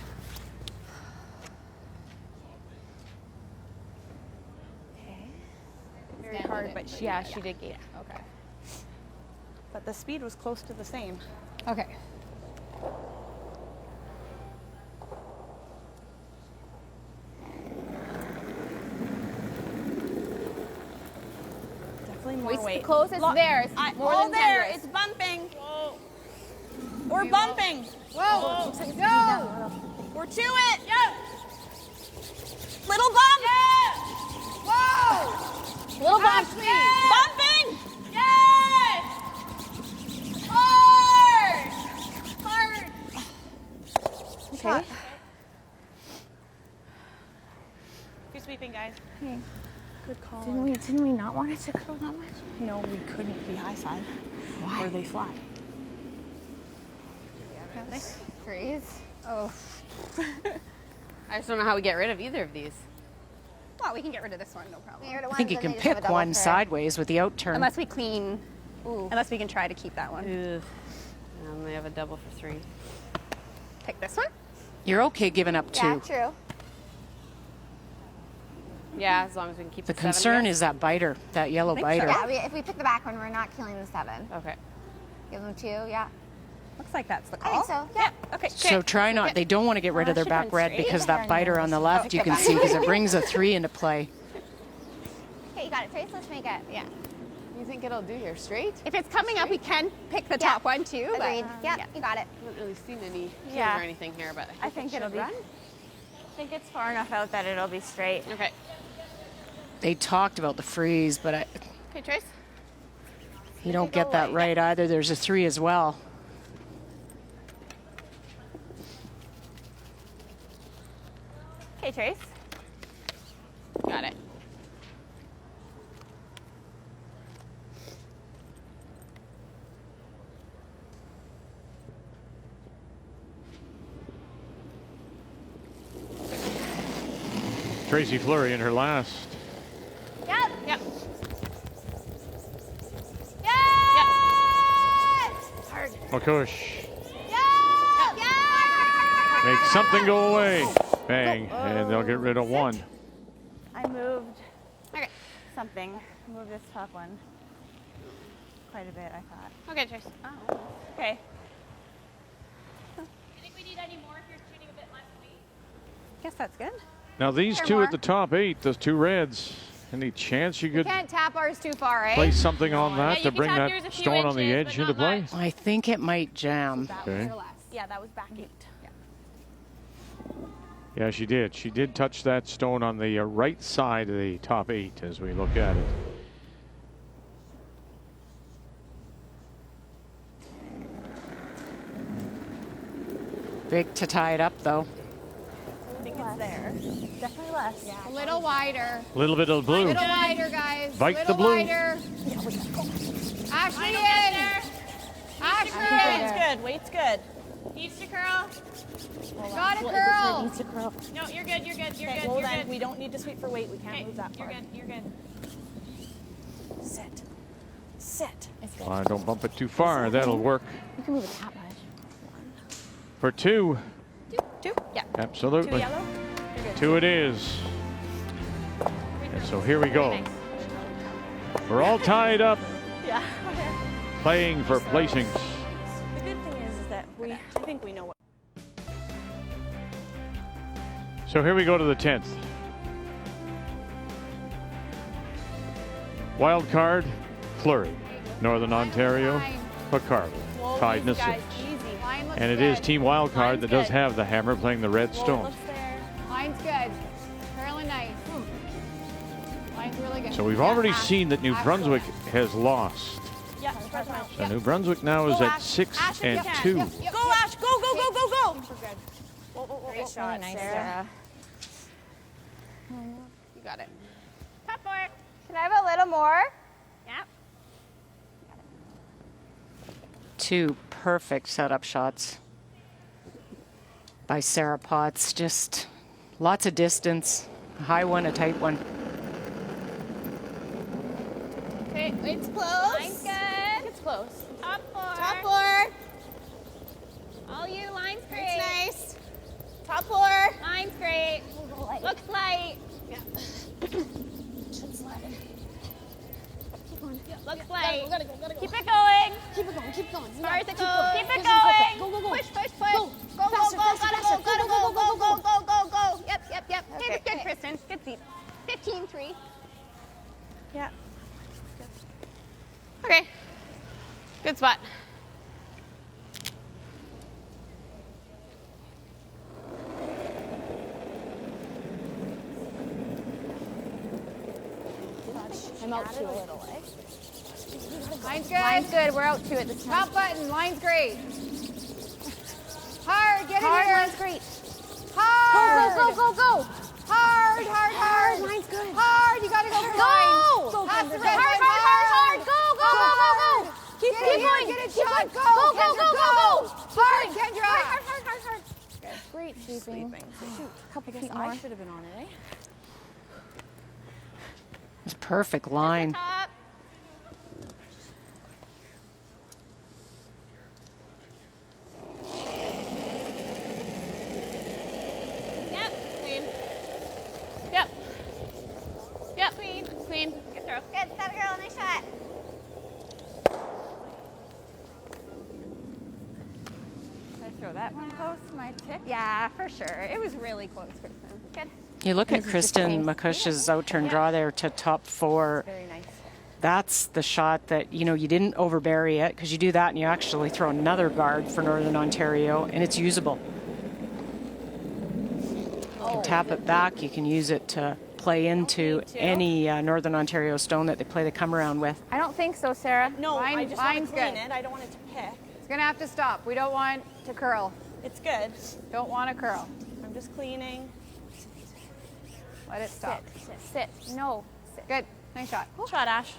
Very hard, but she did get it. Okay. But the speed was close to the same. Okay. Definitely more weight. The closest there. It's more than there. Kendra's. It's bumping. Whoa. We're bumping. Whoa. Go. We're to it. Go. Little bump. Yeah. Whoa. Little bump. Bumping. Yes. Hard. Hard. Okay. You're sweeping, guys. Okay. Good call. Didn't we not want it to go that much? No, we couldn't be high side. Why? Or they fly. Freeze. Oh. I just don't know how we get rid of either of these. Well, we can get rid of this one, no problem. I think you can pick one sideways with the out turn. Unless we clean. Ooh. Unless we can try to keep that one. And they have a double for 3. Pick this one? You're okay giving up 2. Yeah, true. Yeah, as long as we can keep The the concern 7, is that biter, that yellow biter. Yeah, if we pick the back one, we're not killing the 7. Okay. Give them 2, yeah. Looks like that's the I call. think so, yeah. Okay. So try not, they don't want to get rid of their she back went red straight. because that biter on the left, you can see, because it brings a 3 into play. Okay, you got it, Trace. Let's make it. Yeah. You think it'll do here? Straight? If it's coming up, we can pick the top one too. Agreed. But, Yep, you got it. I haven't really seen any heels Yeah. or anything here, but I think it'll be. run. I think it's far enough out that it'll be straight. Okay. They talked about the freeze, but Okay, Trace. you don't get that right either. There's a 3 as well. Okay, Trace. Got it. Tracy Fleury in her last. Yep. Yep. Yes! Hard. McCush Yeah! Yeah! makes something go away. Bang, and they'll get rid of 1. I moved something. Move this top one. quite a bit, I thought. Okay, Trace. Oh. Okay. You think we need any more if you're shooting a bit less weight? Guess that's good. Now these There two more. at the top 8, those 2 reds. Any chance you You could can't tap ours too far, eh? place something on Yeah, that you to can bring tap yours a that few stone on the inches, edge but into not play? much. I think it might jam. Okay. Yeah, that was back 8. Yeah, she did. She did touch that stone on the right side of the top 8 as we look at it. Big to tie it up, though. I think it's there. Definitely less. Yeah. A little wider. A little bit of A blue. little wider, guys. Bite little the blue. Wider. Ashley in. I Ashley think in. Weight's good. Weight's good. Needs to curl. Got a curl. Needs to curl. No, you're good, you're good, you're Okay, good, well you're then, good. we don't need to sweep for weight. We can't move that You're far. good, you're good. Sit. Sit. It's good. Don't bump it too far. That'll work You can move it that much. for 2. 2? Yeah. Absolutely. 2 yellow? You're good. 2 it is. And so here we go. We're all tied up, Yeah. playing for placings. The good thing is that I think we know what. So here we go to the 10th. Wild card, Fleury. Northern Ontario, Picard. Tied in a 6. And it is Team Wild Card that does have the hammer playing the red stone. Line's good. Fairly nice. Line's really good. So we've already seen that New Brunswick has lost. Yeah. So New Brunswick now is at 6 and 2. Go, Ash. Go, go, go, go, go. Great shot, nice, Sarah. You got it. Top 4. Can I have a little more? Yep. 2 perfect setup shots by Sarah Potts. Just lots of distance. A high one, a tight one. Okay, it's close. Line's good. It's close. Top 4. Top 4. All you, line's great. It's nice. Top 4. Line's great. Looks light. Yeah. Should slide it. Keep on. Yeah, looks light. Gotta go. Keep it going. Keep it going. Keep going. As far as it goes. Keep it going. Go, go, go. Push, push, push. Go. Go, Faster, go, faster, gotta faster. go, gotta Go, go, go, go, go, go, go, go. Yep. Okay, Good, okay. Kristen. Good seat. 15-3. Yeah. Okay. Good spot. I'm out too a little, eh? Line's good. Line's good. We're out 2 at this time. Top button. Line's great. Hard. Get Hard. in here. Line's great. Hard. Go, go, go, go. Hard. Hard. Line's good. Hard. You gotta go for Go. line. Go, Pass Kendra, the red go. line. Hard. Go, go, go, go, go. Keep Get in here, going. Get it Keep shot. going. Go, Go, Kendra, go, go, go. Hard, Kendra. Hard. Great sweeping. Shoot, a couple feet more. I should have been on it, eh? It's perfect line. Top. Yep. Clean. Yep. Yep. Clean. Clean. Good throw. Good. That girl. Nice shot. Did I throw that one close to my tip? Yeah, for sure. It was really close, Kristen. Good. You look at Kristen McCush's out-turn draw there to top 4. Very nice. That's the shot that, you didn't overbury it, because you do that and you actually throw another guard for Northern Ontario, and it's usable. You can tap it back. You can use it to play into any Northern Ontario stone that they play the come around with. I don't think so, Sarah. No, I just want line's to clean good. it. I don't want it to pick. It's gonna have to stop. We don't want to curl. It's good. Don't want to curl. I'm just cleaning. Let it stop. Sit. No. Sit. Good. Nice shot. Cool shot, Ash.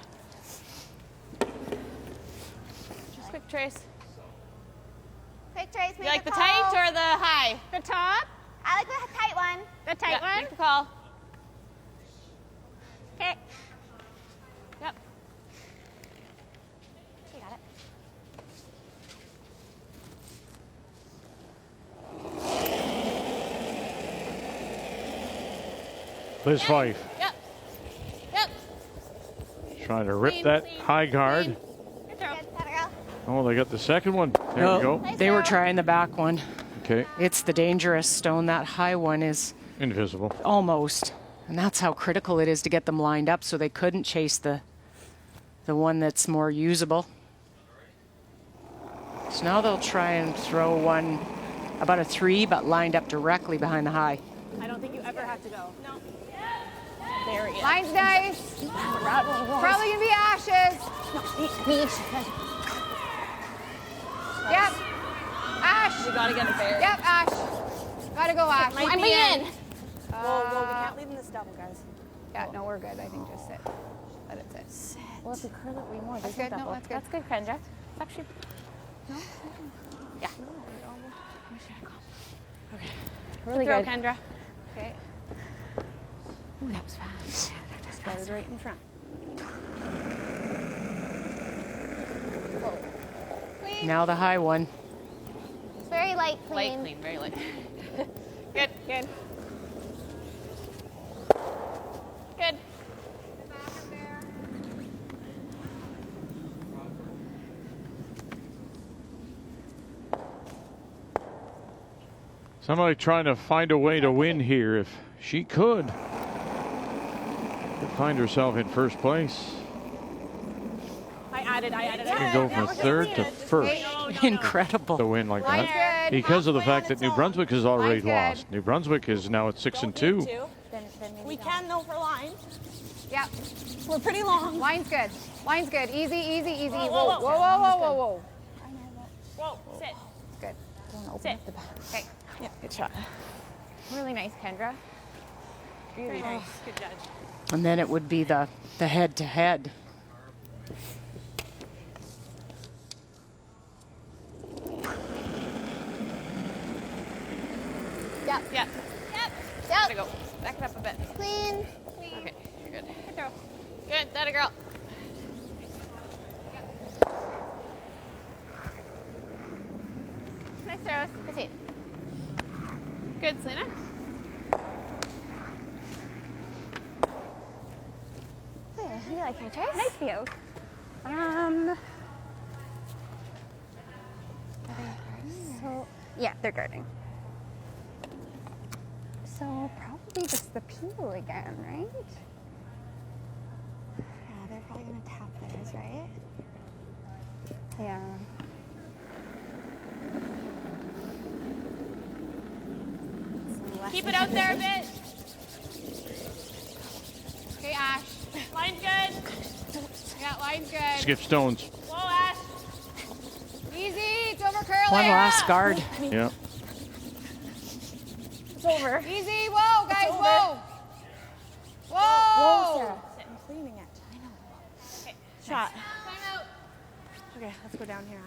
Just quick trace. Quick trace. You like the tight or the high? The top. I like the tight one. The tight one. Make the call. Okay. Yep. You got it. Liz Fife Yep. Yep. trying to rip Clean, that clean, high guard. clean. Good throw. Oh, they got the second one. There we go. They were trying the back one. Okay. It's the dangerous stone. That high one is invisible. Almost. And that's how critical it is to get them lined up so they couldn't chase the one that's more usable. So now they'll try and throw one about a 3, but lined up directly behind the high. I don't think you ever have to go. No. There he is. Line's nice. Probably gonna be ashes. Yep. Ash. We gotta get it there. Yep, Ash. Gotta go, Ash. Might be in. Whoa, we can't leave in this double, guys. Yeah, no, we're good. I think just sit. Let it sit. Well, if we curl it way more, That's there's good. double. No, that's good. That's good, Kendra. It's actually. No? Yeah. Okay. Really Throw, good. Kendra. Okay. Ooh, that was fast. That was right in front. Now the high one. It's very light clean. Light clean, very light. Good, good. Good. Somebody trying to find a way to win here if she could find herself in first place. I added. She can go from third to first. Incredible. To win like that. Because of the fact that New Brunswick has already lost. New Brunswick is now at 6-2. Then we can though for line. Yep. We're pretty long. Line's good. Line's good. Easy, easy, easy. Whoa, Whoa, whoa, whoa, whoa. whoa, whoa, whoa. Whoa, sit. Good. Sit. Okay. Yeah, good shot. Really nice, Kendra. Really nice. Good judge. And then it would be the head-to-head. Yep. Yep. Yep. Gotta go. Back it up a bit. Clean. Okay, you're good. Good throw. Good, that a girl. Nice throws. Good seat. Good, Selena. You like my choice? Nice field. So, yeah, they're guarding. So probably just the peel again, right? Yeah, they're probably gonna tap theirs, right? Yeah. Keep it out there a bit. Okay, Ash. Line's good. Yeah, line's good. Skip stones. Whoa, Ash. Easy, it's over curling. One last guard. Yeah. It's over. Easy, whoa, guys, over. whoa. Whoa. Whoa, Sarah. I'm cleaning it. I know. Okay, Shot. time out. Okay, let's go down here.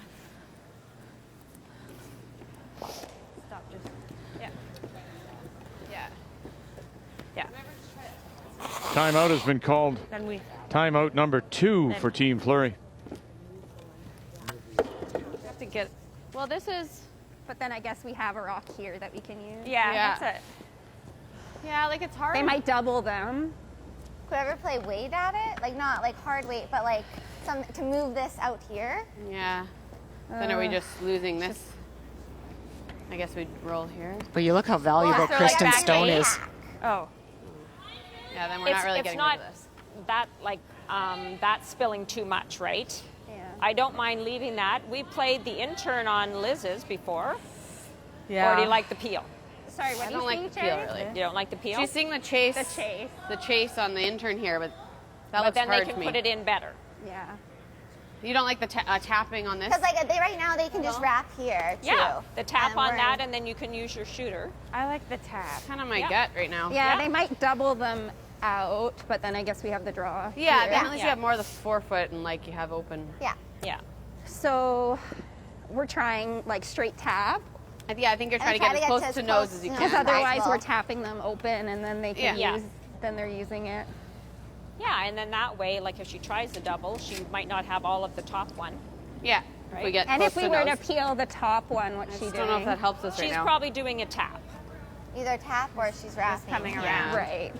Stop, just. Yeah. Yeah. Yeah. Timeout has been called. Then we. Timeout number 2 for Team Fleury. We have to get. Well, this is. But then I guess we have a rock here that we can use. Yeah. That's it. Yeah, like it's hard. They might double them. Could I ever play weight at it? Like not like hard weight, but like some to move this out here. Yeah. Then are we just losing this? I guess we'd roll here. But you look how valuable Well, Kristen like Stone back is. Oh. Yeah, then we're not really getting rid of this. That like that's spilling too much, right? Yeah. I don't mind leaving that. We played the intern on Liz's before. Yeah. Or do you like the peel? Sorry, what I do don't you like think, the peel Jerry? really. You don't like the peel? She's seeing the chase. The chase. The chase on the intern here, but that But looks then hard they can to me. put it in better. Yeah. You don't like the tapping on this? Because like right now they can just wrap here too. Yeah, the tap And on we're- that, and then you can use your shooter. I like the tap. Kind of my Yeah. gut right now. Yeah, they might double them out, but then I guess we have the draw. Yeah, here. then at least you have more of the forefoot and like you have open. Yeah. Yeah. So we're trying like straight tap. Yeah, I think you're trying to get as close to nose as you can. Because otherwise Right. we're tapping them open and then they can Yeah. use, then they're using it. Yeah, and then that way, like if she tries the double, she might not have all of the top one. Yeah. Right? If we get And close if we to were nose. to peel the top one, what's I she just doing? don't know if that helps us right She's now. probably doing a tap. Either tap or she's wrapping. coming Yeah. around. Right.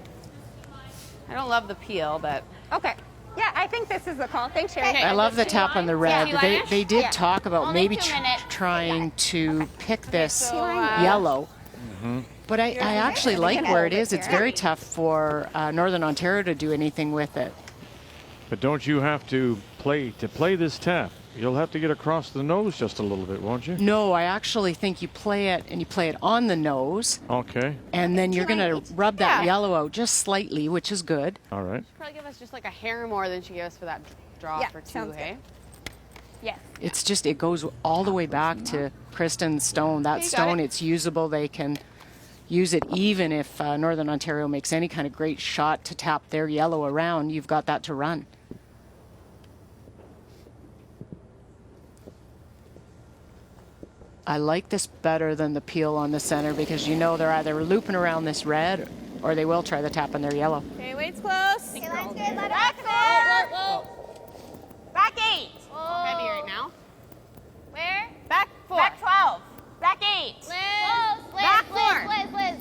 I don't love the peel, but Okay. Yeah, I think this is the call. Thanks, Sherry. I love the tap on the red. They did talk about Only maybe 2 minutes. trying to pick this so, yellow. But I actually like where it is. It's very tough for Northern Ontario to do anything with it. But don't you have to play this tap? You'll have to get across the nose just a little bit, won't you? No, I actually think you play it and you play it on the nose. Okay. And then you're going to rub that yellow out just slightly, which is good. All right. Probably give us just like a hair more than she gave us for that draw for 2, hey? Yes. It's just, it goes all the way back to Kristen's stone. That stone, it's usable. They can use it even if Northern Ontario makes any kind of great shot to tap their yellow around. You've got that to run. I like this better than the peel on the center because you know they're either looping around this red or they will try the tap on their yellow. Okay, weight's close. Okay, line's good. Let Back it 4. Back 8. Heavy right now. Where? Back 4. Back 12. Back 8. Liz, Back 4. Liz.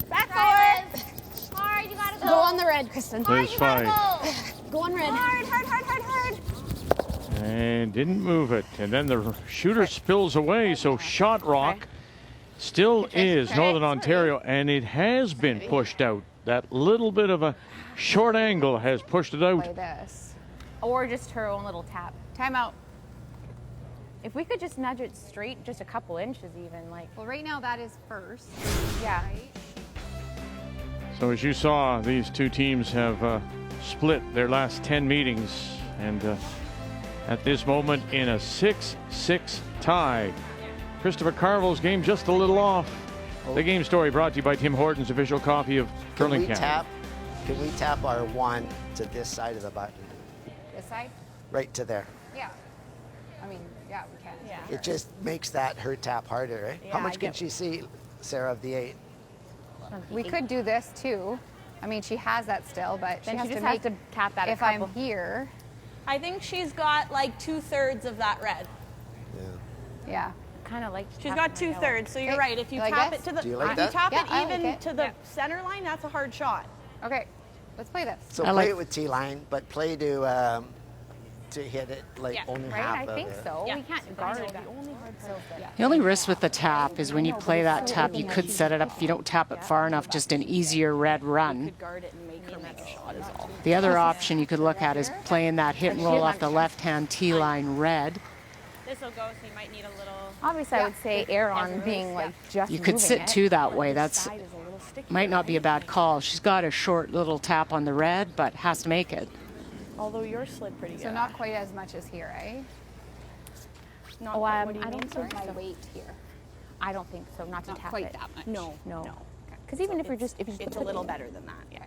Back 4. Hard, you gotta go. Go on the red, Kristen. Liz fight. Go on red. Hard. And didn't move it. And then the shooter spills away, so shot rock still is Northern Ontario, and it has been pushed out. That little bit of a short angle has pushed it out. Play this. Or just her own little tap. Timeout. If we could just nudge it straight just a couple inches even, like. Well, right now that is first. Yeah. So as you saw, these two teams have split their last 10 meetings, and at this moment in a 6-6 tie. Christopher Carville's game just a little off. The game story brought to you by Tim Hortons, official coffee of Curling Canada. Can we tap our 1 to this side of the button? This side? Right to there. Yeah. I mean, yeah, we can. Yeah. It just makes that her tap harder, right? Yeah, How much can she see, Sarah, of the 8? We could do this too. I mean, she has that still, but Then she has she to just make has to tap that a if I'm couple. here. I think she's got like 2/3 of that red. Yeah. Kind of like. She's got 2/3, so you're Okay. right. If you like tap this? it to the, Do you like if that? you tap Yeah, it I like even it. to the center line, that's a hard shot. Okay. Let's play this. So play it with T-line, but play to hit it like only Right? half I of think it. so. We can't guard it. The only risk with the tap is when you play that tap, you could set it up, if you don't tap it far enough, just an easier red run. Guard it and make her make a shot is all. The other option you could look at is playing that hit and roll off the left-hand T-line red. This will go, so you might need a little. Obviously, I would say err on being like just. You could moving sit it. two that way. That's might not be a bad call. She's got a short little tap on the red, but has to make it. Although yours slid pretty good. So not quite as much as here, eh? Not Oh, quite. What do you I mean, don't sorry? think my weight here. I don't think so. Not to tap quite it. that much. No. No. Because even if you're just It's a little better than that. Yeah.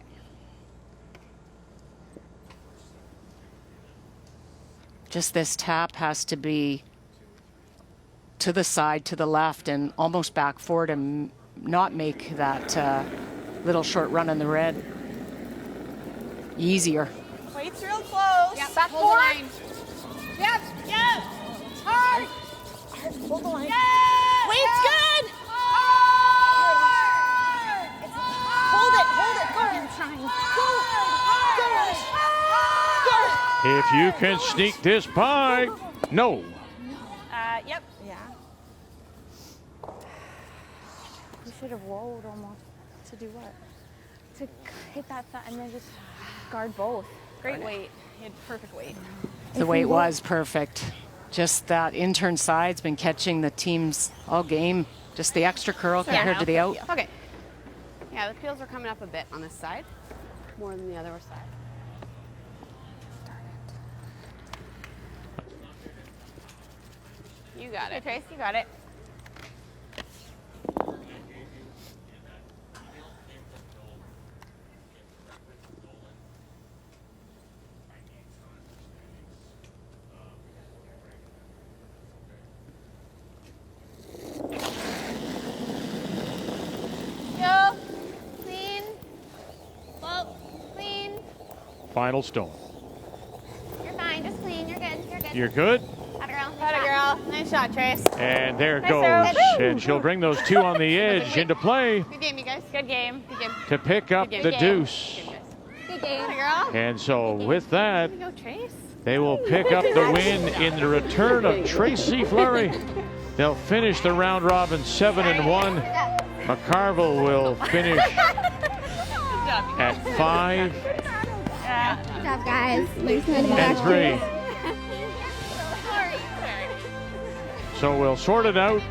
Just this tap has to be to the side, to the left, and almost back forward and not make that little short run on the red easier. Weight's real close. Yeah, Back hold the forward. line. Yep. Yep. Hard. Hold the line. Yeah. Weight's good. Hard. Hold it. Go. I'm trying. If you can sneak this by, no. Yep. Yeah. We should have rolled almost. To do what? To hit that and then just guard both. Great weight. You had perfect weight. The weight was perfect. Just that intern side's been catching the teams all game. Just the extra curl compared to the out. Okay. Yeah, the peels are coming up a bit on this side, more than the other side. You got it. Trace, you got it. Go. Clean. Well, clean. Final stone. You're fine. Just clean. You're good. You're good. You're good? Got a girl. Got it, girl. Nice shot, Trace. And there it Nice goes. throw. And she'll bring those two on the edge into play Good game, you guys. Good game. Good game. to pick up Good the game. deuce. Good game, guys. Good And so with that, Go, Trace. they will pick up the win in the return of Tracy Fleury. They'll finish the round robin 7-1. McCarville will finish at 5 Good job, guys. and 3. So we'll sort it out.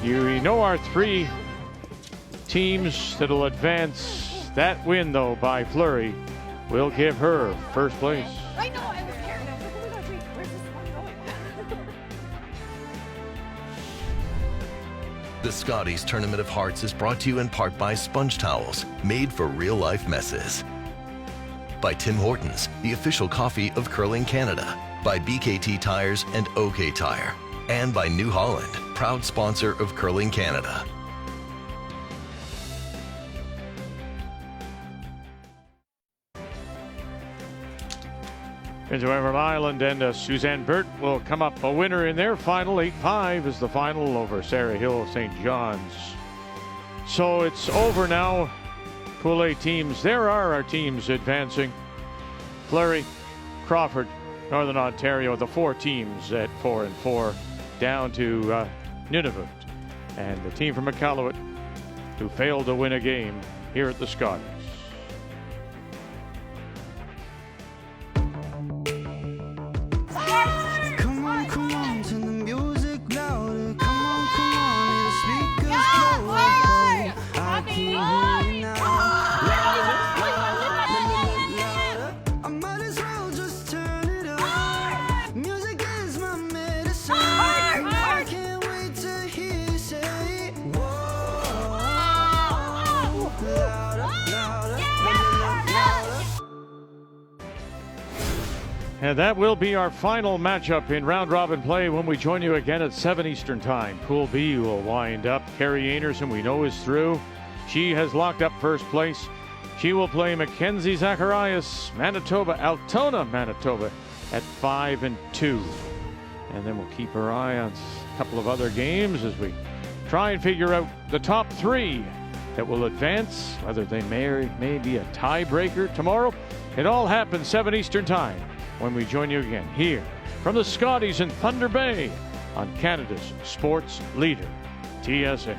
You know our 3 teams that'll advance. That win, though, by Fleury will give her first place. I know, I was scared. I was like, oh my gosh, wait, where's this one going? The Scotties Tournament of Hearts is brought to you in part by Sponge Towels, made for real-life messes. By Tim Hortons, the official coffee of Curling Canada. By BKT Tires and OK Tire. And by New Holland, proud sponsor of Curling Canada. Into Everett Island, and Suzanne Burt will come up a winner in their final. 8-5 is the final over Sarah Hill St. John's. So it's over now. Pool A teams. There are our teams advancing. Fleury, Crawford, Northern Ontario, the 4 teams at 4-4, down to Nunavut. And the team from Iqaluit, who failed to win a game here at the Scotties. And that will be our final matchup in round robin play when we join you again at 7 Eastern Time. Pool B will wind up. Carrie Einarson, we know, is through. She has locked up first place. She will play Mackenzie Zacharias, Altona, Manitoba, at 5-2. And then we'll keep our eye on a couple of other games as we try and figure out the top 3 that will advance, whether they may be a tiebreaker tomorrow. It all happens 7 Eastern Time when we join you again here from the Scotties in Thunder Bay on Canada's sports leader, TSN.